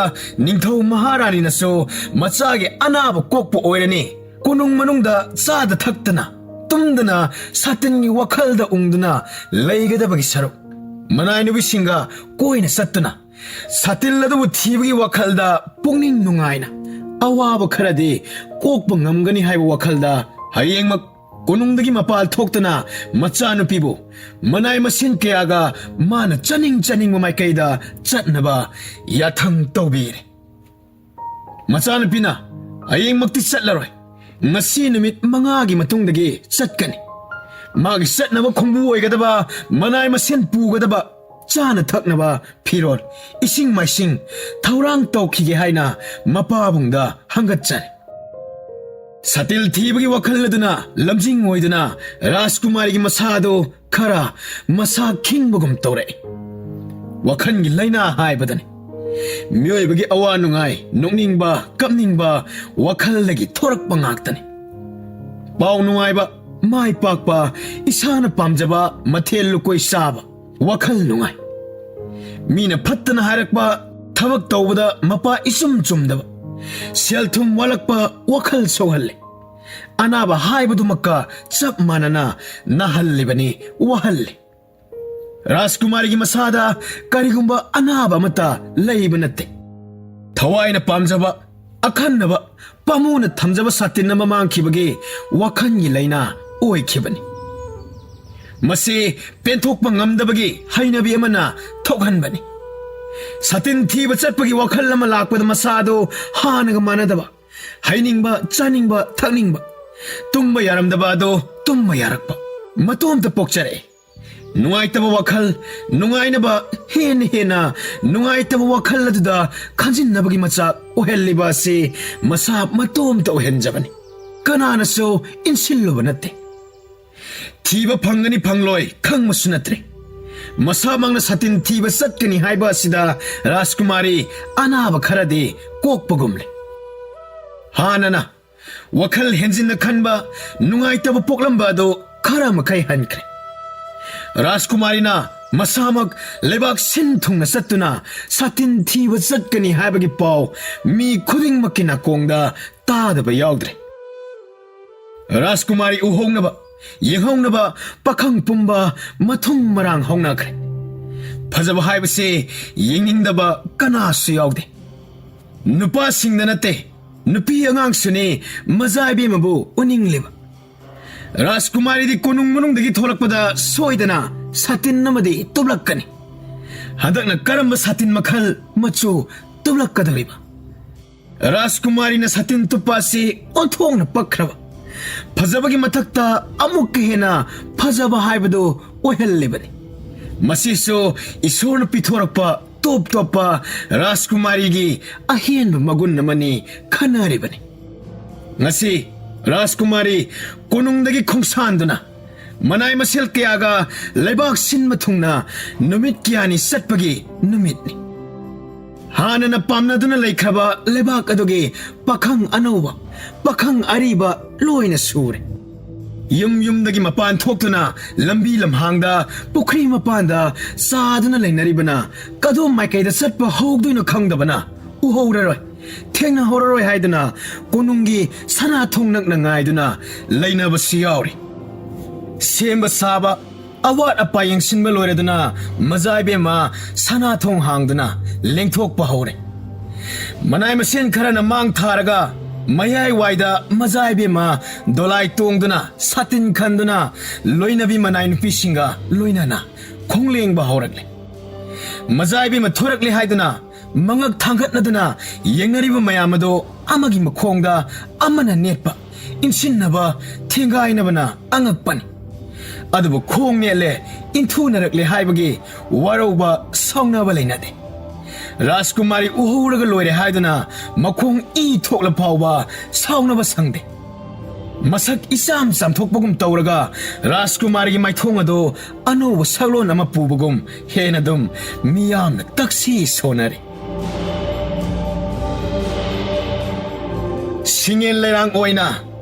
ꯅꯤꯡꯊꯧ ꯃꯍꯥꯔꯥꯅꯤꯅꯁꯨ ꯃꯆꯥꯒꯤ ꯑꯅꯥꯕ ꯀꯣꯛꯄ ꯑꯣꯏꯔꯅꯤ ꯀꯣꯅꯨꯡ ꯃꯅꯨꯡꯗ ꯆꯥꯗ ꯊꯛꯇꯅ ꯇꯨꯝꯗꯅ ꯁꯥꯇꯤꯟꯒꯤ ꯋꯥꯈꯜꯗ ꯎꯡꯗꯨꯅ ꯂꯩꯒꯗꯕꯒꯤ ꯁꯔꯨꯛ ꯃꯅꯥꯏꯅꯨꯕꯤꯁꯤꯡꯒ ꯀꯣꯏꯅ ꯆꯠꯇꯨꯅ ꯁꯥꯇꯤꯜ ꯑꯗꯨꯕꯨ ꯊꯤꯕꯒꯤ ꯋꯥꯈꯜꯗ ꯄꯨꯛꯅꯤꯡ ꯅꯨꯡꯉꯥꯏꯅ ꯑꯋꯥꯕ ꯈꯔꯗꯤ ꯀꯣꯛꯄ ꯉꯝꯒꯅꯤ ꯍꯥꯏꯕ ꯋꯥꯈꯜꯗ ꯍꯌꯦꯡꯃꯛ ꯀꯣꯅꯨꯡꯗꯒꯤ ꯃꯄꯥꯜ ꯊꯣꯛꯇꯨꯅ ꯃꯆꯥꯅꯨꯄꯤꯕꯨ ꯃꯅꯥꯏ ꯃꯁꯤꯟ ꯀꯌꯥꯒ ꯃꯥꯅ ꯆꯠꯅꯤꯡꯕ ꯃꯥꯏꯀꯩꯗ ꯆꯠꯅꯕ ꯌꯥꯊꯪ ꯇꯧꯕꯤꯔꯦ. ꯃꯆꯥꯅꯨꯄꯤꯅ ꯍꯌꯦꯡꯃꯛꯇꯤ ꯆꯠꯂꯔꯣꯏ. ꯉꯁꯤ ꯅꯨꯃꯤꯠ 5ꯒꯤ ꯃꯇꯨꯡꯗꯒꯤ ꯆꯠꯀꯅꯤ. ꯃꯥꯒꯤ ꯆꯠꯅꯕ ꯈꯣꯡꯕꯨ ꯑꯣꯏꯒꯗꯕ ꯃꯅꯥꯏ ꯃꯁꯤꯟ ꯄꯨꯒꯗꯕ ꯆꯥꯅ ꯊꯛꯅꯕ ꯐꯤꯔꯣꯜ ꯏꯁꯤꯡ ꯃꯥꯏꯁꯤꯡ ꯊꯧꯔꯥꯡ ꯇꯧꯈꯤꯒꯦ ꯍꯥꯏꯅ ꯃꯄꯥꯕꯨꯡꯗ ꯍꯪꯒꯠꯆꯔꯦ. ꯁꯥꯇꯤꯜ ꯊꯤꯕꯒꯤ ꯋꯥꯈꯜ ꯑꯗꯨꯅ ꯂꯝꯖꯤꯡ ꯑꯣꯏꯗꯨꯅ ꯔꯥꯖꯀꯨꯃꯥꯔꯤꯒꯤ ꯃꯁꯥꯗꯨ ꯈꯔ ꯃꯁꯥ ꯈꯤꯡꯕꯒꯨꯝ ꯇꯧꯔꯛꯏ. ꯋꯥꯈꯜꯒꯤ ꯂꯩꯅꯥ ꯍꯥꯏꯕꯗꯅꯤ. ꯃꯤꯑꯣꯏꯕꯒꯤ ꯑꯋꯥ ꯅꯨꯡꯉꯥꯏ ꯅꯣꯛꯅꯤꯡꯕ ꯀꯞꯅꯤꯡꯕ ꯋꯥꯈꯜꯗꯒꯤ ꯊꯣꯔꯛꯄ ꯉꯥꯛꯇꯅꯤ. ꯄꯥꯎ ꯅꯨꯡꯉꯥꯏꯕ ꯃꯥꯏ ꯄꯥꯛꯄ ꯏꯁꯥꯅ ꯄꯥꯝꯖꯕ ꯃꯊꯦꯜ ꯂꯨꯀꯣꯏ ꯆꯥꯕ ꯋꯥꯈꯜ ꯅꯨꯡꯉꯥꯏ. ꯃꯤꯅ ꯐꯠꯇꯅ ꯍꯥꯏꯔꯛꯄ ꯊꯕꯛ ꯇꯧꯕꯗ ꯃꯄꯥ ꯏꯆꯨꯝ ꯆꯨꯝꯗꯕ ꯁꯦꯜ ꯊꯨꯝ ꯋꯥꯠꯂꯛꯄ ꯋꯥꯈꯜ ꯁꯣꯛꯍꯜꯂꯤ. ꯑꯅꯥꯕ ꯍꯥꯏꯕꯗꯨꯃꯛꯀ ꯆꯞ ꯃꯥꯟꯅꯅ ꯅꯥꯍꯜꯂꯤꯕꯅꯤ ꯋꯥꯍꯜꯂꯤ. ꯔꯥꯖꯀꯨꯃꯥꯔꯤꯒꯤ ꯃꯁꯥꯗ ꯀꯔꯤꯒꯨꯝꯕ ꯑꯅꯥꯕ ꯑꯃꯠꯇ ꯂꯩꯕ ꯅꯠꯇꯦ. ꯊꯋꯥꯏꯅ ꯄꯥꯝꯖꯕ ꯑꯈꯟꯅꯕ ꯄꯥꯃꯨꯅ ꯊꯝꯖꯕ ꯁꯥꯇꯤꯟ ꯑꯃ ꯃꯥꯡꯈꯤꯕꯒꯤ ꯋꯥꯈꯜꯒꯤ ꯂꯩꯅꯥ ꯑꯣꯏꯈꯤꯕꯅꯤ. ꯃꯁꯤ ꯄꯦꯟꯊꯣꯛꯄ ꯉꯝꯗꯕꯒꯤ ꯍꯩꯅꯕꯤ ꯑꯃꯅ ꯊꯣꯛꯍꯟꯕꯅꯤ. ꯁꯥꯇꯤꯟ ꯊꯤꯕ ꯆꯠꯄꯒꯤ ꯋꯥꯈꯜ ꯑꯃ ꯂꯥꯛꯄꯗ ꯃꯁꯥꯗꯨ ꯍꯥꯟꯅꯒ ꯃꯥꯟꯅꯗꯕ ꯍꯩꯅꯤꯡꯕ ꯆꯥꯅꯤꯡꯕ ꯊꯛꯅꯤꯡꯕ ꯇꯨꯝꯕ ꯌꯥꯔꯝꯗꯕ ꯑꯗꯣ ꯇꯨꯝꯕ ꯌꯥꯔꯛꯄ ꯃꯇꯣꯝꯇ ꯄꯣꯛꯆꯔꯛꯑꯦ. ꯅꯨꯡꯉꯥꯏꯇꯕ ꯋꯥꯈꯜ ꯅꯨꯡꯉꯥꯏꯅꯕ ꯍꯦꯟꯅ ꯅꯨꯡꯉꯥꯏꯇꯕ ꯋꯥꯈꯜ ꯑꯗꯨꯗ ꯈꯟꯖꯤꯟꯅꯕꯒꯤ ꯃꯆꯥꯛ ꯑꯣꯏꯍꯜꯂꯤꯕ ꯑꯁꯤ ꯃꯁꯥ ꯃꯇꯣꯝꯇ ꯑꯣꯏꯍꯟꯖꯕꯅꯤ. ꯀꯅꯥꯅꯁꯨ ꯏꯟꯁꯤꯜꯂꯨꯕ ꯅꯠꯇꯦ. ꯊꯤꯕ ꯐꯪꯒꯅꯤ ꯐꯪꯂꯣꯏ ꯈꯪꯕꯁꯨ ꯅꯠꯇ꯭ꯔꯦ. ꯃꯁꯥꯃꯛꯅ ꯁꯥꯇꯤꯟ ꯊꯤꯕ ꯆꯠꯀꯅꯤ ꯍꯥꯏꯕ ꯑꯁꯤꯗ ꯔꯥꯖꯀꯨꯃꯥꯔꯤ ꯑꯅꯥꯕ ꯈꯔꯗꯤ ꯀꯣꯛꯄꯒꯨꯝꯂꯦ. ꯍꯥꯟꯅꯅ ꯋꯥꯈꯜ ꯍꯦꯟꯖꯤꯟꯅ ꯈꯟꯕ ꯅꯨꯡꯉꯥꯏꯇꯕ ꯄꯣꯛꯂꯝꯕ ꯑꯗꯨ ꯈꯔ ꯃꯈꯩ ꯍꯟꯈ꯭ꯔꯦ. ꯔꯥꯖꯀꯨꯃꯥꯔꯤꯅ ꯃꯁꯥꯃꯛ ꯂꯩꯕꯥꯛ ꯁꯤꯟ ꯊꯨꯡꯅ ꯆꯠꯇꯨꯅ ꯁꯥꯇꯤꯟ ꯊꯤꯕ ꯆꯠꯀꯅꯤ ꯍꯥꯏꯕꯒꯤ ꯄꯥꯎ ꯃꯤ ꯈꯨꯗꯤꯡꯃꯛꯀꯤ ꯅꯥꯀꯣꯡꯗ ꯇꯥꯗꯕ ꯌꯥꯎꯗ꯭ꯔꯦ. ꯔꯥꯖꯀꯨꯃꯥꯔꯤ ꯎꯍꯧꯅꯕ ꯌꯦꯡꯍꯧꯅꯕ ꯄꯥꯈꯪ ꯄꯨꯝꯕ ꯃꯊꯨꯡ ꯃꯔꯥꯡ ꯍꯧꯅꯈ꯭ꯔꯦ. ꯐꯖꯕ ꯍꯥꯏꯕꯁꯤ ꯌꯦꯡꯅꯤꯡꯗꯕ ꯀꯅꯥꯁꯨ ꯌꯥꯎꯗꯦ. ꯅꯨꯄꯥꯁꯤꯡꯗ ꯅꯠꯇꯦ ꯅꯨꯄꯤ ꯑꯉꯥꯡꯁꯨꯅꯤ ꯃꯖꯥ ꯏꯕꯦꯝꯃꯕꯨ ꯎꯅꯤꯡꯂꯤꯕ. ꯔꯥꯖꯀꯨꯃꯥꯔꯤꯗꯤ ꯀꯣꯅꯨꯡ ꯃꯅꯨꯡꯗꯒꯤ ꯊꯣꯛꯂꯛꯄꯗ ꯁꯣꯏꯗꯅ ꯁꯥꯇꯤꯟ ꯑꯃꯗꯤ ꯇꯨꯞꯂꯛꯀꯅꯤ. ꯍꯟꯗꯛꯅ ꯀꯔꯝꯕ ꯁꯥꯇꯤꯟ ꯃꯈꯜ ꯃꯆꯨ ꯇꯨꯞꯂꯛꯀꯗꯧꯔꯤꯕ? ꯔꯥꯖꯀꯨꯃꯥꯔꯤꯅ ꯁꯥꯇꯤꯟ ꯇꯨꯞꯄ ꯑꯁꯤ ꯑꯣꯟꯊꯣꯛꯅ ꯄꯛꯈ꯭ꯔꯕ ꯐꯖꯕꯒꯤ ꯃꯊꯛꯇ ꯑꯃꯨꯛꯀ ꯍꯦꯟꯅ ꯐꯖꯕ ꯍꯥꯏꯕꯗꯨ ꯑꯣꯏꯍꯜꯂꯤꯕꯅꯤ. ꯃꯁꯤꯁꯨ ꯏꯁꯣꯔꯅ ꯄꯤꯊꯣꯔꯛꯄ top topa Rajkumari gi ahen magun namani khanari bani ngasi Rajkumari konungdagi khongsanduna manai masel kyaga lebak sin mathungna numit kyani satpagi numitni hanana pamnaduna leikhaba lebak adugi pakhang anova pakhang ariba loina sure yum dagi mapan thoktuna lambi lamhangda pukri mapanda saduna leinaribana kadom maikaida satpa hogduina khangdabana uhoraroi thengna horaroi haiduna konungi sana thongnak ngaiduna leinabasi yauri semba saba awat apa yengsinba loireduna mazaibe ma sana thong hangduna lengthokpa hore manai masen kharana mang tharaga mayai waida mazaibe ma dolai tongduna satin khanduna loinabi manai nupi singa loinana khonglengba horakle mazaibe ma thorakle haiduna mangak thangkhatnaduna yengnariba mayamado amagi makhongda amana netpa insinnaba thengainabana angakpani adubu khong nele inthu narakle haibagi warauba saungnaba leinade Rajkumari uhuraga loire haiduna makhong i thokla phawba saungnaba sangde masak isam samthokpagum tawraga Rajkumari gi maithong ado anoba saglon ama pubagum henadum miyamna taksi sonare singel lerang oina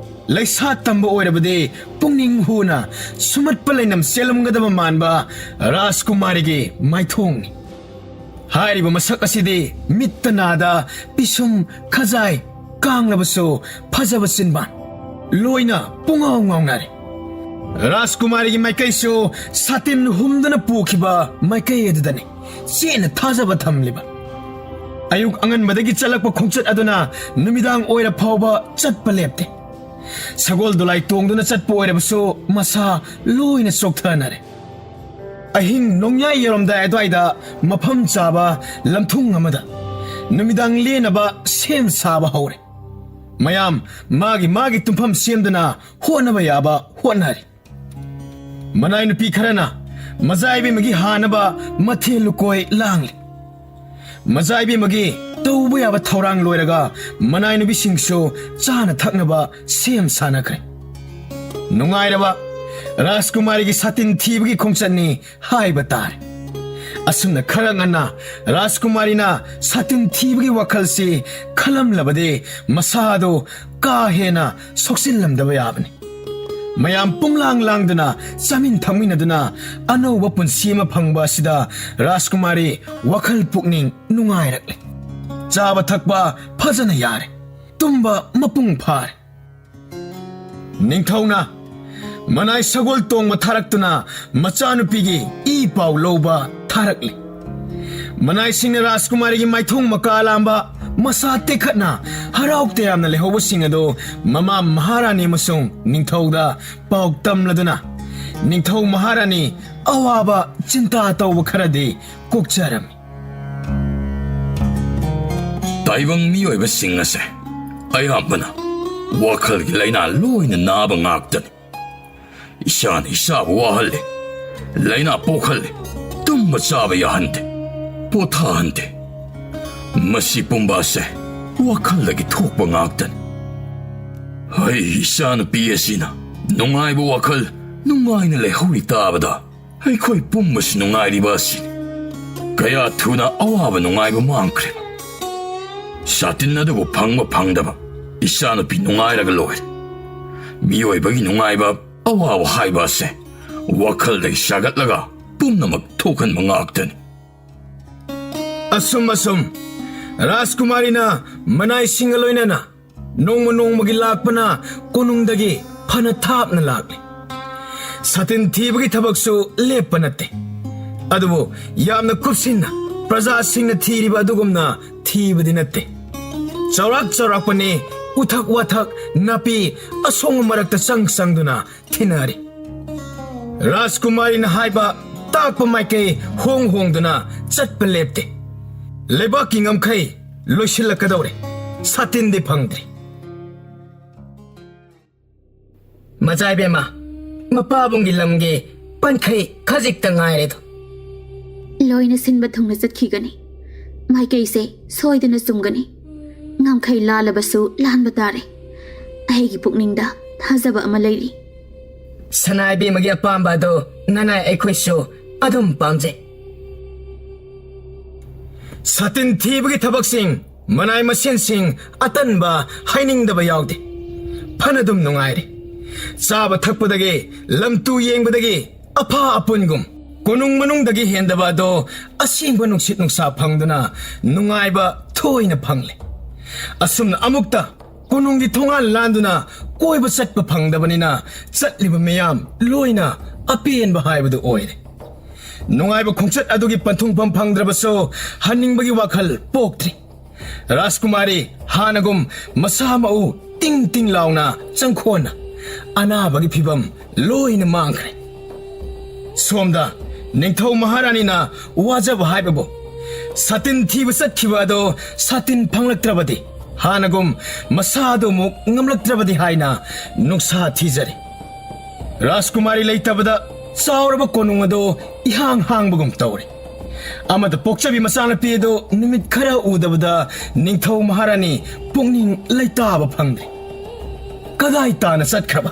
leisa tamba oirabade pungning huna sumat palainam selamgadaba manba Rajkumari gi maithong hairiba masak asidi mittanada pisum khajai kanglabaso phajaba sinban loina pungaw ngawnare Rajkumari gi maikaiso satin humdana pukhiba maikai adudani sena thajaba thamliba ayuk angan madagi chalakpa khongchat aduna numidang oira phawba chatpa lepte sagol dolai tongduna chatpa oirabaso masa loina sokthanare ahing nongyai yoromda adwaida mafam chaba lamthung amada numidang lenaba sem saba hore mayam magi tumpham semdana honaba yaba honari manai nupi kharana mazaibe magi hanaba mathe lukoi langli mazaibe magi tauba yaba thaurang loiraga manai nubi singso chana thaknaba sem sanakre nungairaba Rajkumari gi satin thibagi khongchatni haiba tare asumna kharangana Rajkumari na satin thibagi wakhalsi khalam labade masado ka hena soksin lamdaba yabani mayam punglang langduna chamin thaminaduna anoba punsima phangba sida Rajkumari wakhal pukning nungairakle chaba thakba phajana yare tumba mapung phare ningthauna manai sagol tongma tharaktuna machanupigi I pau loba tharakli manai singna Rajkumari gi maithong makalamba masa tekhatna haraukte yamna lehoba singado mama maharani masung ningthauda pau tamladuna ningthau maharani awaba chinta tawba kharadi kokcharam taibang miyoiba singase ayambana wakhal gi laina loina naba ngaktani Ishan isabu wahalle laina pokhalle tumma chaba yahante pothahante masi pumbase wakhallagi thokpa ngaktan hai ishan piesina nungaibu wakhal nungaina lehui tabada hai khoi pummas nungairi basi kaya thuna awaba nungaibu mangkre satinna du phangdaba ishan pi nungairaga loy miyoibagi nungaiba awawa haiba se wakhal dai sagatlaga pumnamak thokan mangaktan asum Rajkumari na manai singaloina na nongmagi lakpana konungdagi phana thapna lakli satin thibagi thabaksu leppanate adubu yamna kupsinna praja singna thiriba adugumna thibadi natte chaurakpani uthak wathak napi asong marakta sangduna thinari Rajkumari na haiba takpa maikei hongduna chatpa lepte lebaki ngamkhai loisilakadore satin de phangdri mazaibe ma mapabungi lamge pankhai khajik tangai redo loina sinba thongna chatkigani ꯃꯥꯏꯀꯩꯁꯦ ꯁꯣꯏꯗꯅ ꯆꯨꯝꯒꯅꯤ ꯉꯝꯈꯩ ꯂꯥꯜꯂꯕꯁꯨ ꯂꯥꯟꯕ ꯇꯥꯔꯦ ꯑꯩꯒꯤ ꯄꯨꯛꯅꯤꯡꯗ ꯊꯥꯖꯕ ꯑꯃ ꯂꯩꯔꯤ ꯁꯅꯥꯏꯕꯦꯝꯃꯒꯤ ꯑꯄꯥꯝꯕ ꯑꯗꯨ ꯅꯅꯥꯏ ꯑꯩꯈꯣꯏꯁꯨ ꯑꯗꯨꯝ ꯄꯥꯝꯖꯩ 사틴 ꯊꯤꯕꯒꯤ ꯊꯕꯛꯁꯤꯡ ꯃꯅꯥꯏ ꯃꯁꯤꯟꯁꯤꯡ ꯑꯇꯟꯕ ꯍꯥꯏꯅꯤꯡꯗꯕ ꯌꯥꯎꯗꯦ ꯐꯅꯗꯨꯝ ꯅꯨꯡꯉꯥꯏꯔꯦ ꯆꯥꯕ ꯊꯛꯄꯗꯒꯤ ꯂꯝꯇꯨ ꯌꯦꯡꯕꯗꯒꯤ ꯑꯐꯥ ꯑꯄꯨꯟꯒꯨꯝ ꯀꯣꯅꯨꯡ ꯃꯅꯨꯡꯗꯒꯤ ꯍꯦꯟꯗꯕ ꯑꯗꯣ ꯑꯁꯦꯡꯕ ꯅꯨꯡꯁꯤꯠ ꯅꯨꯡꯁꯥ ꯐꯪꯗꯨꯅ ꯅꯨꯡꯉꯥꯏꯕ ꯊꯣꯏꯅ ꯐꯪꯂꯦ ꯑꯁꯨꯝꯅ ꯑꯃꯨꯛꯇ ꯀꯣꯅꯨꯡꯒꯤ ꯊꯣꯡꯒꯥꯜ ꯂꯥꯟꯗꯨꯅ ꯀꯣꯏꯕ ꯆꯠꯄ ꯐꯪꯗꯕꯅꯤꯅ ꯆꯠꯂꯤꯕ ꯃꯌꯥꯝ ꯂꯣꯏꯅ ꯑꯄꯦꯟꯕ ꯍꯥꯏꯕꯗꯨ ꯑꯣꯏꯔꯦ ꯅꯨꯡꯉꯥꯏꯕ ꯈꯣꯡꯆꯠ ꯑꯗꯨꯒꯤ ꯄꯟꯊꯨꯡꯐꯝ ꯐꯪꯗ꯭ꯔꯕꯁꯨ ꯍꯟꯅꯤꯡꯕꯒꯤ ꯋꯥꯈꯜ ꯄꯣꯛꯇ꯭ꯔꯤ ꯔꯥꯖꯀꯨꯃꯥꯔꯤ ꯍꯥꯟꯅꯒꯨꯝ ꯃꯁꯥ ꯃꯎ ꯇꯤꯡ ꯇꯤꯡ ꯂꯥꯎꯅ ꯆꯪꯈꯣꯟꯅ ꯑꯅꯥꯕꯒꯤ ꯐꯤꯕꯝ ꯂꯣꯏꯅ ꯃꯥꯡꯈ꯭ꯔꯦ ꯁꯣꯝꯗ ꯅꯤꯡꯊꯧ ꯃꯍꯥꯔꯥꯅꯤꯅ ꯋꯥꯖꯕ ꯍꯥꯏꯕꯕꯨ ꯁꯥꯇꯤꯟ ꯊꯤꯕ ꯆꯠꯈꯤꯕ ꯑꯗꯣ ꯁꯥꯇꯤꯟ ꯐꯪꯂꯛꯇ꯭ꯔꯕꯗꯤ ꯍꯥꯟꯅꯒꯨꯝ ꯃꯁꯥꯗꯨ ꯑꯃꯨꯛ ꯉꯝꯂꯛꯇ꯭ꯔꯕꯗꯤ ꯍꯥꯏꯅ ꯅꯨꯡꯁꯥ ꯊꯤꯖꯔꯤ ꯔꯥꯖꯀꯨꯃꯥꯔꯤ ꯂꯩꯇꯕꯗ ꯆꯥꯎꯔꯕ ꯀꯣꯅꯨꯡ ꯑꯗꯣ ꯏꯍꯥꯡ ꯍꯥꯡꯕꯒꯨꯝ ꯇꯧꯔꯦ ꯑꯃꯗ ꯄꯣꯛꯆꯕꯤ ꯃꯆꯥꯅꯨꯄꯤ ꯑꯗꯣ ꯅꯨꯃꯤꯠ ꯈꯔ ꯎꯗꯕꯗ ꯅꯤꯡꯊꯧ ꯃꯍꯥꯔꯥꯅꯤ ꯄꯨꯛꯅꯤꯡ ꯂꯩꯇꯥꯕ ꯐꯪꯗ꯭ꯔꯦ ꯀꯗꯥꯏ ꯇꯥꯅ ꯆꯠꯈ꯭ꯔꯕ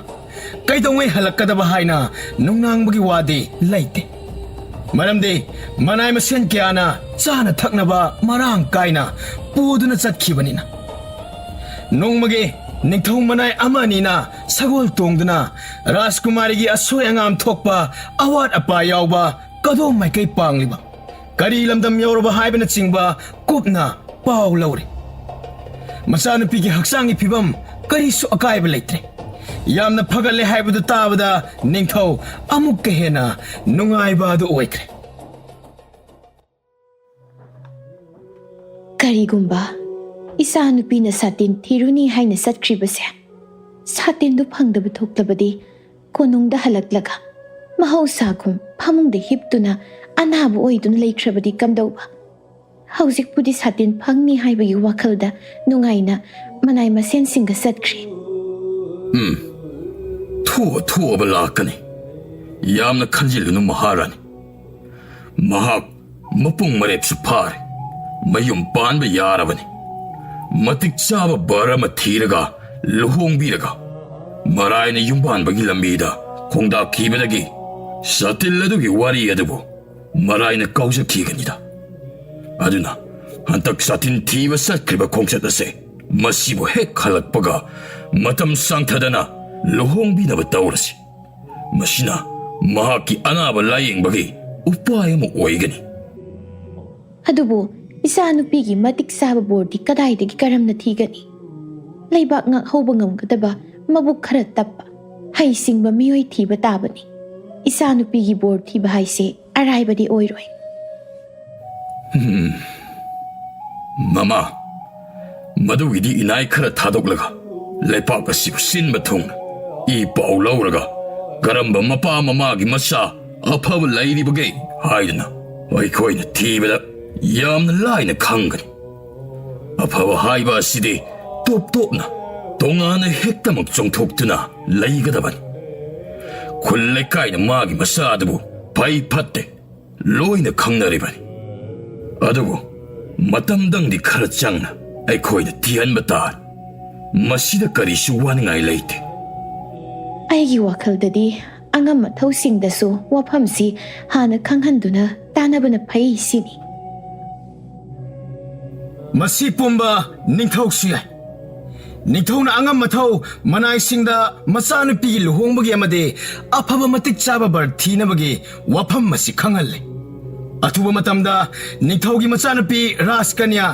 ꯀꯩꯗꯧꯉꯩ ꯍꯜꯂꯛꯀꯗꯕ ꯍꯥꯏꯅ ꯅꯨꯡꯅꯥꯡꯕꯒꯤ ꯋꯥꯗꯤ ꯂꯩꯇꯦ ꯃꯔꯝꯗꯤ ꯃꯅꯥꯏ ꯃꯁꯦꯟ ꯀꯌꯥꯅ ꯆꯥꯅ ꯊꯛꯅꯕ ꯃꯔꯥꯡ ꯀꯥꯏꯅ ꯄꯨꯗꯨꯅ ꯆꯠꯈꯤꯕꯅꯤꯅ ꯅꯣꯡꯃꯒꯤ ꯅꯤꯡꯊꯧ ꯃꯅꯥꯏ ꯑꯃ ꯑꯅꯤꯅ ꯁꯒꯣꯜ ꯇꯣꯡꯗꯨꯅ ꯔꯥꯖꯀꯨꯃꯥꯔꯤꯒꯤ ꯑꯁꯣꯏ ꯑꯉꯥꯝ ꯊꯣꯛꯄ ꯑꯋꯥꯠ ꯑꯄꯥ ꯌꯥꯎꯕ ꯀꯗꯣꯝ ꯃꯥꯏꯀꯩ ꯄꯥꯡꯂꯤꯕ ꯀꯔꯤ ꯂꯝꯗꯝ ꯌꯧꯔꯕ ꯍꯥꯏꯕꯅꯆꯤꯡꯕ ꯀꯨꯞꯅ ꯄꯥꯎ ꯂꯧꯔꯦ ꯃꯆꯥꯅꯨꯄꯤꯒꯤ ꯍꯛꯆꯥꯡꯒꯤ ꯐꯤꯕꯝ ꯀꯔꯤꯁꯨ ꯑꯀꯥꯏꯕ ꯂꯩꯇ꯭ꯔꯦ ꯌꯥꯝꯅ ꯐꯒꯠꯂꯦ ꯍꯥꯏꯕꯗꯨ ꯇꯥꯕꯗ ꯅꯤꯡꯊꯧ ꯑꯃꯨꯛꯀ ꯍꯦꯟꯅ ꯅꯨꯡꯉꯥꯏꯕ ꯑꯗꯨ ꯑꯣꯏꯈ꯭ꯔꯦ ꯀꯔꯤꯒꯨꯝꯕ ꯏꯆꯥꯅꯨꯄꯤꯅ ꯁꯥꯇꯤꯟ ꯊꯤꯔꯨꯅꯤ ꯍꯥꯏꯅ ꯆꯠꯈ꯭ꯔꯤꯕꯁꯦ ꯁꯥꯇꯤꯟꯗꯨ ꯐꯪꯗꯕ ꯊꯣꯛꯂꯕꯗꯤ ꯀꯣꯅꯨꯡꯗ ꯍꯜꯂꯛꯂꯒ ꯃꯍꯧꯁꯥꯒꯨꯝ ꯐꯃꯨꯡꯗ ꯍꯤꯞꯇꯨꯅ ꯑꯅꯥꯕ ꯑꯣꯏꯗꯨꯅ ꯂꯩꯈ꯭ꯔꯕꯗꯤ ꯀꯝꯗꯧꯕ ꯍꯧꯖꯤꯛꯄꯨꯗꯤ ꯁꯥꯇꯤꯟ ꯐꯪꯅꯤ ꯍꯥꯏꯕꯒꯤ ꯋꯥꯈꯜꯗ ꯅꯨꯡꯉꯥꯏꯅ ꯃꯅꯥꯏ ꯃꯁꯦꯟꯁꯤꯡꯒ ꯆꯠꯈ꯭ꯔꯦ ꯊꯣꯛꯑꯕ ꯂꯥꯛꯀꯅꯤ ꯌꯥꯝꯅ ꯈꯟꯖꯤꯜꯂꯨꯅꯨ ꯃꯍꯥꯔꯥꯅꯤ ꯃꯍꯥꯛ ꯃꯄꯨꯡ ꯃꯔꯦꯞꯁꯨ ꯐꯥꯔꯦ ꯃꯌꯨꯝ ꯄꯥꯟꯕ ꯌꯥꯔꯕꯅꯤ ꯃꯇꯤꯛ ꯆꯥꯕ ꯕꯔ ꯑꯃ ꯊꯤꯔꯒ ꯂꯨꯍꯣꯡꯕꯤꯔꯒ ꯃꯔꯥꯏꯅ ꯌꯨꯝꯕꯥꯟꯕꯒꯤ ꯂꯝꯕꯤꯗ ꯈꯣꯡꯗꯥꯈꯤꯕꯗꯒꯤ ꯁꯥꯇꯤꯜ ꯑꯗꯨꯒꯤ ꯋꯥꯔꯤ ꯑꯗꯨꯕꯨ ꯃꯔꯥꯏꯅ ꯀꯥꯎꯖꯈꯤꯒꯅꯤꯗ ꯑꯗꯨꯅ ꯍꯟꯇꯛ ꯁꯥꯇꯤꯟ ꯊꯤꯕ ꯆꯠꯈ꯭ꯔꯤꯕ ꯈꯣꯡꯆꯠ ꯑꯁꯦ ꯃꯁꯤꯕꯨ ꯍꯦꯛ ꯍꯜꯂꯛꯄꯒ ꯃꯇꯝ ꯁꯥꯡꯊꯗꯅ ꯂꯨꯍꯣꯡꯕꯤꯅꯕ ꯇꯧꯔꯁꯤ ꯃꯁꯤꯅ ꯃꯍꯥꯛꯀꯤ ꯑꯅꯥꯕ ꯂꯥꯌꯦꯡꯕꯒꯤ ꯎꯄꯥꯏ ꯑꯃ ꯑꯣꯏꯒꯅꯤ ꯑꯗꯨꯕꯨ ꯏꯆꯥꯅꯨꯄꯤꯒꯤ ꯃꯇꯤꯛ ꯆꯥꯕ ꯕꯣꯔꯗꯤ ꯀꯗꯥꯏꯗꯒꯤ ꯀꯔꯝꯅ ꯊꯤꯒꯅꯤ ꯂꯩꯕꯥꯛ ꯉꯥꯛꯍꯧꯕ ꯉꯝꯒꯗꯕ ꯃꯕꯨꯛ ꯈꯔ ꯇꯞꯄ ꯍꯩꯁꯤꯡꯕ ꯃꯤꯑꯣꯏ ꯊꯤꯕ ꯇꯥꯕꯅꯤ ꯏꯆꯥꯅꯨꯄꯤꯒꯤ ꯕꯣꯔ ꯊꯤꯕ ꯍꯥꯏꯁꯦ ꯑꯔꯥꯏꯕꯗꯤ ꯑꯣꯏꯔꯣꯏ ꯃꯃꯥ ꯃꯗꯨꯒꯤꯗꯤ ꯏꯅꯥꯏ ꯈꯔ ꯊꯥꯗꯣꯛꯂꯒ ꯂꯩꯄꯥꯛ ꯑꯁꯤꯕꯨ ꯁꯤꯟꯕ ꯊꯨꯡꯅ ꯏ ꯄꯥꯎ ꯂꯧꯔꯒ ꯀꯔꯝꯕ ꯃꯄꯥ ꯃꯃꯥꯒꯤ ꯃꯆꯥ ꯑꯐꯕ ꯂꯩꯔꯤꯕꯒꯦ ꯍꯥꯏꯗꯨꯅ ꯑꯩꯈꯣꯏꯅ ꯊꯤꯕꯗ ꯌꯥꯝꯅ ꯂꯥꯏꯅ ꯈꯪꯒꯅꯤ ꯑꯐꯕ ꯍꯥꯏꯕ ꯑꯁꯤꯗꯤ ꯇꯣꯞ ꯇꯣꯞꯅ ꯇꯣꯉꯥꯟꯅ ꯍꯦꯛꯇꯃꯛ ꯆꯣꯡꯊꯣꯛꯇꯨꯅ ꯂꯩꯒꯗꯕꯅꯤ ꯈꯨꯜ ꯂꯩꯀꯥꯏꯅ ꯃꯥꯒꯤ ꯃꯆꯥ ꯑꯗꯨꯕꯨ ꯐꯩ ꯐꯠꯇꯦ ꯂꯣꯏꯅ ꯈꯪꯅꯔꯤꯕꯅꯤ ꯑꯗꯨꯕꯨ ꯃꯇꯝꯗꯪꯗꯤ ꯈꯔ ꯆꯪꯅ ꯑꯩꯈꯣꯏꯅ ꯊꯤꯍꯟꯕ ꯇꯥꯔꯦ ꯃꯁꯤꯗ ꯀꯔꯤꯁꯨ ꯋꯥꯅꯤꯡꯉꯥꯏ ꯂꯩꯇꯦ ꯑꯩꯒꯤ ꯋꯥꯈꯜꯗꯗꯤ ꯑꯉꯝ ꯑꯊꯧꯁꯤꯡꯗꯁꯨ ꯋꯥꯐꯝꯁꯤ ꯍꯥꯟꯅ ꯈꯪꯍꯟꯗꯨꯅ ꯇꯥꯟꯅꯕꯅ ꯐꯩ ꯁꯤꯅꯤ ꯃꯁꯤ ꯄꯨꯝꯕ ꯅꯤꯡꯊꯧꯁꯨ ꯌꯥꯏ ꯅꯤꯡꯊꯧꯅ ꯑꯉꯝ ꯃꯊꯧ ꯃꯅꯥꯏꯁꯤꯡꯗ ꯃꯆꯥꯅꯨꯄꯤꯒꯤ ꯂꯨꯍꯣꯡꯕꯒꯤ ꯑꯃꯗꯤ ꯑꯐꯕ ꯃꯇꯤꯛ ꯆꯥꯕ ꯕꯔ ꯊꯤꯅꯕꯒꯤ ꯋꯥꯐꯝ ꯑꯁꯤ ꯈꯪꯍꯜꯂꯤ ꯑꯊꯨꯕ ꯃꯇꯝꯗ ꯅꯤꯡꯊꯧꯒꯤ ꯃꯆꯥꯅꯨꯄꯤ ꯔꯥꯖꯀꯟꯌꯥ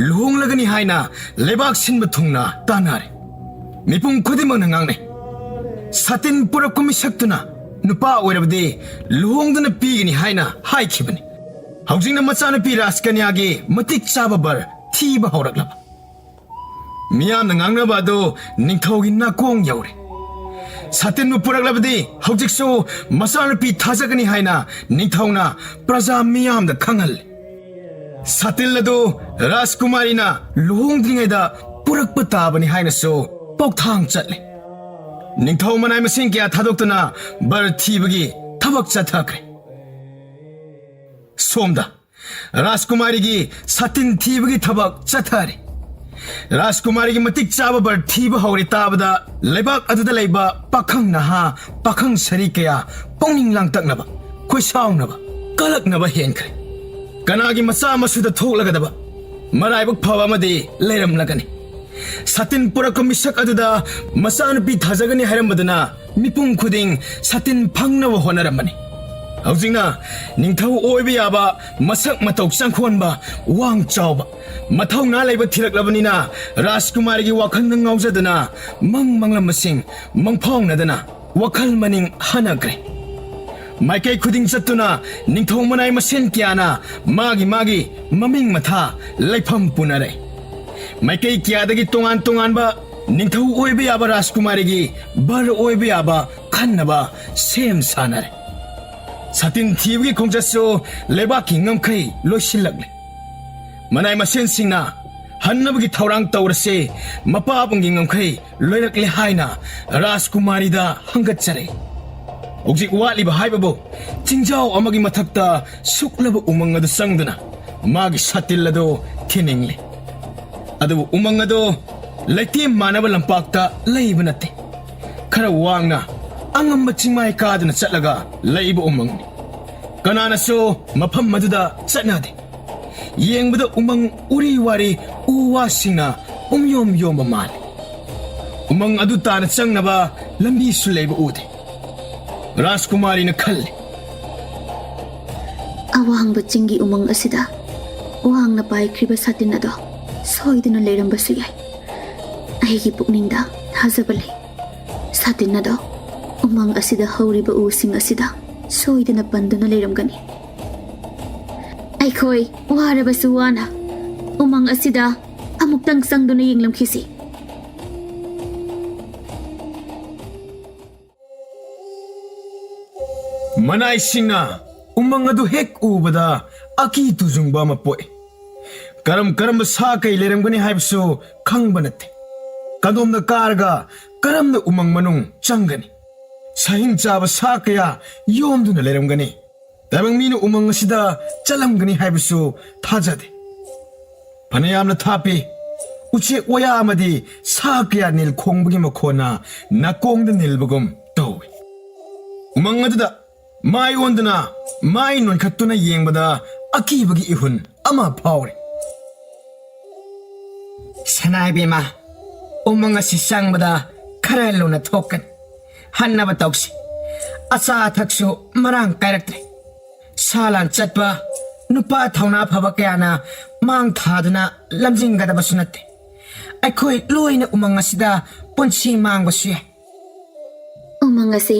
ꯂꯨꯍꯣꯡꯂꯒꯅꯤ ꯍꯥꯏꯅ ꯂꯩꯕꯥꯛ ꯁꯤꯟꯕ ꯊꯨꯡꯅ ꯇꯥꯟꯅꯔꯦ ꯃꯤꯄꯨꯝ ꯈꯨꯗꯤꯡꯃꯛꯅ ꯉꯥꯡꯅꯩ ꯁꯥꯇꯤꯟ ꯄꯨꯔꯛꯄ ꯃꯤꯁꯛꯇꯨꯅ ꯅꯨꯄꯥ ꯑꯣꯏꯔꯕꯗꯤ ꯂꯨꯍꯣꯡꯗꯨꯅ ꯄꯤꯒꯅꯤ ꯍꯥꯏꯅ ꯍꯥꯏꯈꯤꯕꯅꯤ ꯍꯧꯖꯤꯛꯅ ꯃꯆꯥꯅꯨꯄꯤ ꯔꯥꯖꯀꯟꯌꯥꯒꯤ ꯃꯇꯤꯛ ꯆꯥꯕ ꯕꯔ ꯊꯤꯕ ꯍꯧꯔꯛꯂꯕ ꯃꯤꯌꯥꯝꯅ ꯉꯥꯡꯅꯕ ꯑꯗꯨ ꯅꯤꯡꯊꯧꯒꯤ ꯅꯥꯀꯣꯡ ꯌꯧꯔꯦ ꯁꯥꯇꯤꯟꯕꯨ ꯄꯨꯔꯛꯂꯕꯗꯤ ꯍꯧꯖꯤꯛꯁꯨ ꯃꯆꯥꯅꯨꯄꯤ ꯊꯥꯖꯒꯅꯤ ꯍꯥꯏꯅ ꯅꯤꯡꯊꯧꯅ ꯄ꯭ꯔꯖꯥ ꯃꯤꯌꯥꯝꯗ ꯈꯪꯍꯜꯂꯤ ꯁꯥꯇꯤꯜ ꯑꯗꯨ ꯔꯥꯖꯀꯨꯃꯥꯔꯤꯅ ꯂꯨꯍꯣꯡꯗ꯭ꯔꯤꯉꯩꯗ ꯄꯨꯔꯛꯄ ꯇꯥꯕꯅꯤ ꯍꯥꯏꯅꯁꯨ ꯄꯥꯎꯊꯥꯡ ꯆꯠꯂꯤ ꯅꯤꯡꯊꯧ ꯃꯅꯥꯏ ꯃꯁꯤꯡ ꯀꯌꯥ ꯊꯥꯗꯣꯛꯇꯨꯅ ꯕꯔ ꯊꯤꯕꯒꯤ ꯊꯕꯛ ꯆꯠꯊꯈ꯭ꯔꯦ ꯁꯣꯝꯗ राजकुमारी सातिन थीबगी थबक चथारी राजकुमारी मतिक चाब बर थीब हौरी ताबदा लेबाक अदुदा लेबा पाखंग नहा पाखंग सरी कया पोंगिंग लांगतकनबा खोइसाउनबा कलकनबा हेनख्रे कनागी मचा मसुदा थोकलगदबा मराइबक फवामदि लेरमलगनी सातिन पुरक मिसक अदुदा मचानुपी थाजगनी हैरमबदना मिपुं खुदिंग सातिन फंगनब होनरमबनी हौजिंगना निंथौ ओइबा याबा मसक मतौ चंखोनबा वांग चावबा मथौना लेबा थिरकलबनिना राजकुमारी वाखल ngawjadana manglammasing mangphawngnadana wakhal maning hanagre Maikai khuding chatuna ningthau manai masen kyana magi maming matha laifam punare Maikai kyadagi tongan ba ningthau oiba yaba Rajkumari gi bar oiba yaba khannaba sem sanare Satin thibgi khongjaso lebaki ngamkhai loisilakle Manai masen singna hannabgi thaurang tawrase mapa bungi ngamkhai loirakle haina Rajkumari da hangatchare Ujik wali bahaibabu Jingjao amagi mathakta suklaba umang adu sangduna Magi satilado tiningli Adu umang adu Laiti manaba lampakta laibanate Kara wangna Angam machingmai kadana chatlaga laiba umangni Kanana so mapam maduda chatnade Yengbada umang uri wari uwa singna yom mali Umang adu tana changnaba lambi sulaiba ude Rajkumari na khalli Awang bachingi umang asida Wang na paikriba satin ado Soidana leiramba siyay Aigi pukningda hazabali Satin ado Umang asida hauriba using asida Soidana banduna leiramgani Aikhoy waraba suwana Umang asida Amuktang sangduna yinglam kisi Manai singa umang adu hek ubada aki tujungba mapoi karam sa kai lerangani haibsu khangbanate kadom na karga karam na umang manung changani sahin chaba sa kaya yomduna lerangani tabang minu umang asida chalamgani haibsu thajade panayamna thapi uche oya amadi sa kaya nil khongbugi makhona nakongda nilbugum tawi umang aduda Mai ondana, mai non katuna yengbada akibagi ihun ama pawre. Sanai bima umang asisang bada karelo na token hanna batauksi asa thaksu marang karaktre salan chatpa nupa thauna phaba kayana mang thaduna lamjing gada basunate aikhoi loina umang asida ponsi mang basu Umang asi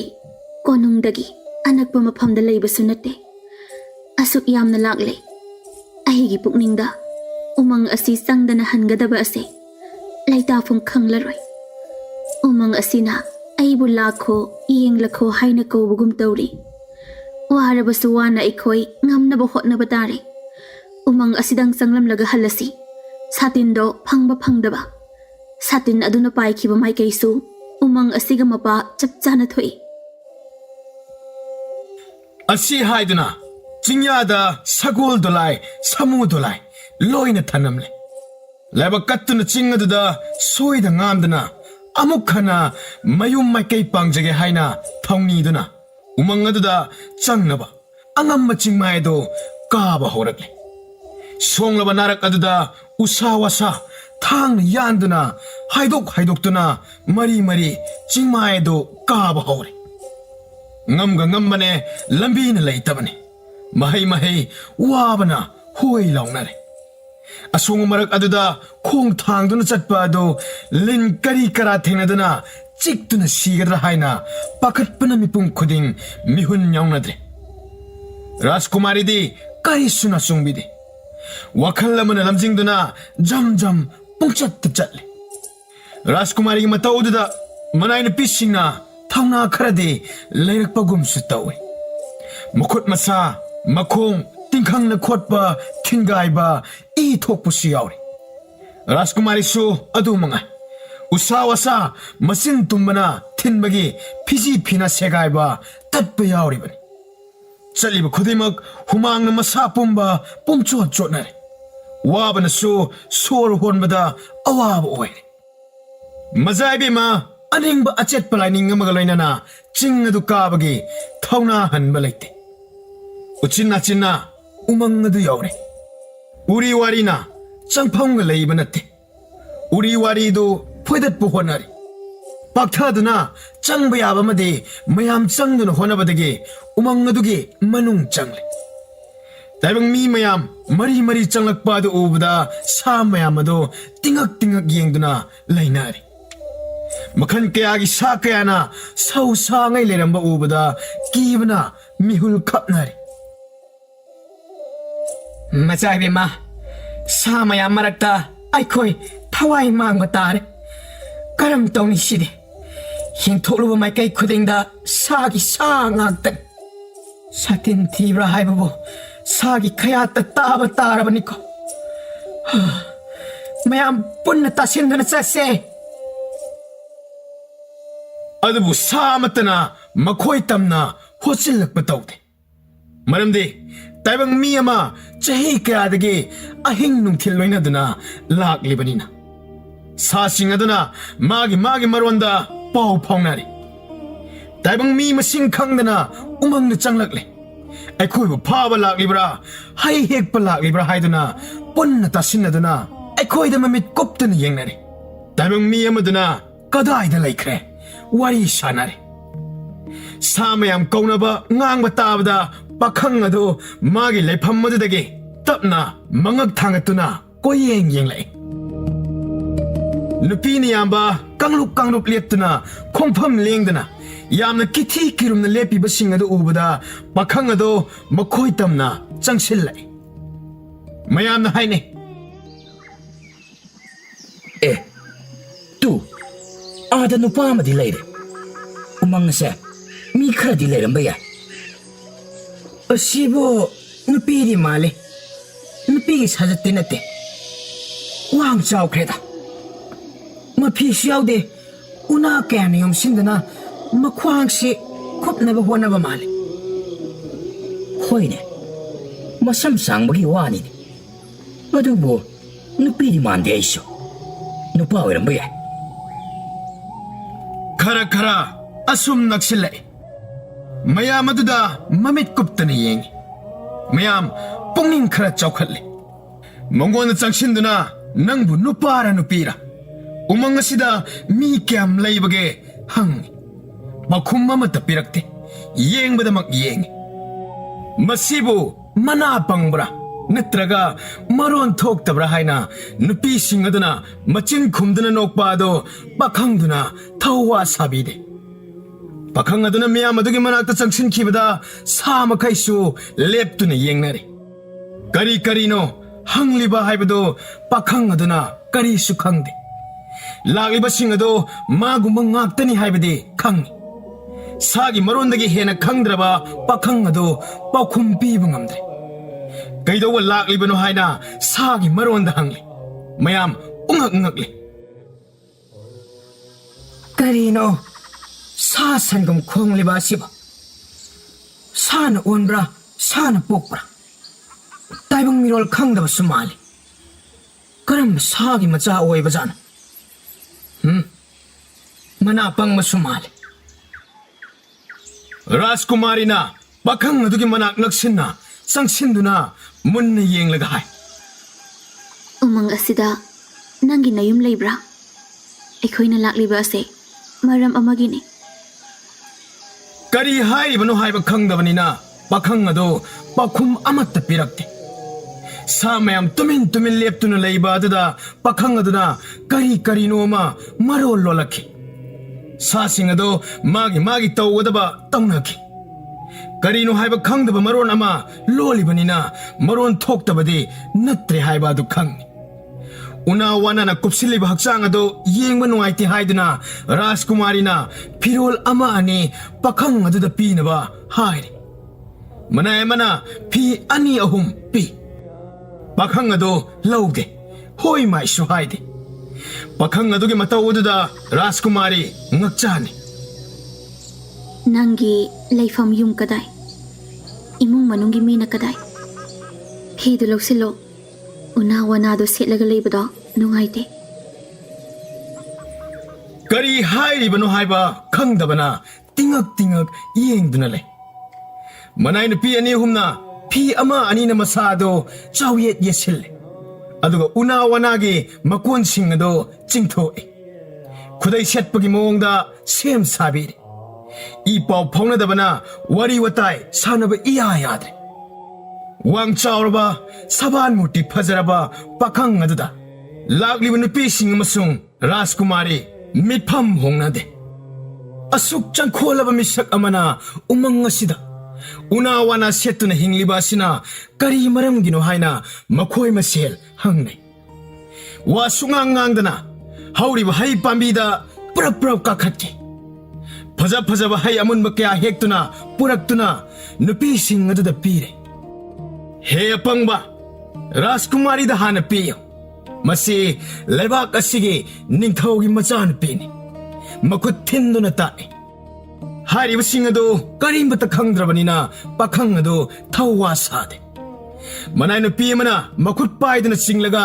konungdagi Anak pamapamda laybasu nate Asuk yam na lagle Ahigi pukningda Umang asi sangdana hangadaba ase Laitafong khanglaroy Umang asina Aibu lakho iyeng lakho haina ko bugum tawri Warabasu wana ikoy ngam na bahot na batari Umang asidang sanglam laga halasi Satin do phangba phangdaba Satin aduna paikiba mai kaisu Umang asiga mapa chapchana thoi Asi haiduna Chinyada sagol dolai samu dolai loina thanamle Leba kattuna chingaduda soida ngamdana amukhana mayum maikai pangjage haina thawniduna umangaduda changnaba angamma chingmaido kaba horakle songlaba narak aduda usawasa thang yanduna haidoktuna mari chingmaido kaba hore Ngamga ngambane lambina leitabane mahai wabana huai launare asung marak aduda khong thangduna chatpa ado lin kari kara thenaduna chiktuna sigadra haina pakhatpana mipum khuding mihun nyaunadre Rajkumari di kari suna sungbide wakhal amana lamjingduna jam pungchat chatle Rajkumari gi mataududa manaina pisingna Thawna kharadi leirakpagum su tawi Mukhut masa makhong tingkhang na khotpa thingaiba I thokpu su yauri Rajkumari su adu manga usawasa masin tumbana thinbagi phiji phina segaiba tatpa yauri bani ꯆꯠꯂꯤꯕ ꯈꯨꯗꯤꯡꯃꯛ ꯍꯨꯃꯥꯡꯅ ꯃꯁꯥ ꯄꯨꯝꯕ ꯄꯨꯝꯆꯣꯠ ꯆꯣꯠꯅꯔꯦ ꯋꯥꯕꯅꯁꯨ ꯁꯣꯔ ꯍꯣꯟꯕꯗ ꯑꯋꯥꯕ ꯑꯣꯏꯔꯦ ꯃꯖꯥꯏꯕꯦꯝꯃ ꯑꯅꯤꯡꯕ ꯑꯆꯦꯠꯄ ꯂꯥꯏꯅꯤꯡ ꯑꯃꯒ ꯂꯣꯏꯅꯅ ꯆꯤꯡ ꯑꯗꯨ ꯀꯥꯕꯒꯤ ꯊꯧꯅꯥ ꯍꯟꯕ ꯂꯩꯇꯦ ꯎꯆꯤꯟ ꯅꯥꯆꯤꯟꯅ ꯎꯃꯪ ꯑꯗꯨ ꯌꯧꯔꯦ ꯎꯔꯤ ꯋꯥꯔꯤꯅ ꯆꯪꯐꯝꯒ ꯂꯩꯕ ꯅꯠꯇꯦ ꯎꯔꯤ ꯋꯥꯔꯤꯗꯨ ꯐꯣꯏꯗꯠꯄ ꯍꯣꯠꯅꯔꯤ ꯄꯥꯛꯊꯗꯨꯅ ꯆꯪꯕ ꯌꯥꯕ ꯑꯃꯗꯤ ꯃꯌꯥꯝ ꯆꯪꯗꯨꯅ ꯍꯣꯠꯅꯕꯗꯒꯤ ꯎꯃꯪ ꯑꯗꯨꯒꯤ ꯃꯅꯨꯡ ꯆꯪꯂꯦ ꯇꯥꯏꯕꯪ ꯃꯤ ꯃꯌꯥꯝ ꯃꯔꯤ ꯃꯔꯤ ꯆꯪꯂꯛꯄ ꯑꯗꯨ ꯎꯕꯗ ꯁꯥ ꯃꯌꯥꯝ ꯑꯗꯨ ꯇꯤꯡꯉꯛ ꯇꯤꯡꯉꯛ ꯌꯦꯡꯗꯨꯅ ꯂꯩꯅꯔꯤ ꯃꯈꯜ ꯀꯌꯥꯒꯤ ꯁꯥ ꯀꯌꯥꯅ ꯁꯧ ꯁꯥꯉꯩ ꯂꯩꯔꯝꯕ ꯎꯕꯗ ꯀꯤꯕꯅ ꯃꯤꯍꯨꯜ ꯈꯞꯅꯔꯤ ꯃꯆꯥꯏꯕꯦꯝꯃ ꯁꯥ ꯃꯌꯥꯝ ꯃꯔꯛꯇ ꯑꯩꯈꯣꯏ ꯊꯋꯥꯏ ꯃꯥꯡꯕ ꯇꯥꯔꯦ ꯀꯔꯝ ꯇꯧꯅꯤ ꯁꯤꯗꯤ ꯌꯦꯡꯊꯣꯛꯂꯨꯕ ꯃꯥꯏꯀꯩ ꯈꯨꯗꯤꯡꯗ ꯁꯥꯒꯤ ꯁꯥ ꯉꯥꯛꯇꯅꯤ ꯁꯥꯇꯤꯟ ꯊꯤꯕ꯭ꯔꯥ ꯍꯥꯏꯕꯕꯨ ꯁꯥꯒꯤ ꯈꯌꯥꯠꯇ ꯇꯥꯕ ꯇꯥꯔꯕꯅꯤꯀꯣ ꯃꯌꯥꯝ ꯄꯨꯟꯅ ꯇꯥꯁꯤꯟꯗꯨꯅ ꯆꯠꯁꯦ ꯑꯗꯨꯕꯨ ꯁꯥ ꯑꯃꯠꯇꯅ ꯃꯈꯣꯏ ꯇꯝꯅ ꯍꯣꯠꯆꯤꯜꯂꯛꯄ ꯇꯧꯗꯦ ꯃꯔꯝꯗꯤ ꯇꯥꯏꯕꯪ ꯃꯤ ꯑꯃ ꯆꯍꯤ ꯀꯌꯥꯗꯒꯤ ꯑꯍꯤꯡ ꯅꯨꯡꯊꯤꯜ ꯂꯣꯏꯅꯗꯨꯅ ꯂꯥꯛꯂꯤꯕꯅꯤꯅ ꯁꯥꯁꯤꯡ ꯑꯗꯨꯅ ꯃꯥꯒꯤ ꯃꯔꯣꯟꯗ ꯄꯥꯎ ꯐꯥꯎꯅꯔꯤ ꯇꯥꯏꯕꯪ ꯃꯤ ꯃꯁꯤꯡ ꯈꯪꯗꯅ ꯎꯃꯪꯗ ꯆꯪꯂꯛꯂꯦ ꯑꯩꯈꯣꯏꯕꯨ ꯐꯥꯕ ꯂꯥꯛꯂꯤꯕ꯭ꯔꯥ ꯍꯩ ꯍꯦꯛꯄ ꯂꯥꯛꯂꯤꯕ꯭ꯔꯥ ꯍꯥꯏꯗꯨꯅ ꯄꯨꯟꯅ ꯇꯥꯁꯤꯟꯅꯗꯨꯅ ꯑꯩꯈꯣꯏꯗ ꯃꯃꯤꯠ ꯀꯨꯞꯇꯨꯅ ꯌꯦꯡꯅꯔꯤ ꯇꯥꯏꯕꯪ ꯃꯤ ꯑꯃꯗꯨꯅ ꯀꯗꯥꯏꯗ ꯂꯩꯈ꯭ꯔꯦ ꯋꯥꯔꯤ ꯁꯥꯟꯅꯔꯤ ꯁꯥ ꯃꯌꯥꯝ ꯀꯧꯅꯕ ꯉꯥꯡꯕ ꯇꯥꯕꯗ ꯄꯥꯈꯪ ꯑꯗꯨ ꯃꯥꯒꯤ ꯂꯩꯐꯝ ꯑꯗꯨꯗꯒꯤ ꯇꯞꯅ ꯃꯉꯛ ꯊꯥꯡꯒꯠꯇꯨꯅ ꯀꯣꯏꯌꯦꯡ ꯌꯦꯡꯂꯛꯏ ꯅꯨꯄꯤꯅ ꯌꯥꯝꯕ ꯀꯥꯡꯂꯨꯞ ꯂꯦꯞꯇꯨꯅ ꯈꯣꯡꯐꯝ ꯂꯦꯡꯗꯅ ꯌꯥꯝꯅ ꯀꯤꯊꯤ ꯀꯤꯔꯨꯝꯅ ꯂꯦꯞꯄꯤꯕꯁꯤꯡ ꯑꯗꯨ ꯎꯕꯗ ꯄꯥꯈꯪ ꯑꯗꯨ ꯃꯈꯣꯏ ꯇꯝꯅ ꯆꯪꯁꯤꯜꯂꯛꯏ ꯃꯌꯥꯝꯅ ꯍꯥꯏꯅꯩ ꯑꯦ ꯇꯨ ꯑꯥꯗ ꯅꯨꯄꯥ ꯑꯃꯗꯤ ꯂꯩꯔꯦ ꯎꯃꯪ ꯑꯁꯦ ꯃꯤ ꯈꯔꯗꯤ ꯂꯩꯔꯝꯕ ꯌꯥꯏ ꯑꯁꯤꯕꯨ ꯅꯨꯄꯤꯗꯤ ꯃꯥꯜꯂꯤ ꯅꯨꯄꯤꯒꯤ ꯁꯥꯖꯠꯇꯤ ꯅꯠꯇꯦ ꯋꯥꯡ ꯆꯥꯎꯈ꯭ꯔꯦꯗ ꯃꯐꯤꯁꯨ ꯌꯥꯎꯗꯦ ꯎꯅꯥ ꯀꯌꯥꯅ ꯌꯣꯝꯁꯤꯟꯗꯨꯅ ꯃꯈ꯭ꯋꯥꯡꯁꯤ ꯈꯨꯞꯅꯕ ꯍꯣꯠꯅꯕ ꯃꯥꯜꯂꯤ ꯍꯣꯏꯅꯦ ꯃꯁꯝ ꯁꯥꯡꯕꯒꯤ ꯋꯥꯅꯤꯅꯦ ꯑꯗꯨꯕꯨ ꯅꯨꯄꯤꯗꯤ ꯃꯥꯟꯗꯦ ꯑꯩꯁꯨ ꯅꯨꯄꯥ ꯑꯣꯏꯔꯝꯕ ꯌꯥꯏ ꯈꯔ ꯑꯁꯨꯝ ꯅꯛꯁꯤꯜꯂꯛꯏ ꯃꯌꯥꯝ ꯑꯗꯨꯗ ꯃꯃꯤꯠ ꯀꯨꯞꯇꯅ ꯌꯦꯡꯉꯤ ꯃꯌꯥꯝ ꯄꯨꯛꯅꯤꯡ ꯈꯔ ꯆꯥꯎꯈꯠꯂꯤ ꯃꯉꯣꯟꯗ ꯆꯪꯁꯤꯟꯗꯨꯅ ꯅꯪꯕꯨ ꯅꯨꯄꯥꯔ ꯅꯨꯄꯤꯔ ꯎꯃꯪ ꯑꯁꯤꯗ ꯃꯤ ꯀꯌꯥꯝ ꯂꯩꯕꯒꯦ ꯍꯪꯉꯤ ꯄꯥꯎꯈꯨꯝ ꯑꯃꯠꯇ ꯄꯤꯔꯛꯇꯦ ꯌꯦꯡꯕꯗꯃꯛ ꯌꯦꯡꯉꯤ ꯃꯁꯤꯕꯨ ꯃꯅꯥ ꯄꯪꯕ꯭ꯔꯥ ꯅꯠꯇ꯭ꯔꯒ ꯃꯔꯣꯟ ꯊꯣꯛꯇꯕ꯭ꯔꯥ ꯍꯥꯏꯅ ꯅꯨꯄꯤꯁꯤꯡ ꯑꯗꯨꯅ ꯃꯆꯤꯟ ꯈꯨꯝꯗꯨꯅ ꯅꯣꯛꯄ ꯑꯗꯣ ꯄꯥꯈꯪꯗꯨꯅ ꯊꯧꯋꯥ ꯁꯥꯕꯤꯗꯦ ꯄꯥꯈꯪ ꯑꯗꯨꯅ ꯃꯤꯌꯥꯝ ꯑꯗꯨꯒꯤ ꯃꯅꯥꯛꯇ ꯆꯪꯁꯤꯟꯈꯤꯕꯗ ꯁꯥ ꯃꯈꯩꯁꯨ ꯂꯦꯞꯇꯨꯅ ꯌꯦꯡꯅꯔꯤ ꯀꯔꯤꯅꯣ ꯍꯪꯂꯤꯕ ꯍꯥꯏꯕꯗꯨ ꯄꯥꯈꯪ ꯑꯗꯨꯅ ꯀꯔꯤꯁꯨ ꯈꯪꯗꯦ ꯂꯥꯛꯂꯤꯕꯁꯤꯡ ꯑꯗꯨ ꯃꯥꯒꯨꯝꯕ ꯉꯥꯛꯇꯅꯤ ꯍꯥꯏꯕꯗꯤ ꯈꯪꯉꯤ ꯁꯥꯒꯤ ꯃꯔꯣꯟꯗꯒꯤ ꯍꯦꯟꯅ ꯈꯪꯗ꯭ꯔꯕ ꯄꯥꯈꯪ ꯑꯗꯨ ꯄꯥꯎꯈꯨꯝ ꯄꯤꯕ ꯉꯝꯗ꯭ꯔꯦ ꯀꯩꯗꯧꯕ ꯂꯥꯛꯂꯤꯕꯅꯣ ꯍꯥꯏꯅ ꯁꯥꯒꯤ ꯃꯔꯣꯟꯗ ꯍꯪꯂꯤ ꯃꯌꯥꯝ ꯉꯛꯂꯤ ꯀꯔꯤꯅꯣ ꯁꯥ ꯁꯟꯒꯨꯝ ꯈꯣꯡꯂꯤꯕ ꯑꯁꯤꯕꯨ ꯁꯥꯅ ꯑꯣꯟꯕ꯭ꯔꯥ ꯁꯥꯅ ꯄꯣꯛꯄ꯭ꯔꯥ ꯇꯥꯏꯕꯪ ꯃꯤꯔꯣꯜ ꯈꯪꯗꯕꯁꯨ ꯃꯥꯜꯂꯤ ꯀꯔꯝꯕ ꯁꯥꯒꯤ ꯃꯆꯥ ꯑꯣꯏꯕꯖꯥꯠꯅꯣ ꯃꯅꯥ ꯄꯪꯕꯁꯨ ꯃꯥꯜꯂꯤ ꯔꯥꯖꯀꯨꯃꯥꯔꯤꯅ ꯄꯥꯈꯪ ꯑꯗꯨꯒꯤ ꯃꯅꯥꯛ ꯅꯛꯁꯤꯟꯅ ꯆꯪꯁꯤꯟꯗꯨꯅ ꯃꯨꯟꯅ ꯌꯦꯡꯂꯒ ꯍꯥꯏ ꯎꯃꯪ ꯑꯁꯤꯗ ꯅꯪꯒꯤ ꯅꯌꯨꯝ ꯂꯩꯕ꯭ꯔꯥ ꯑꯩꯈꯣꯏꯅ ꯂꯥꯛꯂꯤꯕ ꯑꯁꯦ ꯃꯔꯝ ꯑꯃꯒꯤꯅꯤ ꯀꯔꯤ ꯍꯥꯏꯔꯤꯕꯅꯣ ꯍꯥꯏꯕ ꯈꯪꯗꯕꯅꯤꯅ ꯄꯥꯈꯪ ꯑꯗꯨ ꯄꯥꯎꯈꯨꯝ ꯑꯃꯠꯇ ꯄꯤꯔꯛꯇꯦ ꯁꯥ ꯃꯌꯥꯝ ꯇꯨꯃꯤꯟ ꯂꯦꯞꯇꯨꯅ ꯂꯩꯕ ꯑꯗꯨꯗ ꯄꯥꯈꯪ ꯑꯗꯨꯅ ꯀꯔꯤꯅꯣ ꯑꯃ ꯃꯔꯣꯜ ꯂꯣꯜꯂꯛꯈꯤ ꯁꯥꯁꯤꯡ ꯑꯗꯨ ꯃꯥꯒꯤ ꯇꯧꯒꯗꯕ ꯇꯧꯅꯈꯤ ꯀꯔꯤꯅꯣ ꯍꯥꯏꯕ ꯈꯪꯗꯕ ꯃꯔꯣꯟ ꯑꯃ ꯂꯣꯜꯂꯤꯕꯅꯤꯅ ꯃꯔꯣꯟ ꯊꯣꯛꯇꯕꯗꯤ ꯅꯠꯇ꯭ꯔꯦ ꯍꯥꯏꯕ ꯑꯗꯨ ꯈꯪꯉꯤ ꯎꯅꯥ ꯋꯥꯅꯅ ꯀꯨꯞꯁꯤꯜꯂꯤꯕ ꯍꯛꯆꯥꯡ ꯑꯗꯨ ꯌꯦꯡꯕ ꯅꯨꯡꯉꯥꯏꯇꯦ ꯍꯥꯏꯗꯨꯅ ꯔꯥꯖꯀꯨꯃꯥꯔꯤꯅ ꯐꯤꯔꯣꯜ ꯑꯃ ꯑꯅꯤ ꯄꯥꯈꯪ ꯑꯗꯨꯗ ꯄꯤꯅꯕ ꯍꯥꯏꯔꯤ ꯃꯅꯥꯏ ꯑꯃꯅ ꯐꯤ 2-3 ꯄꯤ ꯄꯥꯈꯪ ꯑꯗꯨ ꯂꯧꯗꯦ ꯍꯣꯏ ꯃꯥꯏꯁꯨ ꯍꯥꯏꯗꯦ ꯄꯥꯈꯪ ꯑꯗꯨꯒꯤ ꯃꯇꯧ ꯑꯗꯨꯗ ꯔꯥꯖꯀꯨꯃꯥꯔꯤ ꯉꯛꯆꯥꯅꯤ ꯅꯪꯒꯤ ꯂꯩꯐꯝ ꯌꯨꯝ ꯀꯗꯥꯏ imong manunggi mina kaday. Fidu lawsilo. Una wanado setlaga leibado nungaite. Kari hairibano haiba khangdabana tingak yengduna lay. Manay nupi ani humna pi ama ani na masado chawyet yesille. Aduga una wanagi makon singado jingthoe. Kudai setpagi mawongda sem sabiri. I pau phaunadabana wari watai sanaba iya yadre. Wang chauraba saban muti fajaraba pakhang aduda lagliba nupi sing amasung Rajkumari mitpham hongnade. Asuk changkholaba misak amana umang asida una wana setuna hingliba asina kari maramgino haina makhoi masel hangnai. Wa sungangang hauriba hai pambida prap kakhatki. Fajaba hai amunba kya hektuna puraktuna nupi sing aduda pire. He apangba Rajkumari da hana piyo. Masi lebak asigi ningthaugi machan pini. Makut thinduna tae. Hari basing ado karimbata khangdrabanina pakhang ado thawwa sade. Manay na piya mana makut paiduna singlaga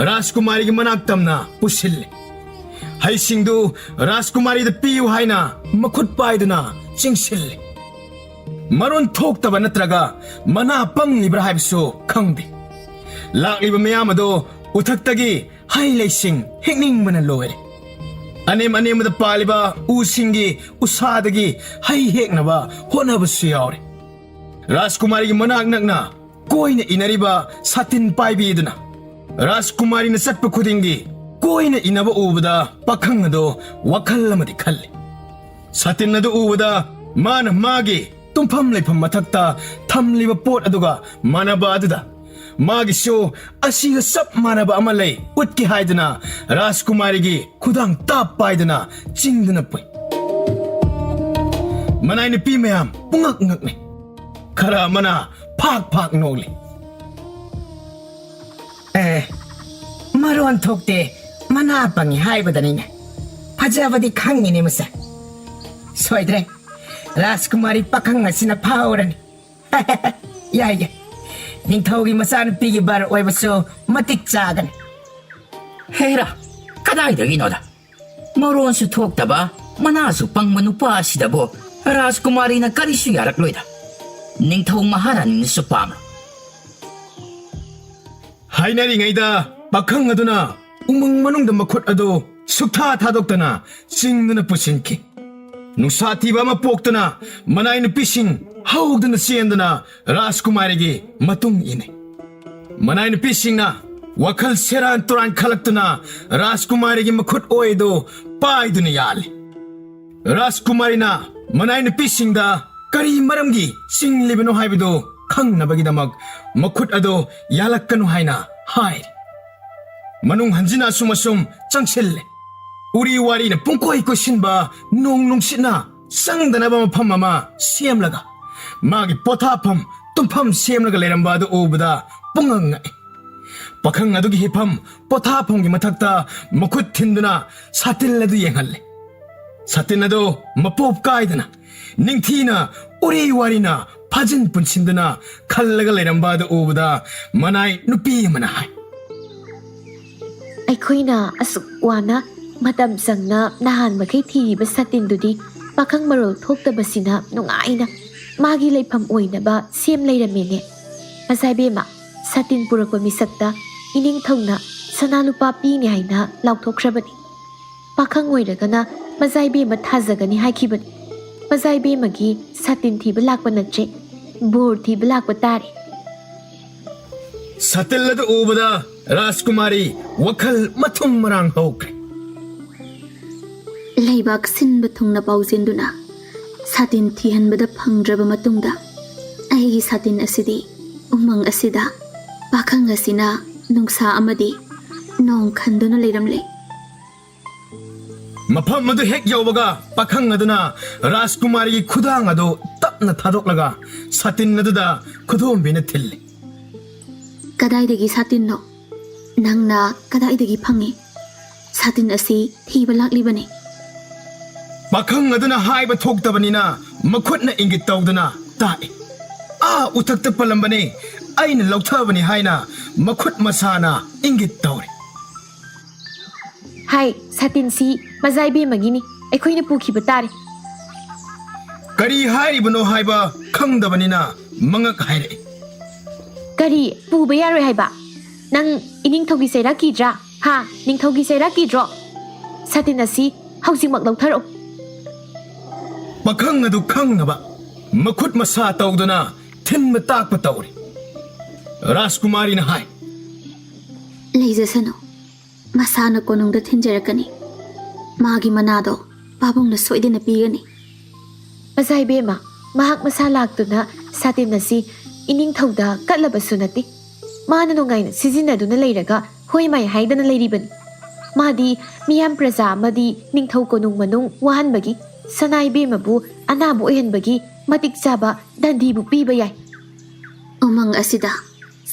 Rajkumari gi manak tamna pusille. Hai singdu Rajkumari da piyu haina makut paiduna chingsille. Maron thok taba natraga mana panglibra haibsu khangde. Lakliba mayam ado uthaktagi hai leising hekning mana loere. Anem da paliba usingi usadagi hai heknaba honabasu yaure. Rajkumari gi manak nakna koina inariba satin paibiduna. Rajkumari na satpa khudingi koina inaba ubada pakhang ado wakhal amadi khalle. Satin ado ubada mana magi tumpham lepham mathakta thamliba pot aduga manaba aduda magi show asiga sap manaba amalai utki haidana Rajkumari gi khudang tap paidana chingdana pai. Manay ni pi mayam pungak ngakne khara mana phak nogli. Maron thokte mana pangi haibadani phajabadi khangini masa. Soidre Rajkumari pakhang asina phawrani. Yaya. Ningthaugi masan pigi bar oibaso matik chagan. Hera, kadaydagi noda. Maronsu thoktaba manasu pangmanupa asidabo Rajkumari na karisu yarakloida. Ningthau maharani ni supam. Hainari ngaida pakhang aduna umang manungda makhut ado sukha thadoktana chingdana pusinki. Nusa tiba ma poktana manay nupi sing haugdana siendana Rajkumari gi matung ine. Manay nupi sing na wakhal seran turan khalaktuna Rajkumari gi makhut oido paiduna yali. Rajkumari na manay nupi sing da kari maramgi sing libano haibido khangnabagi makhut ado yalakkanu haina hai. Manung hanjina sumasum changselle. Uri wari na pungkoi ko sinba nung sina sangdanaba mafam ama siamlaga magi pothapam tumpham siamlaga leramba adu ubada pungang ngai. Pakhang adugi hipam pothapam gi mathakta makhut thinduna satil adu yenghalle. Satin adu mapop kaidana ningthina uri wari na phajin punchinduna khallaga leramba adu ubada manay nupi mana hai. ꯑꯩꯈꯣꯏꯅ ꯑꯁꯨꯛ ꯋꯥꯅ ꯃꯇꯝ ꯆꯪꯅ ꯅꯍꯥꯟ ꯃꯈꯩ ꯊꯤꯔꯤꯕ ꯁꯥꯇꯤꯟꯗꯨꯗꯤ ꯄꯥꯈꯪ ꯃꯔꯣꯜ ꯊꯣꯛꯇꯕꯁꯤꯅ ꯅꯨꯡꯉꯥꯏꯅ ꯃꯥꯒꯤ ꯂꯩꯐꯝ ꯑꯣꯏꯅꯕ ꯁꯦꯝ ꯂꯩꯔꯝꯃꯦꯅꯦ. ꯃꯆꯥꯏꯕꯦꯝꯃ ꯁꯥꯇꯤꯟ ꯄꯨꯔꯛꯄ ꯃꯤꯁꯛꯇ ꯏꯅꯤꯡꯊꯧꯅ ꯁꯅꯥ ꯂꯨꯄꯥ ꯄꯤꯅꯤ ꯍꯥꯏꯅ ꯂꯥꯎꯊꯣꯛꯈ꯭ꯔꯕꯅꯤ. ꯄꯥꯈꯪ ꯑꯣꯏꯔꯒꯅ ꯃꯆꯥꯏꯕꯦꯝꯃ ꯊꯥꯖꯒꯅꯤ ꯍꯥꯏꯈꯤꯕꯅꯤ. ꯃꯆꯥꯏꯕꯦꯝꯃꯒꯤ ꯁꯥꯇꯤꯟ ꯊꯤꯕ ꯂꯥꯛꯄ ꯅꯠꯇ꯭ꯔꯦ, ꯕꯣꯔ ꯊꯤꯕ ꯂꯥꯛꯄ ꯇꯥꯔꯦ. Satil adu ubada Rajkumari wakhal mathum marang hokre. Leibak sinba thungna pauzinduna satin thihanbada phangdraba matungda aigi satin asidi umang asida pakhang asina nungsa amadi nong khanduna leiramle. Mafam adu hek yawbaga pakhang aduna Rajkumari gi khudang adu tapna thadoklaga satin aduda khudhombina thille. Kadaidagi satin no nangna kadaidagi phangi satin asi thiba laklibani. Pakhang aduna haiba thoktabanina makhutna ingit tawdana tae उथक्ता पलंबने आइन लौथबनी हाइना मखुत मसाना इंगित तौरे हाय सातिन सी मजाइबे मगिनी अखोइना पुखिबा तारे करी हाइरिबनो हाइबा खंगदबनिना मंगक हाइरे करी पुबा यारोय हाइबा नंग इनिंगथौगी सेरा कीद्रा हा निंगथौगी सेरा कीद्रो सातिन असी हौजिमक लौथरो पखंग अदु खंगनबा मखुत मसा तौदना थिन ताक तौरे राजकुमारी न हाय लेजसनो मसाना कोनुंगदा थिंजरकनी मागी मनादो पाबुंगना सोइदेना पीगनी मजाइबे महक मसा लाक्तुना सातिन असी इनिंगथौदा कटलबसु नति माना नुंगाइना सिजिनदुना लेरगा होय माय हाइदना लेरिबनी मादी मियाम प्रजा मदी निंगथौ कोनुंग मनुंग वाहनबगी सनाइबे मबु अनाबु ओयहनबगी मतिक चाबा दंदीबु पीबा याय उमंग असिदा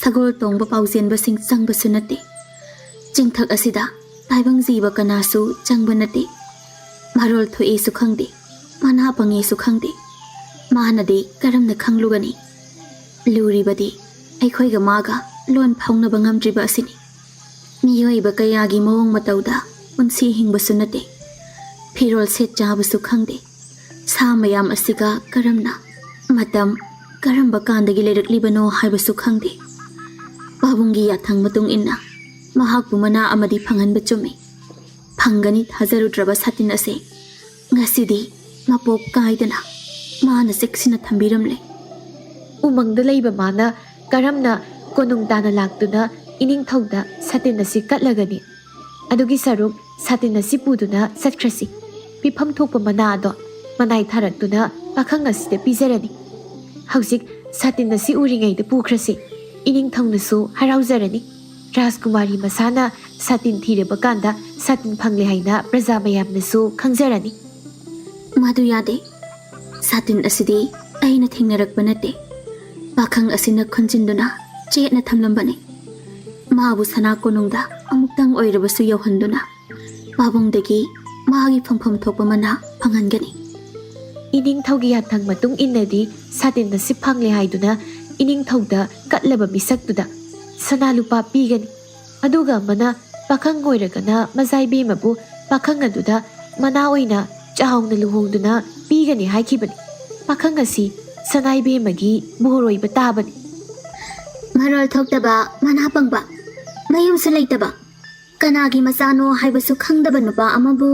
सगोल तोंगबा पाउजेनबसिंग चंगबसु नते चिंथक असिदा ताइबंग जीव कनासु चंगब नते मारोल थोएसु खंगदे मना पंगेसु खंगदे मानदे करमना खंगलुगनी लुरिबदी अखोइगा मागा लोन फाउनबा ngamdriba asini मियोइबा कयागी मवंग मतौदा उनसी हिंगबसु नते फिरोल सेट चाबसु खंगदे सा मयाम असिगा करमना मतम करम्बा कांदगी लेरकलिबनो हाइबसु खंगदे पाबुंगी याथंग मतुंग इन्ना महाकु मना अमदी फंगनबा चुमे फंगनी थाजरुद्रबा सातिन असे ngasidi mapok kaidana mana seksina thambiramle उमंगदा लैबा माना करमना कोनुंग ताना लाक्तुना इनिंगथौदा सातिन असी कटलगनी अदुगी सरुक सातिन असी पुदुना सत्ख्रसी पिफम थोकपा मना अदो मनाई थारक्तुना पाखंग असिदे पिजरनी हौजिक सातिन असी उरिङैदा पुख्रसी इनिंगथौनसु हराउजरनी राजकुमारी मसाना सातिन थीरेबा कांदा सातिन फंगले हाइना प्रजा मयामनसु खंगजरनी मधु यादे सातिन असिदी अइना थेंगनरकबा नते पाखंग असिना खंजिनदुना चेतना थमलंबने माबु सना कोनुंगदा अमुक्तंग ओइरबसु यौहंदुना पाबुंगदगी मागी फंगफम थोकपा मना फंगनगनी इनिंगथौगी याथंग मतुंग इन्नदी सातिन असी फंगले हाइदुना इनिंगथौदा कटलबा मिसक्तुदा सना लुपा पीगनी अदुगा मना पाखंग ओइरगना मजाइबे मबु पाखंग अदुदा मना ओइना चाहौना लुहोंदुना पीगनी हाइखिबनी पाखंग असी सनाइबे मगी बोरोइबा ताबनी मरोल थोक्तबा मना पंगबा मयुमसु लेतबा कनागी मसानो हाइबसु खंगदबा नुपा अमबु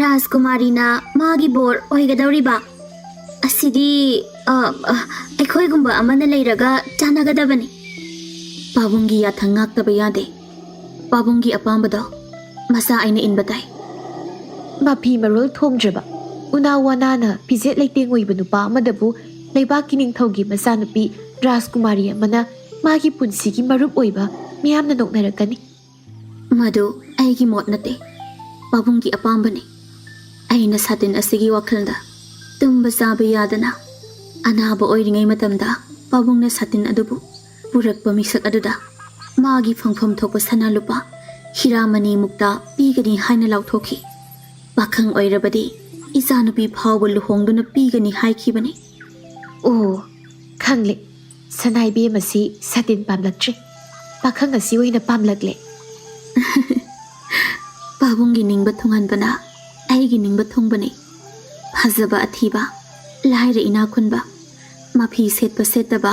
राजकुमारीना मागी बोर ओइगदौरिबा असिदी अखोइगुंबा अमना लेरगा चानागदबनी पाबुंगी याथंग ngaktaba yade पाबुंगी अपांबदो मसा आइना इनबताई माफी मरोल थोंद्रबा उना वानाना पिजेट लेतेंग ओइबा नुपा अमदबु लेबाकी निंगथौगी मसानुपी राजकुमारी अमना मागी पुंसीगी मरुप ओइबा मियामना नोकनरकनी मधु आइगी मोट नते पाबुंगी अपांबने आइना सातिन असिगी वखलदा तुम्बा चाबा यादना अनाबा ओइरिङै मतमदा पाबुंगना सातिन अदुबु पुरकपा मिसक अदुदा मागी फंगफम थोकपा सना लुपा हिरामनी मुक्ता पीगनी हाइना लाउथोखी पाखंग ओइरबदी इचानुपी फावबा लुहोंगदुना पीगनी हाइखिबनी ओ खंगले सनाइबे मसी सातिन पामलक्ट्रे पाखंग असी ओइना पामलकले पाबुंगी निंगबा थोंगनबना आइगी निंगबा थोंगबने फजबा अथीबा लाइरे इना खुनबा माफी सेतबा सेतबा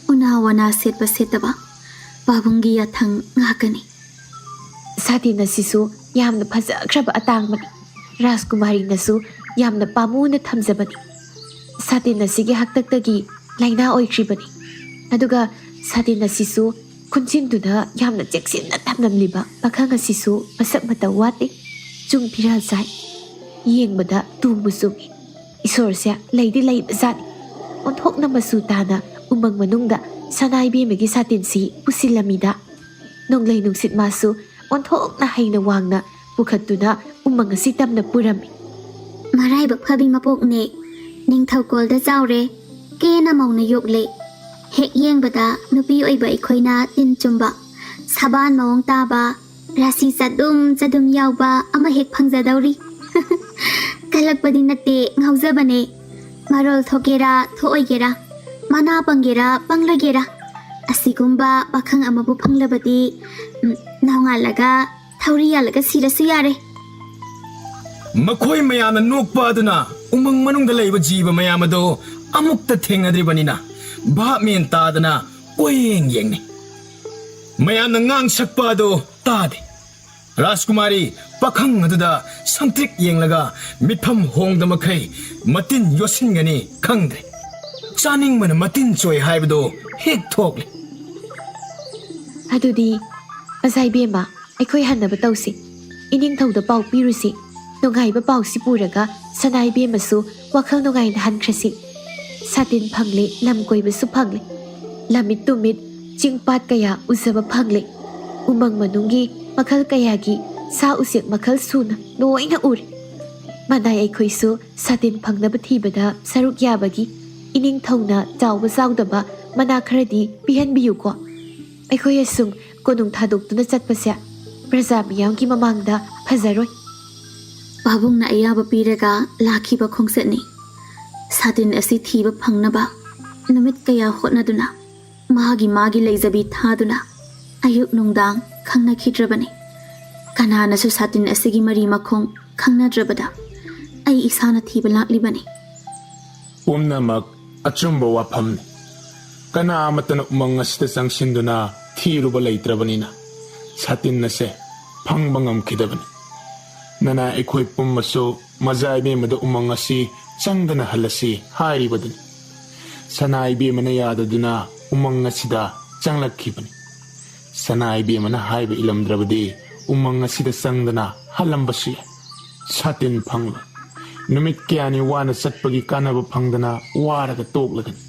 उना वना सेतबा सेतबा पाबुंगी याथंग ngakani सातिन असिसु यामना फजख्रबा अतांगबनी राजकुमारी नसु यामना पामुना थमजबनी सातिन असिगी हक्तक्तगी लाइना ओइख्रिबनी अदुगा सातिन असिसु खुनचिनदुना यामना चेक्सिनना थमलमलिबा पाखंग असिसु मसक मता वाते चुंग फिराल साइ येंगबदा तुंगबु सुंगी इशोरसे लैदि लैबजानी ओंथोकना मसु ताना उमंग मनुंगदा सनाइबे मगी सातिनसी पुसिलमीदा नोंग्लै नुंसित मासु ओंथोकना हैना वांगना पुखत्तुना उमंग असि तमना पुरमी मराइबक फबी मपोकने निंगथौकोलदा चावरे केना मौना योगले हेक येंगबदा नुपी ओइबा इखोइना तिन चुंबा साबान मवंग ताबा राशि चदुम यावबा अमा हेक फंगजदौरी कलकपदी नते nghaujabane marol thokera thoigera mana panggera panglagera asigumba pakhang amabu phanglabadi naungalaga thauriyalaga sirasu yare ꯃꯈꯣꯏ ꯃꯌꯥꯝꯅ ꯅꯣꯛꯄ ꯑꯗꯨꯅ ꯎꯃꯪ ꯃꯅꯨꯡꯗ ꯂꯩꯕ ꯖꯤꯕ ꯃꯌꯥꯝ ꯑꯗꯨ ꯑꯃꯨꯛꯇ ꯊꯦꯡꯅꯗ꯭ꯔꯤꯕꯅꯤꯅ ꯚꯥꯞ ꯃꯦꯟ ꯇꯥꯗꯅ ꯀꯣꯏꯌꯦꯡ ꯌꯦꯡꯅꯤ ꯃꯌꯥꯝꯅ ꯉꯥꯡ ꯁꯛꯄ ꯑꯗꯨ ꯇꯥꯗꯦ ꯔꯥꯖꯀꯨꯃꯥꯔꯤ ꯄꯥꯈꯪ ꯑꯗꯨꯗ ꯁꯪꯇ꯭ꯔꯤꯛ ꯌꯦꯡꯂꯒ ꯃꯤꯠꯐꯝ ꯍꯣꯡꯗ ꯃꯈꯩ ꯃꯇꯤꯟ ꯌꯣꯠꯁꯤꯟꯒꯅꯤ ꯈꯪꯗ꯭ꯔꯦ ꯆꯥꯅꯤꯡꯕꯅ ꯃꯇꯤꯟ ꯆꯣꯏ ꯍꯥꯏꯕꯗꯨ ꯍꯦꯛ ꯊꯣꯛꯂꯦ ꯑꯗꯨꯗꯤ ꯃꯆꯥꯏꯕꯦꯝꯃ ꯑꯩꯈꯣꯏ ꯍꯟꯅꯕ ꯇꯧꯁꯤ ꯏꯅꯤꯡꯊꯧꯗ ꯄꯥꯎ ꯄꯤꯔꯨꯁꯤ ꯅꯨꯡꯉꯥꯏꯕ ꯄꯥꯎꯁꯤ ꯄꯨꯔꯒ ꯁꯅꯥꯏꯕꯦꯝꯃꯁꯨ ꯋꯥꯈꯜ ꯅꯨꯡꯉꯥꯏꯅ ꯍꯟꯈ꯭ꯔꯁꯤ ꯁꯥꯇꯤꯟ ꯐꯪꯂꯦ ꯂꯝ ꯀꯣꯏꯕꯁꯨ ꯐꯪꯂꯦ ꯂꯝꯃꯤꯠ ꯇꯨꯃꯤꯠ ꯆꯤꯡꯄꯥꯠ ꯀꯌꯥ ꯎꯖꯕ ꯐꯪꯂꯦ ꯎꯃꯪ ꯃꯅꯨꯡꯒꯤ ꯃꯈꯜ ꯀꯌꯥꯒꯤ ꯁꯥ ꯎꯆꯦꯛ ꯃꯈꯜ ꯁꯨꯅ ꯂꯣꯏꯅ ꯎꯔꯦ ꯃꯅꯥꯏ ꯑꯩꯈꯣꯏꯁꯨ ꯁꯥꯇꯤꯟ ꯐꯪꯅꯕ ꯊꯤꯕꯗ ꯁꯔꯨꯛ ꯌꯥꯕꯒꯤ ꯏꯅꯤꯡꯊꯧꯅ ꯆꯥꯎꯕ ꯆꯥꯎꯗꯕ ꯃꯅꯥ ꯈꯔꯗꯤ ꯄꯤꯍꯟꯕꯤꯌꯨꯀꯣ ꯑꯩꯈꯣꯏ ꯑꯁꯨꯝ ꯀꯣꯅꯨꯡ ꯊꯥꯗꯣꯛꯇꯨꯅ ꯆꯠꯄꯁꯦ ꯄ꯭ꯔꯖꯥ ꯃꯤꯌꯥꯝꯒꯤ ꯃꯃꯥꯡꯗ ꯐꯖꯔꯣꯏ ꯄꯥꯕꯨꯡꯅ ꯑꯌꯥꯕ ꯄꯤꯔꯒ ꯂꯥꯛꯈꯤꯕ ꯈꯣꯡꯆꯠꯅꯤ ꯁꯥꯇꯤꯟ ꯑꯁꯤ ꯊꯤꯕ ꯐꯪꯅꯕ ꯅꯨꯃꯤꯠ ꯀꯌꯥ ꯍꯣꯠꯅꯗꯨꯅ ꯃꯥꯒꯤ ꯂꯩꯖꯕꯤ ꯊꯥꯗꯨꯅ ꯑꯌꯨꯛ ꯅꯨꯡꯗꯥꯡ ꯈꯪꯅꯈꯤꯗ꯭ꯔꯕꯅꯤ ꯀꯅꯥꯅꯁꯨ ꯁꯥꯇꯤꯟ ꯑꯁꯤꯒꯤ ꯃꯔꯤ ꯃꯈꯣꯡ ꯈꯪꯅꯗ꯭ꯔꯕꯗ ꯑꯩ ꯏꯁꯥꯅ ꯊꯤꯕ ꯂꯥꯛꯂꯤꯕꯅꯤ ꯄꯨꯝꯅꯃꯛ ꯑꯆꯨꯝꯕ ꯋꯥꯐꯝꯅꯤ ꯀꯅꯥ ꯑꯃꯠꯇꯅ ꯎꯃꯪ ꯑꯁꯤꯗ ꯆꯪꯁꯤꯟꯗꯨꯅ ꯊꯤꯔꯨꯕ ꯂꯩꯇ꯭ꯔꯕꯅꯤꯅ ꯁꯥꯇꯤꯟ ꯑꯁꯦ ꯐꯪꯕ ꯉꯝꯈꯤꯗꯕꯅꯤ ꯅꯅꯥ ꯑꯩꯈꯣꯏ ꯄꯨꯝꯃꯁꯨ ꯃꯖꯥꯏꯕꯦꯝꯃꯗ ꯎꯃꯪ ꯑꯁꯤ ꯆꯪꯗꯅ ꯍꯜꯂꯁꯤ ꯍꯥꯏꯔꯤꯕꯗꯨꯅꯤ ꯁꯅꯥꯏꯕꯦꯝꯃꯅ ꯌꯥꯗꯗꯨꯅ ꯎꯃꯪ ꯑꯁꯤꯗ ꯆꯪꯂꯛꯈꯤꯕꯅꯤ ꯁꯅꯥꯏꯕꯦꯝꯃꯅ ꯍꯥꯏꯕ ꯏꯂꯝꯗ꯭ꯔꯕꯗꯤ ꯎꯃꯪ ꯑꯁꯤꯗ ꯆꯪꯗꯅ ꯍꯜꯂꯝꯕꯁꯨ ꯌꯥꯏ ꯁꯥꯇꯤꯟ ꯐꯪꯂꯣꯏ ꯅꯨꯃꯤꯠ ꯀꯌꯥꯅꯤ ꯋꯥꯅ ꯆꯠꯄꯒꯤ ꯀꯥꯟꯅꯕ ꯐꯪꯗꯅ ꯋꯥꯔꯒ ꯇꯣꯛꯂꯒꯅꯤ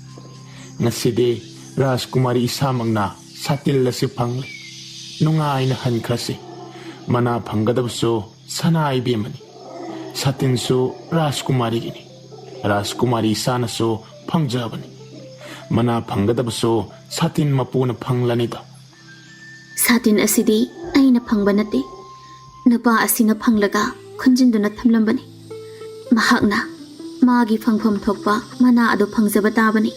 ꯉꯁꯤꯗꯤ ꯔꯥꯖꯀꯨꯃꯥꯔꯤ ꯏꯁꯥꯃꯛꯅ ꯁꯥꯇꯤꯜ ꯑꯁꯤ ꯐꯪꯂꯦ ꯅꯨꯡꯉꯥꯏꯅ ꯍꯟꯈ꯭ꯔꯁꯤ ꯃꯅꯥ ꯐꯪꯒꯗꯕꯁꯨ ꯁꯅꯥꯏꯕꯦꯝꯃꯅꯤ ꯁꯥꯇꯤꯟꯁꯨ ꯔꯥꯖꯀꯨꯃꯥꯔꯤꯒꯤꯅꯤ ꯔꯥꯖꯀꯨꯃꯥꯔꯤ ꯏꯁꯥꯅꯁꯨ ꯐꯪꯖꯕꯅꯤ ꯃꯅꯥ ꯐꯪꯒꯗꯕꯁꯨ ꯁꯥꯇꯤꯟ ꯃꯄꯨꯅ ꯐꯪꯂꯅꯤꯗ ꯁꯥꯇꯤꯟ ꯑꯁꯤꯗꯤ ꯑꯩꯅ ꯐꯪꯕ ꯅꯠꯇꯦ ꯅꯨꯄꯥ ꯑꯁꯤꯅ ꯐꯪꯂꯒ ꯈꯨꯟꯖꯤꯟꯗꯨꯅ ꯊꯝꯂꯝꯕꯅꯤ ꯃꯍꯥꯛꯅ ꯃꯥꯒꯤ ꯐꯪꯐꯝ ꯊꯣꯛꯄ ꯃꯅꯥ ꯑꯗꯨ ꯐꯪꯖꯕ ꯇꯥꯕꯅꯤ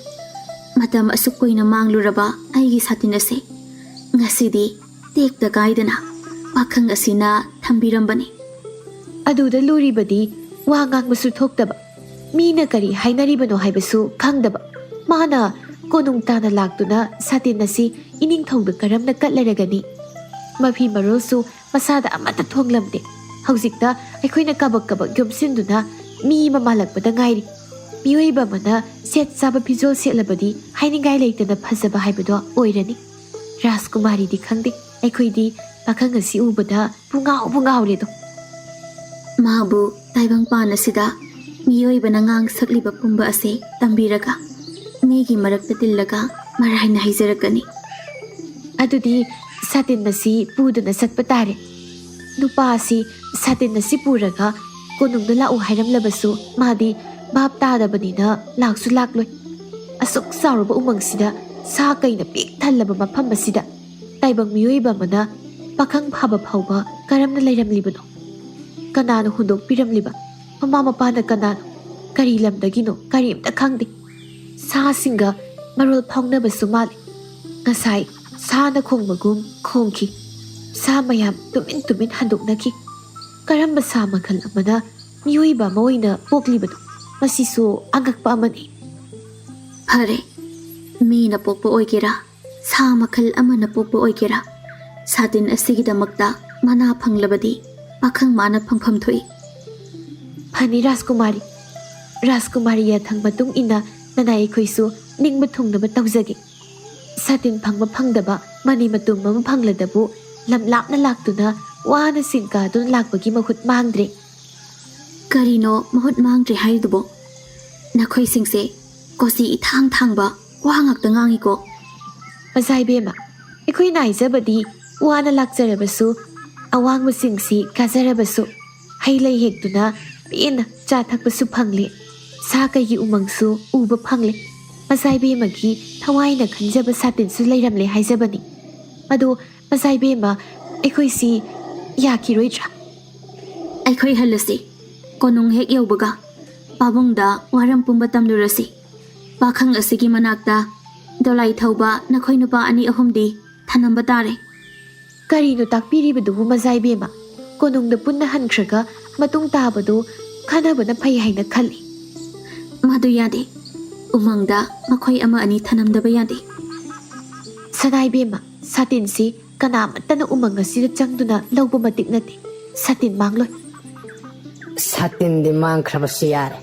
ꯃꯇꯝ ꯑꯁꯨꯛ ꯀꯨꯏꯅ ꯃꯥꯡꯂꯨꯔꯕ ꯑꯩꯒꯤ ꯁꯥꯇꯤꯟ ꯑꯁꯤ ꯉꯁꯤꯗꯤ ꯇꯦꯛꯇ ꯀꯥꯏꯗꯅ ꯄꯥꯈꯪ ꯑꯁꯤꯅ ꯊꯝꯕꯤꯔꯝꯕꯅꯤ ꯑꯗꯨꯗ ꯂꯨꯔꯤꯕꯗꯤ ꯋꯥ ꯉꯥꯡꯕꯁꯨ ꯊꯣꯛꯇꯕ ꯃꯤꯅ ꯀꯔꯤ ꯍꯥꯏꯅꯔꯤꯕꯅꯣ ꯍꯥꯏꯕꯁꯨ ꯈꯪꯗꯕ ꯃꯥꯅ ꯀꯣꯅꯨꯡ ꯇꯥꯅ ꯂꯥꯛꯇꯨꯅ ꯁꯥꯇꯤꯟ ꯑꯁꯤ ꯏꯅꯤꯡꯊꯧꯗ ꯀꯔꯝꯅ ꯀꯠꯂꯔꯒꯅꯤ ꯃꯐꯤ ꯃꯔꯣꯜꯁꯨ ꯃꯁꯥꯗ ꯑꯃꯠꯇ ꯊꯣꯡꯂꯝꯗꯦ ꯍꯧꯖꯤꯛꯇ ꯑꯩꯈꯣꯏꯅ ꯀꯕꯛ ꯀꯕꯛ ꯌꯣꯝꯁꯤꯟꯗꯨꯅ ꯃꯤ ꯑꯃ ꯃꯥꯜꯂꯛꯄꯗ ꯉꯥꯏꯔꯤ ꯃꯤꯑꯣꯏꯕ ꯑꯃꯅ ꯁꯦꯠ ꯆꯥꯕ ꯐꯤꯖꯣꯜ ꯁꯦꯠꯂꯕꯗꯤ ꯍꯥꯏꯅꯤꯡꯉꯥꯏ ꯂꯩꯇꯅ ꯐꯖꯕ ꯍꯥꯏꯕꯗꯣ ꯑꯣꯏꯔꯅꯤ ꯔꯥꯖꯀꯨꯃꯥꯔꯤꯗꯤ ꯈꯪꯗꯦ ꯑꯩꯈꯣꯏꯗꯤ ꯄꯥꯈꯪ ꯑꯁꯤ ꯎꯕꯗ ꯄꯨꯡꯉꯥꯎꯕꯨ ꯉꯥꯎꯔꯦꯗꯣ ꯃꯥꯕꯨ ꯇꯥꯏꯕꯪꯄꯥꯟ ꯑꯁꯤꯗ ꯃꯤꯑꯣꯏꯕꯅ ꯉꯥꯡ ꯁꯛꯂꯤꯕ ꯄꯨꯝꯕ ꯑꯁꯤ ꯇꯝꯕꯤꯔꯒ ꯃꯤꯒꯤ ꯃꯔꯛꯇ ꯇꯤꯜꯂꯒ ꯃꯔꯥꯏꯅ ꯍꯩꯖꯔꯛꯀꯅꯤ ꯑꯗꯨꯗꯤ ꯁꯥꯇꯤꯟ ꯑꯁꯤ ꯄꯨꯗꯨꯅ ꯆꯠꯄ ꯇꯥꯔꯦ ꯅꯨꯄꯥ ꯑꯁꯤ ꯁꯥꯇꯤꯟ ꯑꯁꯤ ꯄꯨꯔꯒ ꯀꯣꯅꯨꯡꯗ ꯂꯥꯛꯎ ꯍꯥꯏꯔꯝꯂꯕꯁꯨ ꯃꯥꯗꯤ ꯚꯥꯞ ꯇꯥꯗꯕꯅꯤꯅ ꯂꯥꯛꯁꯨ ꯂꯥꯛꯂꯣꯏ ꯑꯁꯨꯛ ꯆꯥꯎꯔꯕ ꯎꯃꯪꯁꯤꯗ ꯁꯥ ꯀꯩꯅ ꯄꯤꯛ ꯊꯜꯂꯕ ꯃꯐꯝ ꯑꯁꯤꯗ ꯇꯥꯏꯕꯪ ꯃꯤꯑꯣꯏꯕ ꯑꯃꯅ ꯄꯥꯈꯪ ꯐꯥꯕ ꯐꯥꯎꯕ ꯀꯔꯝꯅ ꯂꯩꯔꯝꯂꯤꯕꯅꯣ ꯀꯅꯥꯅ ꯍꯨꯟꯗꯣꯛꯄꯤꯔꯝꯂꯤꯕ ꯃꯃꯥ ꯃꯄꯥꯅ ꯀꯅꯥꯅꯣ ꯀꯔꯤ ꯂꯝꯗꯒꯤꯅꯣ ꯀꯔꯤꯝꯇ ꯈꯪꯗꯦ ꯁꯥꯁꯤꯡꯒ ꯃꯔꯣꯜ ꯐꯥꯎꯅꯕꯁꯨ ꯃꯥꯜꯂꯤ ꯉꯁꯥꯏ ꯁꯥꯅ ꯈꯣꯡꯕꯒꯨꯝ ꯈꯣꯡꯈꯤ ꯁꯥ ꯃꯌꯥꯝ ꯇꯨꯃꯤꯟ ꯇꯨꯃꯤꯟ ꯍꯟꯗꯣꯛꯅꯈꯤ ꯀꯔꯝꯕ ꯁꯥ ꯃꯈꯜ ꯑꯃꯅ ꯃꯤꯑꯣꯏꯕ ꯑꯃ ꯑꯣꯏꯅ ꯄꯣꯛꯂꯤꯕꯅꯣ ꯃꯁꯤꯁꯨ ꯑꯉꯛꯄ ꯑꯃꯅꯤ ꯐꯔꯦ ꯃꯤꯅ ꯄꯣꯛꯄ ꯑꯣꯏꯒꯦꯔꯥ ꯁꯥ ꯃꯈꯜ ꯑꯃꯅ ꯄꯣꯛꯄ ꯑꯣꯏꯒꯦꯔꯥ ꯁꯥꯇꯤꯟ ꯑꯁꯤꯒꯤꯗꯃꯛꯇ ꯃꯅꯥ ꯐꯪꯂꯕꯗꯤ ꯄꯥꯈꯪ ꯃꯥꯅ ꯐꯪꯐꯝ ꯊꯣꯛꯏ ꯐꯅꯤ ꯔꯥꯖꯀꯨꯃꯥꯔꯤ ꯌꯥꯊꯪ ꯃꯇꯨꯡ ꯏꯟꯅ ꯅꯅꯥꯏ ꯑꯩꯈꯣꯏꯁꯨ ꯅꯤꯡꯕ ꯊꯨꯡꯅꯕ ꯇꯧꯖꯒꯦ ꯁꯥꯇꯤꯟ ꯐꯪꯕ ꯐꯪꯗꯕ ꯃꯅꯤ ꯃꯇꯨꯝ ꯑꯃ ꯐꯪꯂꯗꯕꯨ ꯂꯝ ꯂꯥꯞꯅ ꯂꯥꯛꯇꯨꯅ ꯋꯥꯅ ꯆꯤꯡ ꯀꯥꯗꯨꯅ ꯂꯥꯛꯄꯒꯤ ꯃꯍꯨꯠ ꯃꯥꯡꯗ꯭ꯔꯦ ꯀꯔꯤꯅꯣ ꯃꯍꯨꯠ ꯃꯥꯡꯗ꯭ꯔꯦ ꯍꯥꯏꯔꯤꯗꯨꯕꯣ ꯅꯈꯣꯏꯁꯤꯡꯁꯦ ꯀꯣꯆꯤ ꯏꯊꯥꯡ ꯊꯥꯡꯕ ꯋꯥ ꯉꯥꯛꯇ ꯉꯥꯡꯉꯤꯀꯣ ꯃꯆꯥꯏꯕꯦꯝꯃ ꯑꯩꯈꯣꯏ ꯅꯥꯏꯖꯕꯗꯤ ꯋꯥꯅ ꯂꯥꯛꯆꯔꯕꯁꯨ ꯑꯋꯥꯡꯕꯁꯤꯡꯁꯤ ꯀꯥꯖꯔꯕꯁꯨ ꯍꯩ ꯂꯩ ꯍꯦꯛꯇꯨꯅ ꯄꯦꯟꯅ ꯆꯥ ꯊꯛꯄꯁꯨ ꯐꯪꯂꯦ ꯁꯥ ꯀꯩꯒꯤ ꯎꯃꯪꯁꯨ ꯎꯕ ꯐꯪꯂꯦ ꯃꯆꯥꯏꯕꯦꯝꯃꯒꯤ ꯊꯋꯥꯏꯅ ꯈꯟꯖꯕ ꯁꯥꯇꯤꯟꯁꯨ ꯂꯩꯔꯝꯂꯦ ꯍꯥꯏꯖꯕꯅꯤ ꯑꯗꯣ ꯃꯆꯥꯏꯕꯦꯝꯃ ꯑꯩꯈꯣꯏꯁꯤ ꯌꯥꯈꯤꯔꯣꯏꯗ꯭ꯔꯥ ꯑꯩꯈꯣꯏ ꯍꯜꯂꯁꯤ ꯀꯣꯅꯨꯡ ꯍꯦꯛ ꯌꯧꯕꯒ ꯄꯥꯕꯨꯡꯗ ꯋꯥꯔꯝ ꯄꯨꯝꯕ ꯇꯝꯂꯨꯔꯁꯤ ꯄꯥꯈꯪ ꯑꯁꯤꯒꯤ ꯃꯅꯥꯛꯇ ꯗꯣꯂꯥꯏ ꯊꯧꯕ ꯅꯈꯣꯏ ꯅꯨꯄꯥ ꯑꯅꯤ ꯑꯍꯨꯝꯗꯤ ꯊꯅꯝꯕ ꯇꯥꯔꯦ꯫ ꯀꯔꯤꯅꯣ ꯇꯥꯛꯄꯤꯔꯤꯕꯗꯨꯕꯨ ꯃꯖꯥꯏꯕꯦꯝꯃ? ꯀꯣꯅꯨꯡꯗ ꯄꯨꯟꯅ ꯍꯟꯈ꯭ꯔꯒ ꯃꯇꯨꯡ ꯇꯥꯕꯗꯨ ꯈꯟꯅꯕꯅ ꯐꯩ ꯍꯥꯏꯅ ꯈꯜꯂꯤ꯫ ꯃꯗꯨ ꯌꯥꯗꯦ꯫ ꯎꯃꯪꯗ ꯃꯈꯣꯏ ꯑꯃ ꯑꯅꯤ ꯊꯅꯝꯗꯕ ꯌꯥꯗꯦ꯫ ꯁꯅꯥꯏꯕꯦꯝꯃ, ꯁꯥꯇꯤꯟꯁꯤ ꯀꯅꯥꯃꯠꯇꯅ ꯎꯃꯪ ꯑꯁꯤꯗ ꯆꯪꯗꯨꯅ ꯂꯧꯕ ꯃꯇꯤꯛ ꯅꯠꯇꯦ꯫ ꯁꯥꯇꯤꯟ ꯃꯥꯡꯂꯣꯏ꯫ ꯁꯥꯇꯤꯟꯗꯤ ꯃꯥꯡꯈ꯭ꯔꯕꯁꯨ ꯌꯥꯔꯦ꯫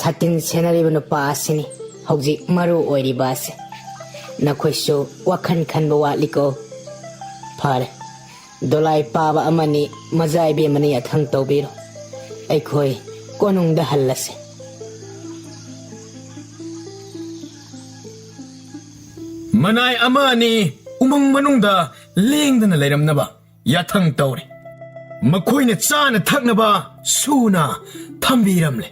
ꯁꯥꯇꯤꯟ ꯁꯦꯟꯅꯔꯤꯕ ꯅꯨꯄꯥ ꯑꯁꯤꯅꯤ ꯍꯧꯖꯤꯛ ꯃꯔꯨ ꯑꯣꯏꯔꯤꯕ ꯑꯁꯤ꯫ ꯅꯈꯣꯏꯁꯨ ꯋꯥꯈꯜ ꯈꯟꯕ ꯋꯥꯠꯂꯤꯀꯣ? ꯐꯔꯦ, ꯗꯣꯂꯥꯏ ꯄꯥꯕ ꯑꯃꯅꯤ ꯃꯖꯥꯏꯕꯦꯝꯃꯅ ꯌꯥꯊꯪ ꯇꯧꯕꯤꯔꯣ꯫ ꯑꯩꯈꯣꯏ ꯀꯣꯅꯨꯡꯗ ꯍꯜꯂꯁꯤ꯫ ꯃꯅꯥꯏ ꯑꯃ ꯑꯅꯤ ꯎꯃꯪ ꯃꯅꯨꯡꯗ ꯂꯦꯡꯗꯅ ꯂꯩꯔꯝꯅꯕ ꯌꯥꯊꯪ ꯇꯧꯔꯦ꯫ ꯃꯈꯣꯏꯅ ꯆꯥꯅ ꯊꯛꯅꯕ ꯁꯨꯅ ꯊꯝꯕꯤꯔꯝꯂꯦ꯫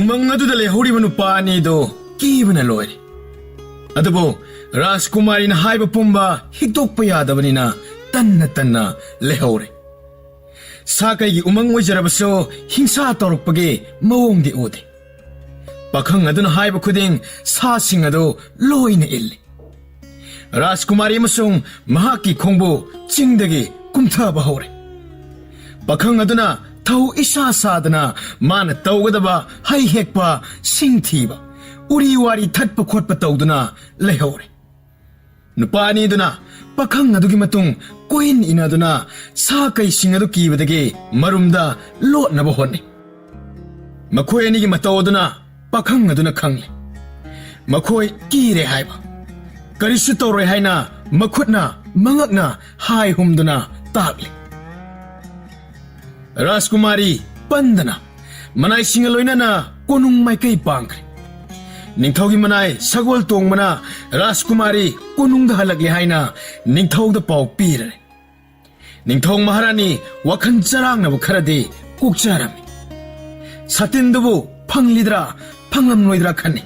ꯎꯃꯪ ꯑꯗꯨꯗ ꯂꯩꯍꯧꯔꯤꯕ ꯅꯨꯄꯥ ꯑꯅꯤꯗꯨ ꯀꯤꯕꯅ ꯂꯣꯏꯔꯦ꯫ ꯑꯗꯨꯕꯨ ꯔꯥꯖꯀꯨꯃꯥꯔꯤꯅ ꯍꯥꯏꯕ ꯄꯨꯝꯕ ꯍꯤꯛꯇꯣꯛꯄ ꯌꯥꯗꯕꯅꯤꯅ ꯇꯟꯅ ꯇꯟꯅ ꯂꯩꯍꯧꯔꯦ꯫ ꯁꯥꯀꯩꯒꯤ ꯎꯃꯪ ꯑꯣꯏꯖꯔꯕꯁꯨ ꯍꯤꯡꯁꯥ ꯇꯧꯔꯛꯄꯒꯤ ꯃꯑꯣꯡꯗꯤ ꯎꯗꯦ꯫ ꯄꯥꯈꯪ ꯑꯗꯨꯅ ꯍꯥꯏꯕ ꯈꯨꯗꯤꯡ ꯁꯥꯁꯤꯡ ꯑꯗꯨ ꯂꯣꯏꯅ ꯏꯜꯂꯤ꯫ ꯔꯥꯖꯀꯨꯃꯥꯔꯤ ꯑꯃꯁꯨꯡ ꯃꯍꯥꯛꯀꯤ ꯈꯣꯡꯕꯨ ꯆꯤꯡꯗꯒꯤ ꯀꯨꯝꯊꯕ ꯍꯧꯔꯦ꯫ ꯄꯥꯈꯪ ꯑꯗꯨꯅ ꯊꯧ ꯏꯁꯥ ꯁꯥꯗꯅ ꯃꯥꯅ ꯇꯧꯒꯗꯕ ꯍꯩ ꯍꯦꯛꯄ, ꯁꯤꯡ ꯊꯤꯕ, ꯎꯔꯤ ꯋꯥꯔꯤ ꯊꯠꯄ ꯈꯣꯠꯄ ꯇꯧꯗꯨꯅ ꯂꯩꯍꯧꯔꯦ꯫ ꯅꯨꯄꯥ ꯑꯅꯤꯗꯨꯅ ꯄꯥꯈꯪ ꯑꯗꯨꯒꯤ ꯃꯇꯨꯡ ꯀꯣꯏꯟ ꯏꯟꯅꯗꯨꯅ ꯁꯥ ꯀꯩꯁꯤꯡ ꯑꯗꯨ ꯀꯤꯕꯗꯒꯤ ꯃꯔꯨꯝꯗ ꯂꯣꯠꯅꯕ ꯍꯣꯠꯅꯩ꯫ ꯃꯈꯣꯏ ꯑꯅꯤꯒꯤ ꯃꯇꯧ ꯑꯗꯨꯅ ꯄꯥꯈꯪ ꯑꯗꯨꯅ ꯈꯪꯂꯦ꯫ ꯃꯈꯣꯏ ꯀꯤꯔꯦ ꯍꯥꯏꯕ, ꯀꯔꯤꯁꯨ ꯇꯧꯔꯣꯏ ꯍꯥꯏꯅ ꯃꯈꯨꯠꯅ ꯃꯉꯛꯅ ꯍꯥꯏ ꯍꯨꯝꯗꯨꯅ ꯇꯥꯛꯂꯤ꯫ ꯔꯥꯖꯀꯨꯃꯥꯔꯤ ꯄꯟꯗꯅ ꯃꯅꯥꯏꯁꯤꯡꯒ ꯂꯣꯏꯅꯅ ꯀꯣꯅꯨꯡ ꯃꯥꯏꯀꯩ ꯄꯥꯡꯈ꯭ꯔꯦ꯫ ꯅꯤꯡꯊꯧꯒꯤ ꯃꯅꯥꯏ ꯁꯒꯣꯜ ꯇꯣꯡꯕꯅ ꯔꯥꯖꯀꯨꯃꯥꯔꯤ ꯀꯣꯅꯨꯡꯗ ꯍꯜꯂꯛꯂꯦ ꯍꯥꯏꯅ ꯅꯤꯡꯊꯧꯗ ꯄꯥꯎ ꯄꯤꯔꯔꯦ꯫ ꯅꯤꯡꯊꯧ ꯃꯍꯥꯔꯥꯅꯤ ꯋꯥꯈꯜ ꯆꯔꯥꯡꯅꯕ ꯈꯔꯗꯤ ꯀꯣꯛꯆꯔꯝꯃꯤ꯫ ꯁꯥꯇꯤꯟꯗꯨꯕꯨ ꯐꯪꯂꯤꯗ꯭ꯔꯥ ꯐꯪꯂꯝꯂꯣꯏꯗ꯭ꯔꯥ ꯈꯟꯅꯤ꯫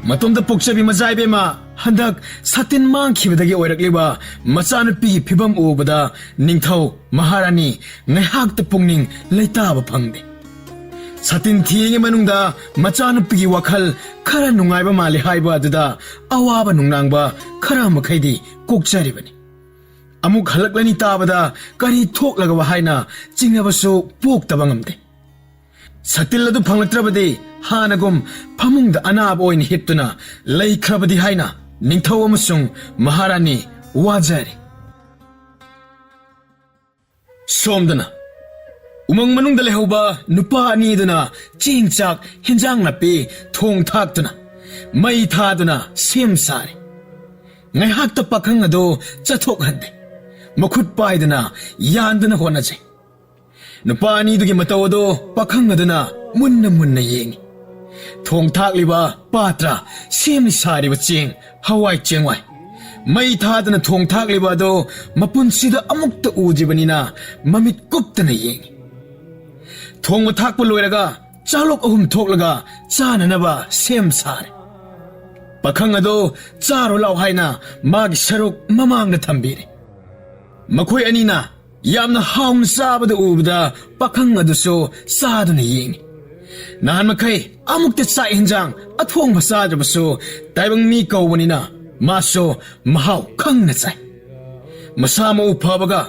ꯃꯇꯣꯝꯗ ꯄꯣꯛꯆꯕꯤ ꯃꯖꯥꯏꯕꯦꯝꯃ ꯍꯟꯗꯛ ꯁꯥꯇꯤꯟ ꯃꯥꯡꯈꯤꯕꯗꯒꯤ ꯑꯣꯏꯔꯛꯂꯤꯕ ꯃꯆꯥꯅꯨꯄꯤꯒꯤ ꯐꯤꯕꯝ ꯎꯕꯗ ꯅꯤꯡꯊꯧ ꯃꯍꯥꯔꯥꯅꯤ ꯉꯥꯏꯍꯥꯛꯇ ꯄꯨꯛꯅꯤꯡ ꯂꯩꯇꯥꯕ ꯐꯪꯗꯦ꯫ ꯁꯥꯇꯤꯟ ꯊꯤꯉꯩ ꯃꯅꯨꯡꯗ ꯃꯆꯥꯅꯨꯄꯤꯒꯤ ꯋꯥꯈꯜ ꯈꯔ ꯅꯨꯡꯉꯥꯏꯕ ꯃꯥꯜꯂꯤ ꯍꯥꯏꯕ ꯑꯗꯨꯗ ꯑꯋꯥꯕ ꯅꯨꯡꯅꯥꯡꯕ ꯈꯔ ꯃꯈꯩꯗꯤ ꯀꯣꯛꯆꯔꯤꯕꯅꯤ꯫ ꯑꯃꯨꯛ ꯍꯜꯂꯛꯂꯅꯤ ꯇꯥꯕꯗ ꯀꯔꯤ ꯊꯣꯛꯂꯒꯕ ꯍꯥꯏꯅ ꯆꯤꯡꯅꯕꯁꯨ ꯄꯣꯛꯇꯕ ꯉꯝꯗꯦ꯫ ꯁꯥꯇꯤꯜ ꯑꯗꯨ ꯐꯪꯂꯛꯇ꯭ꯔꯕꯗꯤ ꯍꯥꯟꯅꯒꯨꯝ ꯐꯃꯨꯡꯗ ꯑꯅꯥꯕ ꯑꯣꯏꯅ ꯍꯤꯞꯇꯨꯅ ꯂꯩꯈ꯭ꯔꯕꯗꯤ ꯍꯥꯏꯅ ꯅꯤꯡꯊꯧ ꯑꯃꯁꯨꯡ ꯃꯍꯥꯔꯥꯅꯤ ꯋꯥꯖꯔꯤ꯫ ꯁꯣꯝꯗꯅ ꯎꯃꯪ ꯃꯅꯨꯡꯗ ꯂꯩꯍꯧꯕ ꯅꯨꯄꯥ ꯑꯅꯤꯗꯨꯅ ꯆꯦꯡ ꯆꯥꯛ ꯍꯦꯟꯖꯥꯡ ꯅꯥꯄꯤ ꯊꯣꯡ ꯊꯥꯛꯇꯨꯅ ꯃꯩ ꯊꯥꯗꯨꯅ ꯁꯦꯝ ꯁꯥꯔꯦ꯫ ꯉꯥꯏꯍꯥꯛꯇ ꯄꯥꯈꯪ ꯑꯗꯨ ꯆꯠꯊꯣꯛꯍꯟꯗꯦ꯫ ꯃꯈꯨꯠ ꯄꯥꯏꯗꯨꯅ ꯌꯥꯟꯗꯨꯅ ꯍꯣꯠꯅꯖꯩ꯫ ꯅꯨꯄꯥ ꯑꯅꯤꯗꯨꯒꯤ ꯃꯇꯧ ꯑꯗꯨ ꯄꯥꯈꯪ ꯑꯗꯨꯅ ꯃꯨꯟꯅ ꯃꯨꯟꯅ ꯌꯦꯡꯉꯤ꯫ ꯊꯣꯡ ꯊꯥꯛꯂꯤꯕ ꯄꯥꯇ꯭ꯔ, ꯁꯦꯝꯂꯤ ꯁꯥꯔꯤꯕ ꯆꯦꯡ, ꯍꯋꯥꯏ ꯆꯦꯡꯋꯥꯏ, ꯃꯩ ꯊꯥꯗꯨꯅ ꯊꯣꯡ ꯊꯥꯛꯂꯤꯕ ꯑꯗꯨ ꯃꯄꯨꯟꯁꯤꯗ ꯑꯃꯨꯛꯇ ꯎꯗ꯭ꯔꯤꯕꯅꯤꯅ ꯃꯃꯤꯠ ꯀꯨꯞꯇꯅ ꯌꯦꯡꯉꯤ꯫ ꯊꯣꯡꯕ ꯊꯥꯛꯄ ꯂꯣꯏꯔꯒ ꯆꯥꯂꯣꯛ 3 ꯊꯣꯛꯂꯒ ꯆꯥꯅꯅꯕ ꯁꯦꯝ ꯁꯥꯔꯦ꯫ ꯄꯥꯈꯪ ꯑꯗꯨ ꯆꯥꯔꯣ ꯂꯥꯎ ꯍꯥꯏꯅ ꯃꯥꯒꯤ ꯁꯔꯨꯛ ꯃꯃꯥꯡꯗ ꯊꯝꯕꯤꯔꯦ꯫ ꯃꯈꯣꯏ ꯑꯅꯤꯅ ꯌꯥꯝꯅ ꯍꯥꯎꯅ ꯆꯥꯕꯗ ꯎꯕꯗ ꯄꯥꯈꯪ ꯑꯗꯨꯁꯨ ꯆꯥꯗꯨꯅ ꯌꯦꯡꯉꯤ꯫ ꯅꯍꯥꯟ ꯃꯈꯩ ꯑꯃꯨꯛꯇ ꯆꯥꯛ ꯍꯦꯟꯖꯥꯡ ꯑꯊꯣꯡꯕ ꯆꯥꯗ꯭ꯔꯕꯁꯨ ꯇꯥꯏꯕꯪ ꯃꯤ ꯀꯧꯕꯅꯤꯅ ꯃꯥꯁꯨ ꯃꯍꯥꯎ ꯈꯪꯅ ꯆꯥꯏ꯫ ꯃꯁꯥ ꯃꯎ ꯐꯕꯒ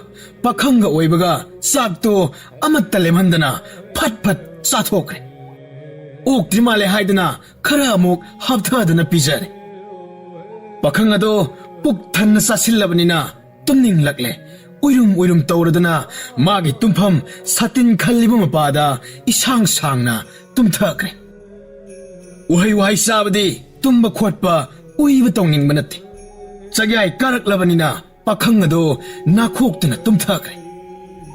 ꯄꯥꯈꯪꯒ ꯑꯣꯏꯕꯒ ꯆꯥꯛꯇꯣ ꯑꯃꯠꯇ ꯂꯦꯝꯍꯟꯗꯅ ꯐꯠ ꯐꯠ ꯆꯥꯊꯣꯛꯈ꯭ꯔꯦ꯫ ꯑꯣꯛꯇ꯭ꯔꯤ ꯃꯥꯜꯂꯦ ꯍꯥꯏꯗꯨꯅ ꯈꯔ ꯑꯃꯨꯛ ꯍꯥꯞꯊꯗꯨꯅ ꯄꯤꯖꯔꯦ꯫ ꯄꯥꯈꯪ ꯑꯗꯣ ꯄꯨꯛ ꯊꯟꯅ ꯆꯥꯁꯤꯜꯂꯕꯅꯤꯅ ꯇꯨꯝꯅꯤꯡꯂꯛꯂꯦ꯫ ꯎꯏꯔꯨꯝ ꯎꯏꯔꯨꯝ ꯇꯧꯔꯗꯨꯅ ꯃꯥꯒꯤ ꯇꯨꯝꯐꯝ ꯁꯥꯇꯤꯟ ꯈꯜꯂꯤꯕ ꯃꯄꯥꯗ ꯏꯁꯥꯡ ꯁꯥꯡꯅ ꯇꯨꯝꯊꯈ꯭ꯔꯦ꯫ ꯎꯍꯩ ꯋꯥꯍꯩ ꯆꯥꯕꯗꯤ ꯇꯨꯝꯕ ꯈꯣꯠꯄ ꯎꯏꯕ ꯇꯧꯅꯤꯡꯕ ꯅꯠꯇꯦ꯫ ꯆꯒꯌꯥꯏ ꯀꯥꯔꯛꯂꯕꯅꯤꯅ ꯄꯥꯈꯪ ꯑꯗꯣ ꯅꯥꯈꯣꯛꯇꯨꯅ ꯇꯨꯝꯊꯈ꯭ꯔꯦ꯫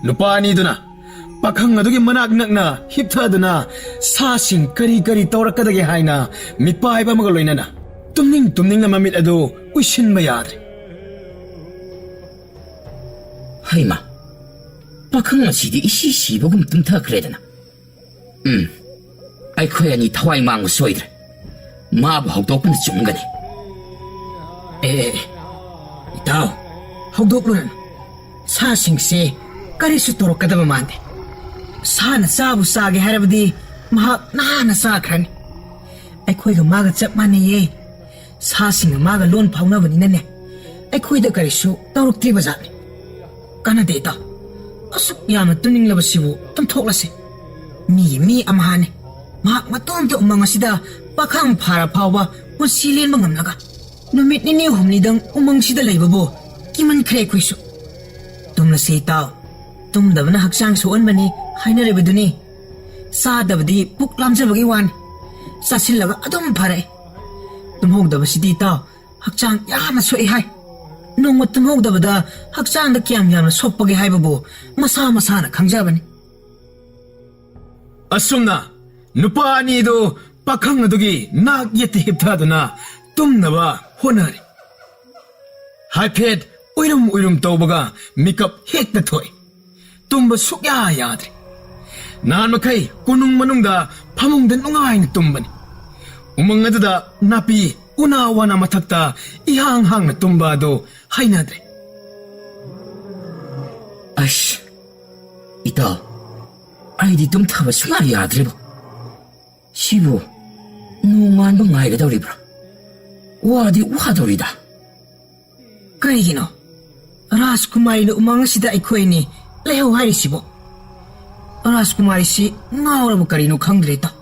ꯅꯨꯄꯥ ꯑꯅꯤꯗꯨꯅ ꯄꯥꯈꯪ ꯑꯗꯨꯒꯤ ꯃꯅꯥꯛ ꯅꯛꯅ ꯍꯤꯞꯊꯗꯨꯅ ꯁꯥꯁꯤꯡ ꯀꯔꯤ ꯀꯔꯤ ꯇꯧꯔꯛꯀꯗꯒꯦ ꯍꯥꯏꯅ ꯃꯤꯄꯥꯏꯕ ꯑꯃꯒ ꯂꯣꯏꯅꯅ ꯇꯨꯝꯅꯤꯡꯅ ꯃꯃꯤꯠ ꯑꯗꯨ ꯎꯏꯁꯤꯟꯕ ꯌꯥꯗ꯭ꯔꯦ꯫ ꯍꯩꯃ, ꯄꯥꯈꯪ ꯑꯁꯤꯗꯤ ꯏꯁꯤ ꯁꯤꯕꯒꯨꯝ ꯇꯨꯝꯊꯈ꯭ꯔꯦꯗꯅ꯫ ꯑꯩꯈꯣꯏ ꯑꯅꯤ ꯊꯋꯥꯏ ꯃꯥꯡꯕ ꯁꯣꯏꯗ꯭ꯔꯦ꯫ ꯃꯥꯕꯨ ꯍꯧꯗꯣꯛꯄꯅ ꯆꯨꯝꯒꯅꯤ꯫ ꯏꯇꯥꯎ, ꯍꯧꯗꯣꯛꯂꯨꯔꯅꯨ꯫ ꯁꯥꯁꯤꯡꯁꯦ ꯀꯔꯤꯁꯨ ꯇꯧꯔꯛꯀꯗꯕ ꯃꯥꯟꯗꯦ ꯁꯥꯅ ꯆꯥꯕꯨ ꯆꯥꯒꯦ ꯍꯥꯏꯔꯕꯗꯤ ꯃꯍꯥꯛ ꯅꯍꯥꯟꯅ ꯆꯥꯈ꯭ꯔꯅꯤ ꯑꯩꯈꯣꯏꯒ ꯃꯥꯒ ꯆꯞ ꯃꯥꯟꯅꯩꯌꯦ ꯁꯥꯁꯤꯡꯒ ꯃꯥꯒ ꯂꯣꯟ ꯐꯥꯎꯅꯕꯅꯤꯅꯅꯦ ꯑꯩꯈꯣꯏꯗ ꯀꯔꯤꯁꯨ ꯇꯧꯔꯛꯇ꯭ꯔꯤꯕ ꯖꯥꯠꯅꯤ ꯀꯥꯟꯅꯗꯦ ꯏꯇꯥꯎ ꯑꯁꯨꯛ ꯌꯥꯝꯅ ꯇꯨꯝꯅꯤꯡꯂꯕꯁꯤꯕꯨ ꯇꯨꯝꯊꯣꯛꯂꯁꯤ ꯃꯤꯒꯤ ꯃꯤ ꯑꯃꯍꯥꯅꯤ ꯃꯍꯥꯛ ꯃꯇꯣꯝꯇ ꯎꯃꯪ ꯑꯁꯤꯗ ꯄꯥꯈꯪ ꯐꯥꯔ ꯐꯥꯎꯕ ꯄꯨꯟꯁꯤ ꯂꯦꯟꯕ ꯉꯝꯂꯒ ꯅꯨꯃꯤꯠ ꯅꯤꯅꯤ ꯍꯨꯝꯅꯤꯗꯪ ꯎꯃꯪꯁꯤꯗ ꯂꯩꯕꯕꯨ ꯀꯤꯃꯟꯈ꯭ꯔꯦ ꯑꯩꯈꯣꯏꯁꯨ ꯇꯨꯝꯂꯁꯤ ꯏꯇꯥꯎ ꯇꯨꯝꯗꯕꯅ ꯍꯛꯆꯥꯡ ꯁꯣꯛꯍꯟꯕꯅꯤ ꯍꯥꯏꯅꯔꯤꯕꯗꯨꯅꯤ ꯆꯥꯗꯕꯗꯤ ꯄꯨꯛ ꯂꯥꯝꯖꯕꯒꯤ ꯋꯥꯅꯤ ꯆꯥꯁꯤꯜꯂꯒ ꯑꯗꯨꯝ ꯐꯔꯛꯏ ꯇꯨꯝꯍꯧꯗꯕꯁꯤꯗꯤ ꯏꯇꯥꯎ ꯍꯛꯆꯥꯡ ꯌꯥꯝꯅ ꯁꯣꯛꯏ ꯍꯥꯏ ꯅꯣꯡꯃ ꯇꯨꯝꯍꯧꯗꯕꯗ ꯍꯛꯆꯥꯡꯗ ꯀꯌꯥꯝ ꯌꯥꯝꯅ ꯁꯣꯛꯄꯒꯦ ꯍꯥꯏꯕꯕꯨ ꯃꯁꯥ ꯃꯁꯥꯅ ꯈꯪꯖꯕꯅꯤ ꯑꯁꯨꯝꯅ ꯅꯨꯄꯥ ꯑꯅꯤꯗꯨ ꯄꯥꯈꯪ ꯑꯗꯨꯒꯤ ꯅꯥꯛ ꯌꯦꯠꯇ ꯍꯤꯞꯊꯗꯨꯅ ꯇꯨꯝꯅꯕ ꯍꯣꯠꯅꯔꯤ ꯍꯥꯏꯐꯦꯠ ꯎꯏꯔꯨꯝ ꯎꯏꯔꯨꯝ ꯇꯧꯕꯒ ꯃꯤꯀꯞ ꯍꯦꯛꯇ ꯊꯣꯛꯏ ꯇꯨꯝꯕ ꯁꯨꯛꯌꯥ ꯌꯥꯗ꯭ꯔꯦ ꯅꯍꯥꯟ ꯃꯈꯩ ꯀꯣꯅꯨꯡ ꯃꯅꯨꯡꯗ ꯐꯃꯨꯡꯗ ꯅꯨꯡꯉꯥꯏꯅ ꯇꯨꯝꯕꯅꯤ ꯎꯃꯪ ꯑꯗꯨꯗ ꯅꯥꯄꯤ ꯎꯅꯥ ꯋꯥꯅ ꯃꯊꯛꯇ ꯏꯍꯥꯡ ꯍꯥꯡꯅ ꯇꯨꯝꯕ ꯑꯗꯨ ꯍꯩꯅꯗ꯭ꯔꯦ ꯑꯁ ꯏꯇꯥꯎ ꯑꯩꯗꯤ ꯇꯨꯝꯊꯕ ꯁꯨꯡꯌꯥ ꯌꯥꯗ꯭ꯔꯦꯕ ꯁꯤꯕꯨ ꯅꯣꯡꯉꯥꯟꯕ ꯉꯥꯏꯒꯗꯧꯔꯤꯕ꯭ꯔꯥ ꯋꯥꯗꯤ ꯋꯥꯗꯧꯔꯤꯗ ꯀꯔꯤꯒꯤꯅꯣ ꯔꯥꯖꯀꯨꯃꯥꯔꯤꯅ ꯎꯃꯪ ꯑꯁꯤꯗ ꯑꯩꯈꯣꯏꯅꯤ ꯂꯩꯍꯧ ꯍꯥꯏꯔꯤꯁꯤꯕꯣ ꯔꯥꯖꯀꯨꯃꯥꯔꯤꯁꯤ ꯉꯥꯎꯔꯕ ꯀꯔꯤꯅꯣ ꯈꯪꯗ꯭ꯔꯦ ꯏꯇꯥꯎ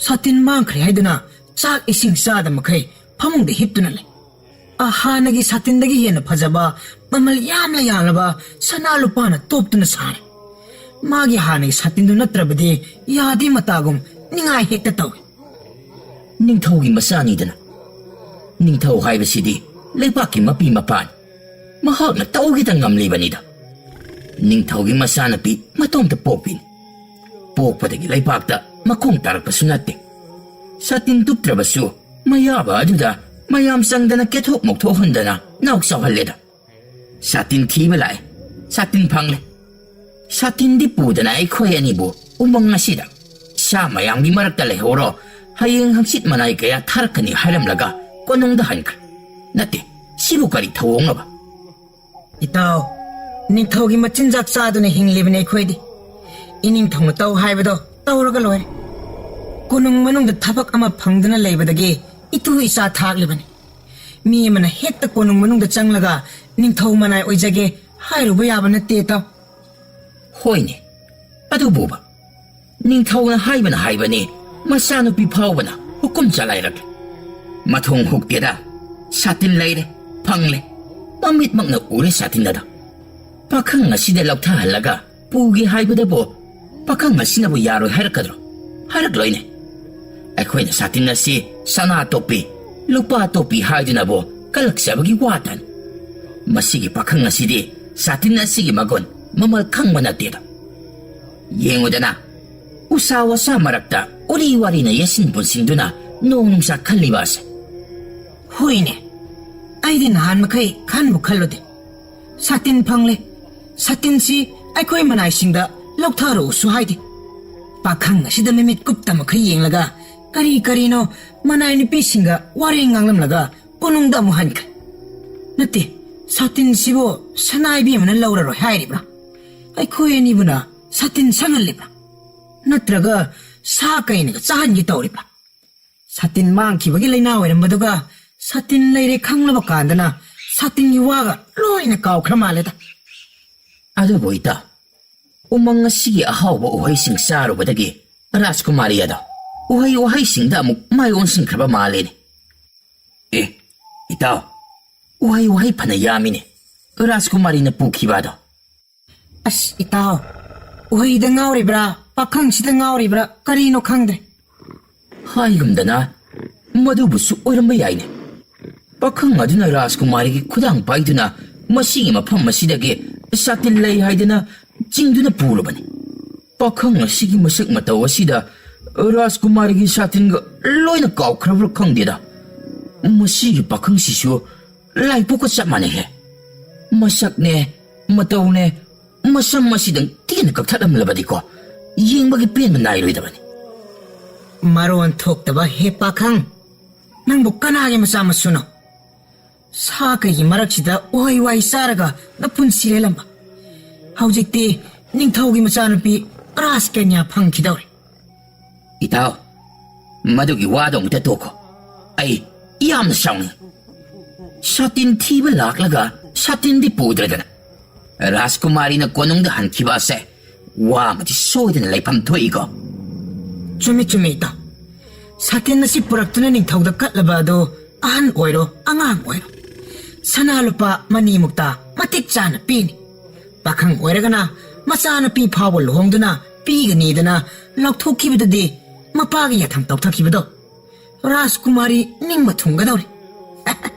ꯁꯥꯇꯤꯟ ꯃꯥꯡꯈ꯭ꯔꯦ ꯍꯥꯏꯗꯨꯅ ꯆꯥꯛ ꯏꯁꯤꯡ ꯆꯥꯗ ꯃꯈꯩ ꯐꯃꯨꯡꯗ ꯍꯤꯞꯇꯨꯅ ꯂꯩ ꯍꯥꯟꯅꯒꯤ ꯁꯥꯇꯤꯟꯗꯒꯤ ꯍꯦꯟꯅ ꯐꯖꯕ ꯃꯃꯜ ꯌꯥꯝꯅ ꯌꯥꯝꯂꯕ ꯁꯅꯥ ꯂꯨꯄꯥꯅ ꯇꯣꯞꯇꯨꯅ ꯁꯥꯔꯦ ꯃꯥꯒꯤ ꯍꯥꯟꯅꯒꯤ ꯁꯥꯇꯤꯟꯗꯨ ꯅꯠꯇ꯭ꯔꯕꯗꯤ ꯌꯥꯗꯦ ꯃꯇꯥꯒꯨꯝ ꯅꯤꯡꯉꯥꯏ ꯍꯦꯛꯇ ꯇꯧꯏ ꯅꯤꯡꯊꯧꯒꯤ ꯃꯆꯥꯅꯤꯗꯅ ꯅꯤꯡꯊꯧ ꯍꯥꯏꯕꯁꯤꯗꯤ ꯂꯩꯕꯥꯛꯀꯤ ꯃꯄꯤ ꯃꯄꯥꯅꯤ ꯃꯍꯥꯛꯅ ꯇꯧꯒꯦꯗ ꯉꯝꯂꯤꯕꯅꯤꯗ ꯅꯤꯡꯊꯧꯒꯤ ꯃꯆꯥꯅꯨꯄꯤ ꯃꯇꯣꯝꯇ ꯄꯣꯛꯄꯤꯅꯤ ꯄꯣꯛꯄꯗꯒꯤ ꯂꯩꯕꯥꯛꯇ ꯃꯈꯣꯡ ꯇꯥꯔꯛꯄꯁꯨ ꯅꯠꯇꯦ ꯁꯥꯇꯤꯟ ꯇꯨꯞꯇ꯭ꯔꯕꯁꯨ ꯃꯌꯥꯕ ꯑꯗꯨꯗ ꯃꯌꯥꯝ ꯆꯪꯗꯅ ꯀꯦꯊꯣꯛ ꯃꯧꯊꯣꯛꯍꯟꯗꯅ ꯅꯥꯎ ꯆꯥꯎꯍꯜꯂꯦꯗ ꯁꯥꯇꯤꯟ ꯊꯤꯕ ꯂꯥꯛꯑꯦ ꯁꯥꯇꯤꯟ ꯐꯪꯂꯦ ꯁꯥꯇꯤꯟꯗꯤ ꯄꯨꯗꯅ ꯑꯩꯈꯣꯏ ꯑꯅꯤꯕꯨ ꯎꯃꯪ ꯑꯁꯤꯗ ꯁꯥ ꯃꯌꯥꯝꯒꯤ ꯃꯔꯛꯇ ꯂꯩꯍꯧꯔꯣ ꯍꯌꯦꯡ ꯍꯪꯆꯤꯠ ꯃꯅꯥꯏ ꯀꯌా ꯊꯥꯔꯛꯀꯅꯤ ꯍꯥꯏꯔꯝꯂꯒ ꯀꯣꯅꯨꯡꯗ ꯍꯟꯈ꯭ꯔꯦ ꯅꯠꯇꯦ ꯁꯤꯕꯨ ꯀꯔꯤ ꯊꯧꯑꯣꯡꯅꯕ ꯏꯇꯥꯎ ꯅꯤꯡꯊꯧꯒꯤ ꯃꯆꯤꯟꯖꯥꯛ ꯆꯥꯗꯨꯅ ꯍꯤꯡꯂꯤꯕꯅꯤ ꯑꯩꯈꯣꯏꯗꯤ ꯏꯅꯤꯡꯊꯧꯅ ꯇꯧ ꯍꯥꯏꯕꯗꯣ ꯇꯧꯔꯒ ꯂꯣꯏꯔꯦ ꯀꯣꯅꯨꯡ ꯃꯅꯨꯡꯗ ꯊꯕꯛ ꯑꯃ ꯐꯪꯗꯨꯅ ꯂꯩꯕꯗꯒꯤ ꯏꯇꯨ ꯏꯆꯥ ꯊꯥꯛꯂꯤꯕꯅꯤ ꯃꯤ ꯑꯃꯅ ꯍꯦꯛꯇ ꯀꯣꯅꯨꯡ ꯃꯅꯨꯡꯗ ꯆꯪꯂꯒ ꯅꯤꯡꯊꯧ ꯃꯅꯥꯏ ꯑꯣꯏꯖꯒꯦ ꯍꯥꯏꯔꯨꯕ ꯌꯥꯕ ꯅꯠꯇꯦ ꯏꯇꯥꯎ ꯍꯣꯏꯅꯦ ꯑꯗꯨꯕꯨꯕ ꯅꯤꯡꯊꯧꯅ ꯍꯥꯏꯕꯅꯤ ꯃꯆꯥꯅꯨꯄꯤ ꯐꯥꯎꯕꯅ ꯍꯨꯀꯨꯝ ꯆꯂꯥꯏꯔꯛꯂꯦ ꯃꯊꯣꯡ ꯍꯨꯛꯇꯦꯗ ꯁꯥꯇꯤꯟ ꯂꯩꯔꯦ ꯐꯪꯂꯦ ꯃꯃꯤꯠꯃꯛꯅ ꯎꯔꯦ ꯁꯥꯇꯤꯟ ꯑꯗꯣ ꯄꯥꯈꯪ ꯑꯁꯤꯗ ꯂꯧꯊꯍꯜꯂꯒ ꯄꯨꯒꯦ ꯍꯥꯏꯕꯗꯕꯨ ꯄꯥꯈꯪ ꯑꯁꯤꯅꯕꯨ ꯌꯥꯔꯣꯏ ꯍꯥꯏꯔꯛꯀꯗ꯭ꯔꯣ ꯍꯥꯏꯔꯛꯂꯣꯏꯅꯦ ꯑꯩꯈꯣꯏꯅ ꯁꯥꯇꯤꯟ ꯑꯁꯤ ꯁꯅꯥ ꯇꯣꯞꯄꯤ ꯂꯨꯄꯥ ꯇꯣꯞꯄꯤ ꯍꯥꯏꯗꯨꯅꯕꯨ ꯀꯜꯂꯛꯆꯕꯒꯤ ꯋꯥꯇꯅꯤ ꯃꯁꯤꯒꯤ ꯄꯥꯈꯪ ꯑꯁꯤꯗꯤ ꯁꯥꯇꯤꯟ ꯑꯁꯤꯒꯤ ꯃꯒꯨꯟ ꯃꯃꯜ ꯈꯪꯕ ꯅꯠꯇꯦꯗ ꯌꯦꯡꯉꯨꯗꯅ ꯎꯁꯥ ꯋꯥꯁꯥ ꯃꯔꯛꯇ ꯎꯔꯤ ꯋꯥꯔꯤꯅ ꯌꯦꯁꯤꯟ ꯄꯨꯟꯁꯤꯡꯗꯨꯅ ꯅꯣꯡ ꯅꯨꯡꯁꯥ ꯈꯜꯂꯤꯕ ꯑꯁꯦ ꯍꯣꯏꯅꯦ ꯑꯩꯗꯤ ꯅꯍꯥꯟ ꯃꯈꯩ ꯈꯟꯕꯨ ꯈꯜꯂꯨꯗꯦ ꯁꯥꯇꯤꯟ ꯐꯪꯂꯦ ꯁꯥꯇꯤꯟꯁꯤ ꯑꯩꯈꯣꯏ ꯃꯅꯥꯏꯁꯤꯡꯗ ꯂꯧꯊꯔꯛꯎꯁꯨ ꯍꯥꯏꯗꯦ ꯄꯥꯈꯪ ꯑꯁꯤꯗ ꯃꯤꯃꯤꯠ ꯀꯨꯞꯇ ꯃꯈꯩ ꯌꯦꯡꯂꯒ ꯀꯔꯤ ꯀꯔꯤꯅꯣ ꯃꯅꯥꯏ ꯅꯨꯄꯤꯁꯤꯡꯒ ꯋꯥꯔꯤ ꯉꯥꯡꯂꯝꯂꯒ ꯀꯣꯅꯨꯡꯗ ꯑꯃꯨꯛ ꯍꯟꯈ꯭ꯔꯦ ꯅꯠꯇꯦ ꯁꯥꯇꯤꯟꯁꯤꯕꯨ ꯁꯅꯥꯏꯕꯤ ꯑꯃꯅ ꯂꯧꯔꯔꯣꯏ ꯍꯥꯏꯔꯤꯕ꯭ꯔꯥ ꯑꯩꯈꯣꯏ ꯑꯅꯤꯕꯨꯅ ꯁꯥꯇꯤꯟ ꯁꯪꯍꯜꯂꯤꯕ꯭ꯔꯥ ꯅꯠꯇ꯭ꯔꯒ ꯁꯥ ꯀꯩꯅꯒ ꯆꯥꯍꯟꯒꯦ ꯇꯧꯔꯤꯕ꯭ꯔꯥ ꯁꯥꯇꯤꯟ ꯃꯥꯡꯈꯤꯕꯒꯤ ꯂꯩꯅꯥ ꯑꯣꯏꯔꯝꯕꯗꯨꯒ ꯁꯥꯇꯤꯟ ꯂꯩꯔꯦ ꯈꯪꯂꯕ ꯀꯥꯟꯗꯅ ꯁꯥꯇꯤꯟꯒꯤ ꯋꯥꯒ ꯂꯣꯏꯅ ꯀꯥꯎꯈ꯭ꯔ ꯃꯥꯜꯂꯦꯗ ꯑꯗꯨꯕꯨ ꯏꯇꯥ ꯎꯃꯪ ꯑꯁꯤꯒꯤ ꯑꯍꯥꯎꯕ ꯎꯍꯩꯁꯤꯡ ꯆꯥꯔꯨꯕꯗꯒꯤ ꯔꯥꯖꯀꯨꯃꯥꯔꯤ ꯑꯗꯣ ꯎꯍꯩ ꯋꯥꯍꯩꯁꯤꯡꯗ ꯑꯃꯨꯛ ꯃꯥꯏ ꯑꯣꯟꯁꯤꯟꯈ꯭ꯔꯕ ꯃꯥꯜꯂꯦꯅꯦ ꯑꯦ ꯏꯇꯥꯎ ꯎꯍꯩ ꯐꯅ ꯌꯥꯝꯃꯤꯅꯦ ꯔꯥꯖꯀꯨꯃꯥꯔꯤꯅ ꯄꯨꯈꯤꯕ ꯑꯗꯣ ꯑꯁ ꯏꯇꯥꯎ ꯎꯍꯩꯗ ꯉꯥꯎꯔꯤꯕ꯭ꯔꯥ ꯄꯥꯈꯪꯁꯤꯗ ꯉꯥꯎꯔꯤꯕ꯭ꯔꯥ ꯀꯔꯤꯅꯣ ꯈꯪꯗ꯭ꯔꯦ ꯍꯥꯏꯒꯨꯝꯗꯅ ꯃꯗꯨꯕꯨꯁꯨ ꯑꯣꯏꯔꯝꯕ ꯌꯥꯏꯅꯦ ꯄꯥꯈꯪ ꯑꯗꯨꯅ ꯔꯥꯖꯀꯨꯃꯥꯔꯤꯒꯤ ꯈꯨꯗꯥꯡ ꯄꯥꯏꯗꯨꯅ ꯃꯁꯤꯒꯤ ꯃꯐꯝ ꯑꯁꯤꯗꯒꯤ ꯁꯥꯇꯤꯟ ꯂꯩ ꯍꯥꯏꯗꯅ ꯆꯤꯡꯗꯨꯅ ꯄꯨꯔꯕꯅꯤ ꯄꯥꯈꯪ ꯑꯁꯤꯒꯤ ꯃꯁꯛ ꯃꯇꯧ ꯑꯁꯤꯗ ꯔꯥꯖꯀꯨꯃꯥꯔꯤꯒꯤ ꯁꯥꯇꯤꯟꯒ ꯂꯣꯏꯅ ꯀꯥꯎꯈ꯭ꯔꯕ꯭ꯔꯥ ꯈꯪꯗꯦꯗ ꯃꯁꯤꯒꯤ ꯄꯥꯈꯪꯁꯤꯁꯨ ꯂꯥꯏꯄꯣꯛꯀ ꯆꯞ ꯃꯥꯟꯅꯩꯍꯦ ꯃꯁꯛꯅꯦ ꯃꯇꯧꯅꯦ ꯃꯁꯝ ꯑꯁꯤꯗꯪ ꯇꯦꯟꯅ ꯀꯛꯊꯠꯂꯝꯂꯕꯗꯤꯀꯣ ꯌꯦꯡꯕꯒꯤ ꯄꯦꯟꯕ ꯅꯥꯏꯔꯣꯏꯗꯕꯅꯤ ꯃꯔꯣꯟ ꯊꯣꯛꯇꯕ ꯍꯦ ꯄꯥꯈꯪ ꯅꯪꯕꯨ ꯀꯅꯥꯒꯤ ꯃꯆꯥ ꯃꯁꯨꯅꯣ ꯁꯥ ꯀꯩꯒꯤ ꯃꯔꯛꯁꯤꯗ ꯎꯍꯩ ꯋꯥꯍꯩ ꯆꯥꯔꯒ ꯅꯄꯨꯟꯁꯤ ꯂꯦꯜꯂꯝꯕ ꯍꯧꯖꯤꯛꯇꯤ ꯅꯤꯡꯊꯧꯒꯤ ꯃꯆꯥꯅꯨꯄꯤ ꯔꯥꯖꯀꯟꯌꯥ ꯐꯪꯈꯤꯗꯧꯔꯦ. ꯏꯇꯥꯎ, ꯃꯗꯨꯒꯤ ꯋꯥꯗꯣ ꯑꯃꯨꯛꯇ ꯇꯣꯛꯈꯣ. ꯑꯩ ꯌꯥꯝꯅ ꯁꯥꯎꯅꯤꯡꯉꯤ. ꯁꯥꯇꯤꯟ ꯊꯤꯕ ꯂꯥꯛꯂꯒ ꯁꯥꯇꯤꯟꯗꯤ ꯄꯨꯗ꯭ꯔꯗꯅ ꯔꯥꯖꯀꯨꯃꯥꯔꯤꯅ ꯀꯣꯅꯨꯡꯗ ꯍꯟꯈꯤꯕ ꯑꯁꯦ ꯋꯥ ꯑꯃꯗꯤ ꯁꯣꯏꯗꯅ ꯂꯩꯐꯝ ꯊꯣꯛꯏꯀꯣ. ꯆꯨꯝꯃꯤ ꯆꯨꯝꯃꯤ ꯏꯇꯥꯎ. ꯁꯥꯇꯤꯟ ꯑꯁꯤ ꯄꯨꯔꯛꯇꯨꯅ ꯅꯤꯡꯊꯧꯗ ꯀꯠꯂꯕ ꯑꯗꯣ ꯑꯍꯟ ꯑꯣꯏꯔꯣ ꯑꯉꯥꯡ ꯑꯣꯏꯔꯣ ꯁꯅꯥ ꯂꯨꯄꯥ ꯃꯅꯤꯃꯨꯛꯇ ꯃꯇꯤꯛ ꯆꯥꯅ ꯄꯤꯅꯤ. ꯄꯥꯈꯪ ꯑꯣꯏꯔꯒꯅ ꯃꯆꯥꯅꯨꯄꯤ ꯐꯥꯎꯕ ꯂꯨꯍꯣꯡꯗꯨꯅ ꯄꯤꯒꯅꯤꯗꯅ ꯂꯧꯊꯣꯛꯈꯤꯕꯗꯨꯗꯤ ꯃꯄꯥꯒꯤ ꯌꯥꯊꯪ ꯇꯧꯊꯈꯤꯕꯗꯣ ꯔꯥꯖꯀꯨꯃꯥꯔꯤ ꯅꯤꯡꯕ ꯊꯨꯡꯒꯗꯧꯔꯤ.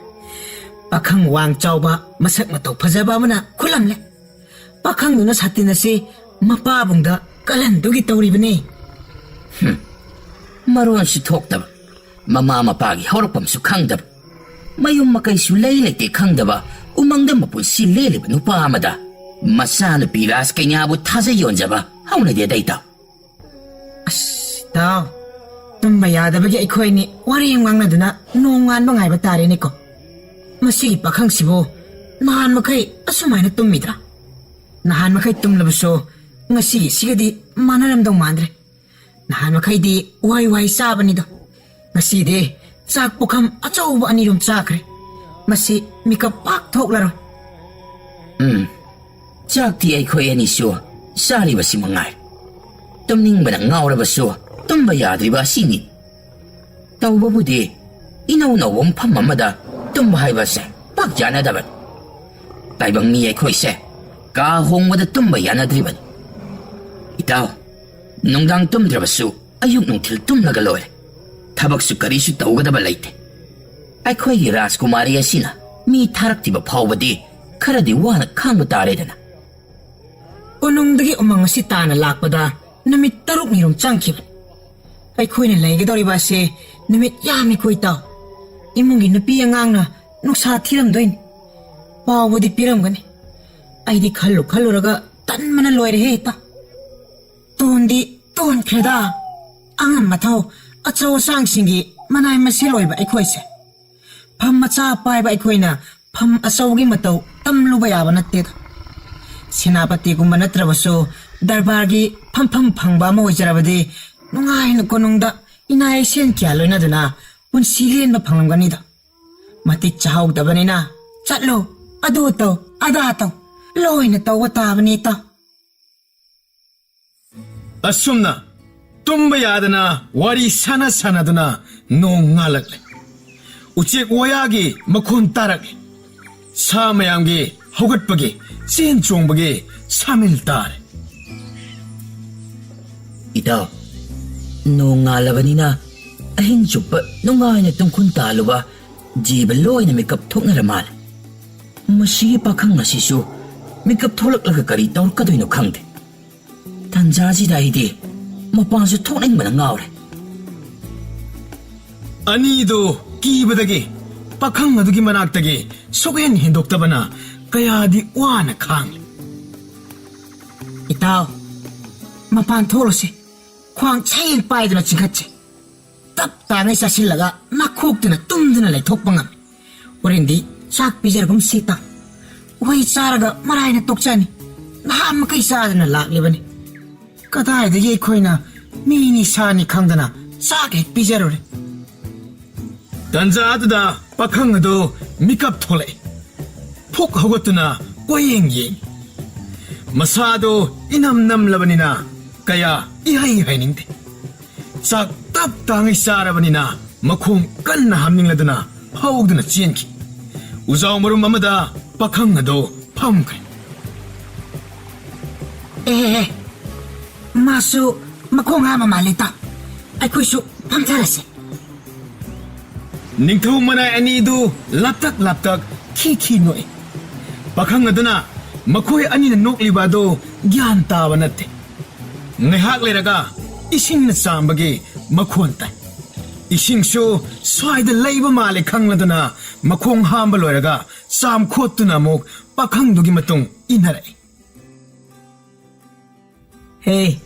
ꯄꯥꯈꯪ ꯋꯥꯡ ꯆꯥꯎꯕ ꯃꯁꯛ ꯃꯇꯧ ꯐꯖꯕ ꯑꯃꯅ ꯈꯨꯠꯂꯝꯂꯦ. ꯄꯥꯈꯪꯗꯨꯅ ꯁꯥꯇꯤꯟ ꯑꯁꯤ ꯃꯄꯥꯕꯨꯡꯗ ꯀꯜꯍꯟꯗꯨꯒꯤ ꯇꯧꯔꯤꯕꯅꯤ. ꯃꯔꯣꯟꯁꯨ ꯊꯣꯛꯇꯕ, ꯃꯃꯥ ꯃꯄꯥꯒꯤ ꯍꯧꯔꯛꯐꯝꯁꯨ ꯈꯪꯗꯕ, ꯃꯌꯨꯝ ꯃꯀꯩꯁꯨ ꯂꯩ ꯂꯩꯇꯦ ꯈꯪꯗꯕ ꯎꯃꯪꯗ ꯃꯄꯨꯟꯁꯤ ꯂꯦꯜꯂꯤꯕ ꯅꯨꯄꯥ ꯑꯃꯗ ꯃꯆꯥꯅꯨꯄꯤ ꯔꯥꯖꯀꯩꯅꯥꯕꯨ ꯊꯥꯖ ꯌꯣꯟꯖꯕ ꯍꯧꯅꯗꯦꯗ ꯏꯇꯥꯎ. ꯏꯇꯥꯎ, ꯇꯨꯝꯕ ꯌꯥꯗꯕꯒꯤ ꯑꯩꯈꯣꯏꯅꯤ ꯋꯥꯔꯦꯝ ꯉꯥꯡꯅꯗꯨꯅ ꯅꯣꯡꯉꯥꯟꯕ ꯉꯥꯏꯕ ꯇꯥꯔꯦꯅꯦꯀꯣ. ꯃꯁꯤꯒꯤ ꯄꯥꯈꯪꯁꯤꯕꯨ ꯅꯍꯥꯟ ꯃꯈꯩ ꯑꯁꯨꯃꯥꯏꯅ ꯇꯨꯝꯃꯤꯗ꯭ꯔꯥ? ꯅꯍꯥꯟ ꯃꯈꯩ ꯇꯨꯝꯂꯕꯁꯨ ꯉꯁꯤꯒꯤꯁꯤꯒꯗꯤ ꯃꯥꯟꯅꯔꯝꯗꯧ ꯃꯥꯟꯗ꯭ꯔꯦ. ꯅꯍꯥꯟ ꯃꯈꯩꯗꯤ ꯋꯥꯏ ꯋꯥꯏ ꯆꯥꯕꯅꯤꯗꯣ. ꯉꯁꯤꯗꯤ ꯆꯥꯛ ꯄꯨꯈꯝ ꯑꯆꯧꯕ ꯑꯅꯤꯔꯣꯝ ꯆꯥꯈ꯭ꯔꯦ. ꯃꯁꯤ ꯃꯤꯀꯞ ꯄꯥꯛ ꯊꯣꯛꯂꯔꯣꯏ. ꯆꯥꯛꯇꯤ ꯑꯩꯈꯣꯏ ꯑꯅꯤꯁꯨ ꯆꯥꯔꯤꯕꯁꯤ ꯃꯉꯥꯏ. ꯇꯨꯝꯅꯤꯡꯕꯅ ꯉꯥꯎꯔꯕꯁꯨ ꯇꯨꯝꯕ ꯌꯥꯗ꯭ꯔꯤꯕ ꯑꯁꯤꯅꯤ. ꯇꯧꯕꯕꯨꯗꯤ ꯏꯅꯧ ꯅꯧꯕ ꯃꯐꯝ ꯑꯃꯗ tumba haiba se pak jana daban. Taibang mi ay khoi se ka hong wada tumba yana driban. Itaw, nung dang tumdrabasu ayuk nung til tumlaga loy. Tabak su karisu tawgadaba laite. Ay khoi gi Rajkumari asina mi tharaktiba phawbadi kharadi wana khangba taredana. Unungdagi umang si tana lakpada namit taruk nirum changkib. Ay khoi na laigidoriba se namit yami khoi taw. Imungi nupi angang na nuksa thiram doin. Pawbadi piram gani. Ay di khallu raga tan mana loy rehe ta. Ton kreda. Angam mataw achaw sang singi manay masiloy ba ay khoi se. Pham macha pai ba ay khoi na pham achaw gi mataw tamlu ba yaba natte ta. Senapati gumba natrabaso darbargi pham phangba ma hojarabadi nungai na konungda inai sen kya loina duna punsilen ba phanglamgani da matik chahau dabanina chatlo adu to ada to loina tawata bani ta asumna tumba yadana wari sana duna nong ngalakle uchek wayagi makhon tarak sa mayamgi hogatpagi chen chongbagi samil tar Itaw, nung ngalabanina ahing chupa nungay na tungkun taluba jiba loy na mikap thok na ramal. Masigi pa kang nasisu mikap tholak laga kari taur kadoy no kangde. Tanjaji dahidi mapansu thok nang manangawre. Anido kibadagi pakhang adugi manaktagi sogen hindoktabana kaya di wana khang. Itaw, mapan tholo si kwang chayin pai duna chingkatche. Tap tangay sa silaga makuk duna tumduna lay thokpangam. Orindi sak pijaragum sita. Way saraga maray na tokchani. Nahan makay sadana laklibani. Katay da yay koy na mini sani kangdana sakit pijarore. Tanza atada pakhang ado mikap thole. Phok hogotuna koyeng yeng. Masado inam labanina kaya ihay ningde. Sak tap tangay sarabanina makhong kan na hamning laduna hawagduna chienki. Uzaw marum mamada pakhang ado pamkay. Masu makhong ha mamalita. Ay koy su pamtarase. Ningthaw manay anidu laptak ki noy. Pakhang aduna makoy ani na noklibado gyan tawa natte. Ngayhak leraga ising na sambagi makuantay. Ising so swayda layba mali kang laduna makong hambaloyraga sam kotu na mok pakhang dugi matong inaray. Hey,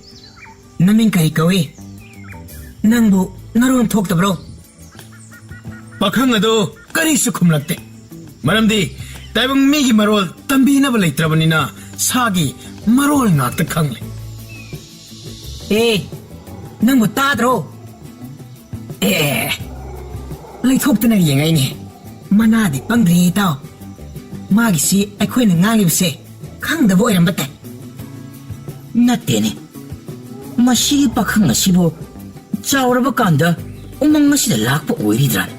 naming kay kawi. Nangbu naroon thokta bro. Pakhang ado karisu kumlagte. Maramdi taibang migi marol tambi na balay trabanina sagi ꯃꯔꯣꯜ ꯉꯥꯛꯇ ꯈꯪꯂꯦ꯫ ꯅꯪꯕꯨ ꯇꯥꯗ꯭ꯔꯣ? ꯂꯩꯊꯣꯛꯇꯅ ꯌꯦꯡꯉꯩꯅꯦ, ꯃꯅꯥꯗꯤ ꯄꯪꯗ꯭ꯔꯤ ꯏꯇꯥꯎ꯫ ꯃꯥꯒꯤꯁꯤ ꯑꯩꯈꯣꯏꯅ ꯉꯥꯡꯂꯤꯕꯁꯦ ꯈꯪꯗꯕ ꯑꯣꯏꯔꯝꯕ ꯇꯥꯏ꯫ ꯅꯠꯇꯦꯅꯦ, ꯃꯁꯤꯒꯤ ꯄꯥꯈꯪ ꯑꯁꯤꯕꯨ ꯆꯥꯎꯔꯕ ꯀꯥꯟꯗ ꯎꯃꯪ ꯑꯁꯤꯗ ꯂꯥꯛꯄ ꯑꯣꯏꯔꯤꯗ꯭ꯔꯥꯅꯦ?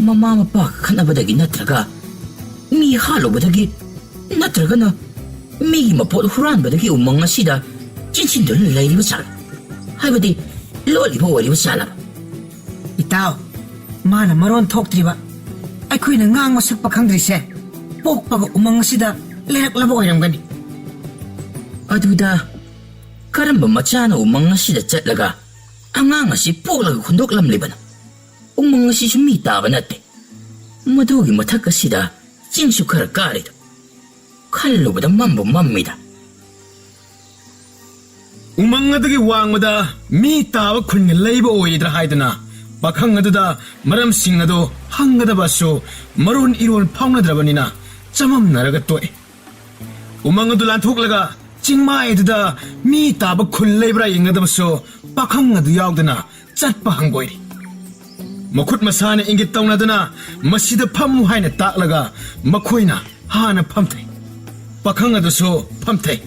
ꯃꯃꯥ ꯃꯄꯥꯒ ꯈꯠꯅꯕꯗꯒꯤ ꯅꯠꯇ꯭ꯔꯒ ꯃꯤ ꯍꯥꯠꯂꯨꯕꯗꯒꯤ ꯅꯠꯇ꯭ꯔꯒꯅ ꯃꯤꯒꯤ ꯃꯄꯣꯠ ꯍꯨꯔꯥꯟꯕꯗꯒꯤ ꯎꯃꯪ ꯑꯁꯤꯗ ꯆꯤꯟꯁꯤꯟꯗꯨꯅ ꯂꯩꯔꯤꯕ ꯖꯥꯠꯂ? ꯍꯥꯏꯕꯗꯤ ꯂꯣꯠꯂꯤꯕ ꯑꯣꯏꯔꯤꯕ ꯖꯥꯠꯂꯕ? ꯏꯇꯥꯎ, ꯃꯥꯅ ꯃꯔꯣꯟ ꯊꯣꯛꯇ꯭ꯔꯤꯕ, ꯑꯩꯈꯣꯏꯅ ꯉꯥꯡꯕ ꯁꯛꯄ ꯈꯪꯗ꯭ꯔꯤꯁꯦ ꯄꯣꯛꯄꯒ ꯎꯃꯪ ꯑꯁꯤꯗ ꯂꯩꯔꯛꯂꯕ ꯑꯣꯏꯔꯝꯒꯅꯤ꯫ ꯑꯗꯨꯗ ꯀꯔꯝꯕ ꯃꯆꯥꯅ ꯎꯃꯪ ꯑꯁꯤꯗ ꯆꯠꯂꯒ ꯑꯉꯥꯡ ꯑꯁꯤ ꯄꯣꯛꯂꯒ ꯍꯨꯟꯗꯣꯛꯂꯝꯂꯤꯕꯅꯣ? ꯎꯃꯪ ꯑꯁꯤꯁꯨ ꯃꯤ ꯇꯥꯕ ꯅꯠꯇꯦ, ꯃꯗꯨꯒꯤ ꯃꯊꯛ ꯑꯁꯤꯗ ꯆꯤꯡꯁꯨ ꯈꯔ ꯀꯥꯔꯤꯗꯣ ꯈꯜꯂꯨꯕꯗ ꯃꯝꯕꯨ ꯃꯝꯃꯤꯗ꯫ ꯎꯃꯪ ꯑꯗꯨꯒꯤ ꯋꯥꯡꯃꯗ ꯃꯤ ꯇꯥꯕ ꯈꯨꯟꯒ ꯂꯩꯕ ꯑꯣꯏꯗ꯭ꯔꯥ ꯍꯥꯏꯗꯅ ꯄꯥꯈꯪ ꯑꯗꯨꯗ ꯃꯔꯝꯁꯤꯡ ꯑꯗꯨ ꯍꯪꯒꯗꯕꯁꯨ ꯃꯔꯣꯟ ꯏꯔꯣꯟ ꯐꯥꯎꯅꯗ꯭ꯔꯕꯅꯤ나 ꯆꯃꯝꯅꯔꯒ ꯇꯣꯛꯑꯦ꯫ ꯎꯃꯪ ꯑꯗꯨ ꯂꯥꯟꯊꯣꯛꯂꯒ ꯆꯤꯡꯃꯥꯏ ꯑꯗꯨꯗ ꯃꯤ ꯇꯥꯕ ꯈꯨꯜ ꯂꯩꯕ꯭ꯔꯥ ꯌꯦꯡꯒꯗꯕꯁꯨ ꯄꯥꯈꯪ ꯑꯗꯨ ꯌꯥꯎꯗꯅ ꯆꯠꯄ ꯍꯪꯒꯣꯏꯔꯤ꯫ ꯃꯈꯨꯠ ꯃꯁꯥꯅ ꯏꯪꯒꯤꯠ ꯇꯧꯅꯗꯨꯅ ꯃꯁꯤꯗ ꯐꯝꯃꯨ ꯍꯥꯏꯅ ꯇꯥꯛꯂꯒ ꯃꯈꯣꯏꯅ ꯍꯥꯟꯅ ꯐꯝꯊꯩ꯫ ꯄꯥꯈꯪ ꯑꯗꯨꯁꯨ ꯐꯝꯊꯩ꯫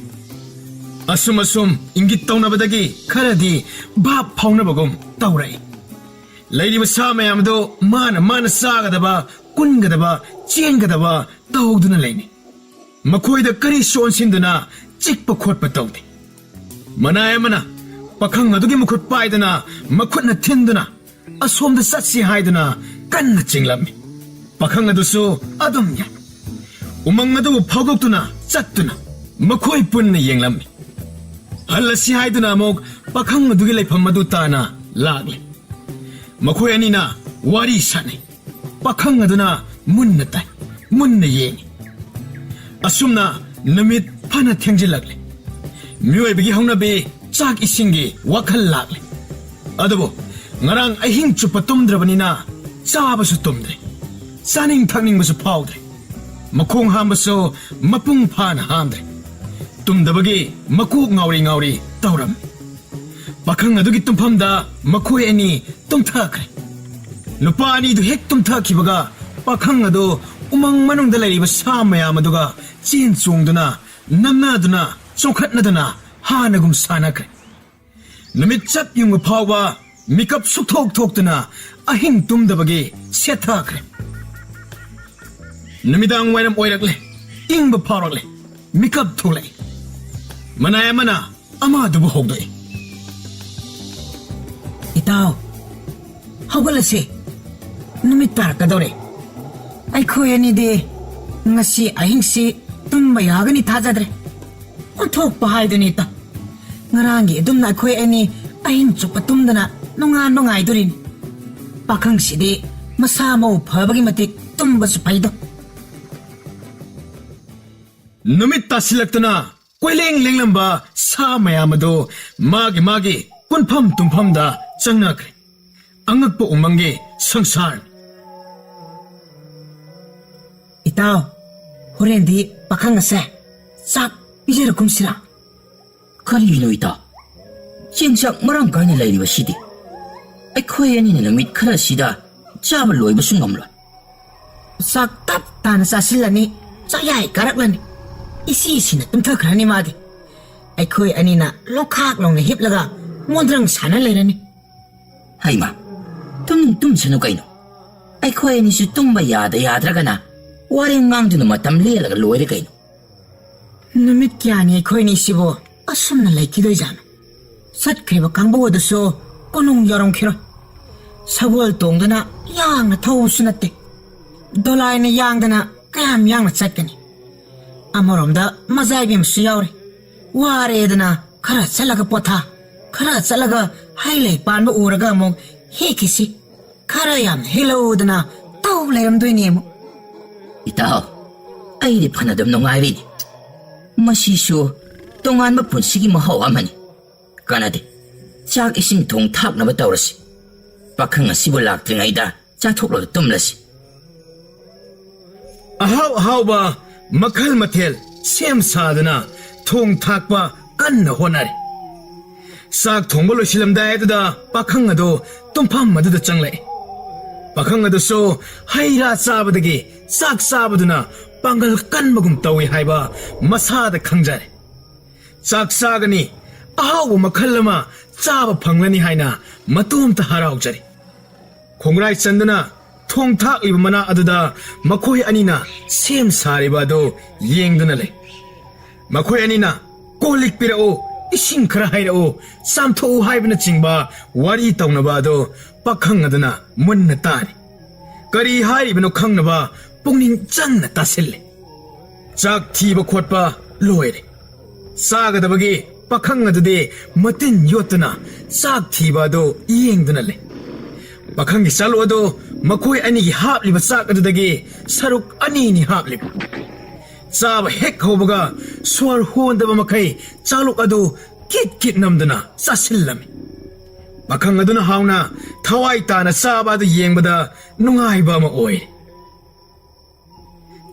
ꯑꯁꯨꯝ ꯏꯪꯒꯤꯠ ꯇꯧꯅꯕꯗꯒꯤ ꯈꯔꯗꯤ ꯚꯥꯞ ꯐꯥꯎꯅꯕꯒꯨꯝ ꯇꯧꯔꯛꯏ꯫ ꯂꯩꯔꯤꯕ ꯁꯥ ꯃꯌꯥꯝꯗꯣ ꯃꯥꯅ ꯆꯥꯒꯗꯕ, ꯀꯨꯟꯒꯗꯕ, ꯆꯦꯟꯒꯗꯕ ꯇꯧꯗꯨꯅ ꯂꯩꯅꯤ꯫ ꯃꯈꯣꯏꯗ ꯀꯔꯤꯁꯨ ꯑꯣꯟꯁꯤꯟꯗꯨꯅ ꯆꯤꯛꯄ ꯈꯣꯠꯄ ꯇꯧꯗꯦ꯫ ꯃꯅꯥꯏ ꯑꯃꯅ ꯄꯥꯈꯪ ꯑꯗꯨꯒꯤ ꯃꯈꯨꯠ ꯄꯥꯏꯗꯨꯅ ꯃꯈꯨꯠꯅ ꯊꯤꯟꯗꯨꯅ ꯑꯁꯣꯝꯗ ꯆꯠꯁꯤ ꯍꯥꯏꯗꯨꯅ ꯀꯟꯅ ꯆꯤꯡꯂꯝꯃꯤ꯫ ꯄꯥꯈꯪ ꯑꯗꯨꯁꯨ ꯑꯗꯨꯝ ꯌꯥꯏ꯫ ꯎꯃꯪ ꯑꯗꯨꯕꯨ ꯐꯥꯎꯗꯣꯛꯇꯨꯅ ꯆꯠꯇꯨꯅ ꯃꯈꯣꯏ ꯄꯨꯟꯅ ꯌꯦꯡꯂꯝꯃꯤ꯫ ꯍꯜꯂꯁꯤ ꯍꯥꯏꯗꯨꯅ ꯑꯃꯨꯛ ꯄꯥꯈꯪ ꯑꯗꯨꯒꯤ ꯂꯩꯐꯝ ꯑꯗꯨ ꯇꯥꯅ ꯂꯥꯛꯂꯤ꯫ ꯃꯈꯣꯏ ꯑꯅꯤꯅ ꯋꯥꯔꯤ ꯁꯥꯟꯅꯩ꯫ ꯄꯥꯈꯪ ꯑꯗꯨꯅ ꯃꯨꯟꯅ ꯇꯥꯏ, ꯃꯨꯟꯅ ꯌꯦꯡꯉꯤ꯫ ꯑꯁꯨꯝꯅ ꯅꯨꯃꯤꯠ ꯐꯅ ꯊꯦꯡꯖꯤꯜꯂꯛꯂꯤ꯫ ꯃꯤꯑꯣꯏꯕꯒꯤ ꯍꯧꯅꯕꯤ ꯆꯥꯛ ꯏꯁꯤꯡꯒꯤ ꯋꯥꯈꯜ ꯂꯥꯛꯂꯤ꯫ ꯑꯗꯨꯕꯨ ꯉꯔꯥꯡ ꯑꯍꯤꯡ ꯆꯨꯞꯄ ꯇꯨꯝꯗ꯭ꯔꯕꯅꯤꯅ ꯆꯥꯕꯁꯨ ꯇꯨꯝꯗ꯭ꯔꯦ, ꯆꯥꯅꯤꯡ ꯊꯛꯅꯤꯡꯕꯁꯨ ꯐꯥꯎꯗ꯭ꯔꯦ, ꯃꯈꯣꯡ ꯍꯥꯝꯕꯁꯨ ꯃꯄꯨꯡ ꯐꯥꯅ ꯍꯥꯝꯗ꯭ꯔꯦ꯫ ꯇꯨꯝꯗꯕꯒꯤ ꯃꯀꯣꯛ ꯉꯥꯎꯔꯤ ꯇꯧꯔꯝꯃꯤ꯫ ꯄꯥꯈꯪ ꯑꯗꯨꯒꯤ ꯇꯨꯝꯐꯝꯗ ꯃꯈꯣꯏ ꯑꯅꯤ ꯇꯨꯝꯊꯈ꯭ꯔꯦ꯫ ꯅꯨꯄꯥ ꯑꯅꯤꯗꯨ ꯍꯦꯛ ꯇꯨꯝꯊꯈꯤꯕꯒ ꯄꯥꯈꯪ ꯑꯗꯨ ꯎꯃꯪ ꯃꯅꯨꯡꯗ ꯂꯩꯔꯤꯕ ꯁꯥ ꯃꯌꯥꯝ ꯑꯗꯨꯒ ꯆꯦꯟ ꯆꯣꯡꯗꯨꯅ ꯅꯝꯅꯗꯨꯅ ꯆꯣꯡꯈꯠꯅꯗꯨꯅ ꯍꯥꯟꯅꯒꯨꯝ ꯁꯥꯟꯅꯈ꯭ꯔꯦ꯫ ꯅꯨꯃꯤꯠ ꯆꯞ ꯌꯨꯡꯕ ꯐꯥꯎꯕ ꯃꯤꯀꯞ ꯁꯨꯛꯊꯣꯛ ꯊꯣꯛꯇꯨꯅ ꯑꯍꯤꯡ ꯇꯨꯝꯗꯕꯒꯤ ꯁꯦꯠꯊꯈ꯭ꯔꯦ꯫ ꯅꯨꯃꯤꯗꯥꯡ ꯋꯥꯏꯔꯝ ꯑꯣꯏꯔꯛꯂꯦ꯫ ꯏꯪꯕ ꯐꯥꯎꯔꯛꯂꯦ꯫ ꯃꯤꯀꯞ ꯊꯣꯛꯂꯛꯏ꯫ ꯃꯅꯥꯏ ꯑꯃꯅ ꯑꯃꯗꯨꯕꯨ ꯍꯧꯗꯣꯛꯏ꯫ ꯏꯇꯥꯎ, ꯍꯧꯒꯠꯂꯁꯤ, ꯅꯨꯃꯤꯠ ꯇꯥꯔꯛꯀꯗꯧꯔꯦ꯫ ꯑꯩꯈꯣꯏ ꯑꯅꯤꯗꯤ ꯉꯁꯤ ꯑꯍꯤꯡꯁꯤ ꯇꯨꯝꯕ ꯌꯥꯒꯅꯤ ꯊꯥꯖꯗ꯭ꯔꯦ꯫ ꯑꯣꯟꯊꯣꯛꯄ ꯍꯥꯏꯗꯨꯅꯤ ꯏꯇꯥꯎ, ꯉꯔꯥꯡꯒꯤ ꯑꯗꯨꯝꯅ ꯑꯩꯈꯣꯏ ꯑꯅꯤ ꯑꯍꯤꯡ ꯆꯨꯞꯄ ꯇꯨꯝꯗꯅ ꯅꯨꯡꯉꯥꯏꯗꯣꯔꯤꯅꯤ꯫ ꯄꯥꯈꯪꯁꯤꯗꯤ ꯃꯁꯥ ꯃꯎ ꯐꯕꯒꯤ ꯃꯇꯤꯛ ꯇꯨꯝꯕꯁꯨ ꯐꯩꯗꯣ꯫ ꯅꯨꯃꯤꯠ ꯇꯥꯁꯤꯜꯂꯛꯇꯨꯅ ꯀꯣꯏꯂꯦꯡ ꯂꯦꯡꯂꯝꯕ ꯁꯥ ꯃꯌꯥꯝ ꯑꯗꯨ ꯃꯥꯒꯤ ꯄꯨꯟꯐꯝ ꯇꯨꯝꯐꯝꯗ ꯆꯪꯅꯈ꯭ꯔꯦ꯫ ꯑꯉꯛꯄ ꯎꯃꯪꯒꯤ ꯁꯪꯁꯥꯔ꯫ ꯏꯇꯥꯎ, ꯍꯣꯔꯦꯟꯗꯤ ꯄꯥꯈꯪ ꯑꯁꯦ ꯆꯥꯛ ꯄꯤꯖꯔꯛꯀꯨꯝꯁꯤꯔꯥ? ꯀꯔꯤꯒꯤꯅꯣ ꯏꯇꯥꯎ? ꯆꯦꯡꯆꯥꯛ ꯃꯔꯥꯡ ꯀꯥꯏꯅ ꯂꯩꯔꯤꯕꯁꯤꯗꯤ ꯑꯩꯈꯣꯏ ꯑꯅꯤꯅ ꯅꯨꯃꯤꯠ ꯈꯔꯁꯤꯗ ꯆꯥꯕ ꯂꯣꯏꯕꯁꯨ ꯉꯝꯂꯣꯏ꯫ ꯆꯥꯛ ꯇꯞ ꯇꯥꯅ ꯆꯥꯁꯤꯜꯂꯅꯤ, ꯆꯥꯛꯌꯥꯏ ꯀꯥꯔꯛꯂꯅꯤ, ꯏꯁꯤꯁꯤꯅ ꯇꯨꯝꯊꯈ꯭ꯔꯅꯤ ꯃꯥꯗꯤ꯫ ꯑꯩꯈꯣꯏ ꯑꯅꯤꯅ ꯂꯣꯛꯈꯥꯛ ꯂꯥꯎꯅ ꯍꯤꯞꯂꯒ ꯃꯣꯟꯗ꯭ꯔꯪ ꯁꯥꯟꯅ ꯂꯩꯔꯅꯤ꯫ ꯍꯩꯃꯥ, ꯇꯨꯝꯁꯅꯨ ꯀꯩꯅꯣ? ꯑꯩꯈꯣꯏ ꯑꯅꯤꯁꯨ ꯇꯨꯝꯕ ꯌꯥꯗ꯭ꯔꯒꯅ ꯋꯥꯔꯦꯡ ꯉꯥꯡꯗꯨꯅ ꯃꯇꯝ ꯂꯦꯜꯂꯒ ꯂꯣꯏꯔꯦ ꯀꯩꯅꯣ? ꯅꯨꯃꯤꯠ ꯀꯌꯥꯅꯤ ꯑꯩꯈꯣꯏꯅꯤꯁꯤꯕꯨ ꯑꯁꯨꯝꯅ ꯂꯩꯈꯤꯗꯣꯏꯖꯥꯠꯅꯣ? ꯆꯠꯈ꯭ꯔꯤꯕ ꯀꯥꯡꯕꯨ ꯑꯗꯨꯁꯨ ꯀꯣꯅꯨꯡ ꯌꯧꯔꯝꯈꯤꯔꯣꯏ꯫ ꯁꯒꯣꯜ ꯇꯣꯡꯗꯅ ꯌꯥꯡꯅ ꯊꯧꯕꯁꯨ ꯅꯠꯇꯦ, ꯗꯣꯂꯥꯏꯅ ꯌꯥꯡꯗꯅ ꯀꯌꯥꯝ ꯌꯥꯡꯅ ꯆꯠꯀꯅꯤ? ꯑꯃꯔꯣꯝꯗ ꯃꯖꯥꯏꯕꯤ ꯑꯃꯁꯨ ꯌꯥꯎꯔꯤ꯫ ꯋꯥꯔꯦꯗꯅ ꯈꯔ ꯆꯠꯂꯒ ꯄꯣꯊꯥ, ꯈꯔ ꯆꯠꯂꯒ ꯍꯩ ꯂꯩ ꯄꯥꯟꯕ ꯎꯔꯒ ꯑꯃꯨꯛ ꯍꯦꯛꯈꯤꯁꯤ, ꯈꯔ ꯌꯥꯝꯅ ꯍꯦꯛꯂꯛꯎꯗꯅ ꯇꯧ ꯂꯩꯔꯝꯗꯣꯏꯅꯦ ꯑꯃꯨꯛ꯫ ꯏꯇꯥꯎ, ꯑꯩꯗꯤ ꯐꯅꯗꯨꯝ ꯅꯨꯡꯉꯥꯏꯔꯤꯅꯤ꯫ ꯃꯁꯤꯁꯨ ꯇꯣꯉꯥꯟꯕ ꯄꯨꯟꯁꯤꯒꯤ ꯃꯍꯥꯎ ꯑꯃꯅꯤ꯫ ꯀꯥꯟꯅꯗꯦ, ꯆꯥꯛ ꯏꯁꯤꯡ ꯊꯣꯡ ꯊꯥꯛꯅꯕ ꯇꯧꯔꯁꯤ꯫ ꯄꯥꯈꯪ ꯑꯁꯤꯕꯨ ꯂꯥꯛꯇ꯭ꯔꯤꯉꯩꯗ ꯆꯥꯊꯣꯛꯂꯒ ꯇꯨꯝꯂꯁꯤ꯫ ꯑꯍꯥꯎꯕ ꯃꯈꯜ ꯃꯊꯦꯜ ꯁꯦꯝ ꯁꯥꯗꯨꯅ thong thakpa kanna honari sak thongba loisillamdai aduda pakhang adu tumpham aduda changlai pakhang adu so haira chabadagi sak chabaduna pangal kanbagum tawi haiba masada khangjare sak sagani ahaw makhal ama chaba phanglani haina matumta haraujari khongrai chandana thong thak liba mana aduda makhoi anina sem sariba do yengduna le makhoi anina kolik pirao ising khara hairao samtho haibna chingba wari tawnaba do pakhang aduna munna tari kari hairibno khangnaba pungning changna tasille chak thiba khotpa loire sagadabagi pakhang adude matin yotuna chak thiba do yengduna le pakhang gi salo do makhoi ani gi hapliba chak adudagi saruk ani ni hapliba chaba hek hobaga swar hondaba makai chaluk adu kit kit namdana sasillami pakhang aduna hauna thawai tana chaba adu yengbada nungaiba ma oi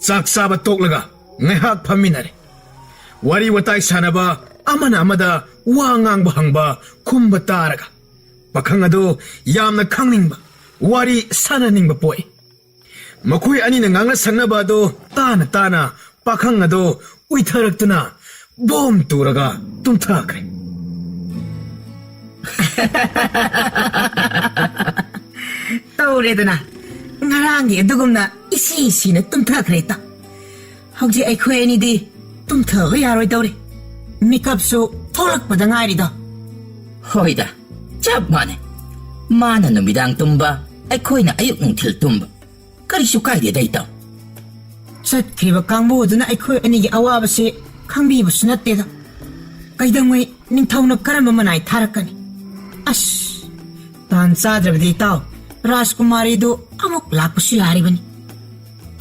chak chaba toklaga ngaihak phaminare wari watai sanaba amana amada wa ngang hangba khumba taraga pakhang adu yamna khangningba wari sananingba poi makhoi ani na ngangna sangnaba do tana tana pakhang adu uitharaktuna bom turaga tumthakre tauredana ngarangi adugumna isi sina tumthakre ta hauji aikhoi ani di tumthaga yaroi tawre makeup so tholakpada ngairi da Hoida, chap mane. Mana numidang tumba, ay ko'y na ayok ng til tumba. Karisu kaya day taw. ꯆꯠꯈ꯭ꯔꯤꯕ ꯀꯥꯡꯕꯨꯗꯨꯅ ꯑꯩꯈꯣꯏ ꯑꯅꯤꯒꯤ ꯑꯋꯥꯕꯁꯤ ꯈꯪꯕꯤꯕꯁꯨ ꯅꯠꯇꯦꯗ ꯀꯩꯗꯧꯉꯩ ꯅꯤꯡꯊꯧꯅ ꯀꯔꯝꯕ ꯃꯅꯥꯏ ꯊꯥꯔꯛꯀꯅꯤ ꯑꯁ ꯇꯥꯟ ꯆꯥꯗ꯭ꯔꯕꯗꯤ ꯏꯇꯥꯎ ꯔꯥꯖꯀꯨꯃꯥꯔꯤꯗꯨ ꯑꯃꯨꯛ ꯂꯥꯛꯄꯁꯨ ꯌꯥꯔꯤꯕꯅꯤ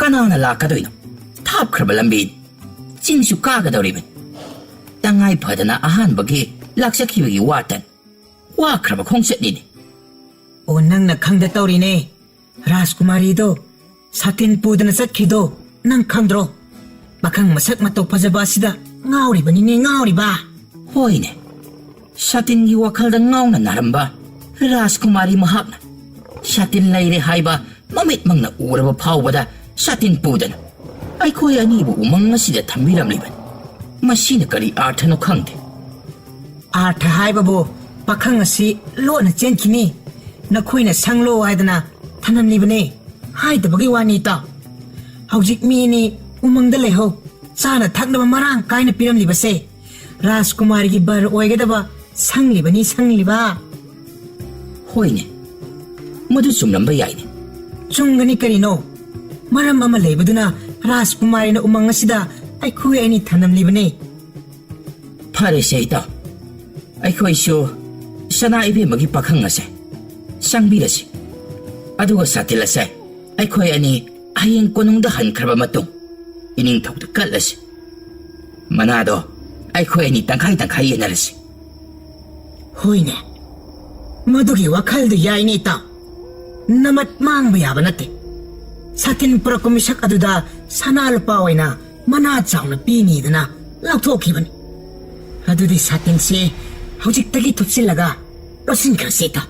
Kanana lakkado'y no. Tapkraba lambid. Sinsu kagadawribin. Tangay padana ahan bagi laksakibagi watan. Wakraba kong setnini. Unang nakhangda tawrine Rajkumarido satin pudana satkido nang khandro bakang masak mataw pajaba sida ngawriba nini ngawriba Hoy ne. Satin gi wakal da ngaw na naramba. Rajkumari mahakna. Satin layre haiba mamit mang na uraba pawbada satin pudana. Ay ko'y anibo umang nga sida tamiram liban. Masina kari artha no khangde. Artha haibabu bakang asi lo na chenkini nakhoi na sanglo haidana thanam libane haidabagi wani ta haujik mi ni umangda leho chana thakna marang kaina piram libase Rajkumari gi bar oigadaba sanglibani sangliba Hoy ne. Madu sumramba yai ne. chungani karino maram ama lebaduna Rajkumari na umang asida ay kuya ani thanam libane Pare siya ito. Ay ko'y siyo sana ibi magi pakhang nga siya. Sangbira siya. Aduga sa tila siya. Ay ko'y ani ayang kunong dahan karaba matong. Ining tawag da kala siya. Manado ay ko'y ani tangkay-tangkay yan na siya. hoy ne madugi wakaldu yai ni ta namat mang bayaba nate satin pra komisak aduda sanal pawaina mana chawna pini dana lauthokhibani adudi satin se hojik tagi thupsilaga rosin khasita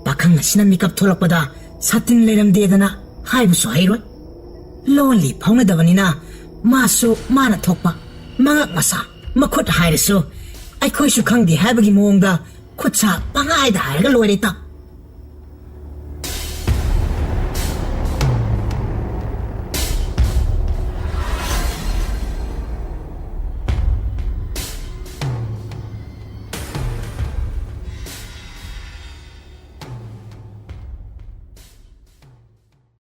pakhang asina makeup tholakpada satin leram de dana haibu so hairoi lonely phawna dabanina masu mana thokpa mangak masa makhut hairisu ai khoi su khangdi haibagi mongda khutsa pangai da haiga loire ta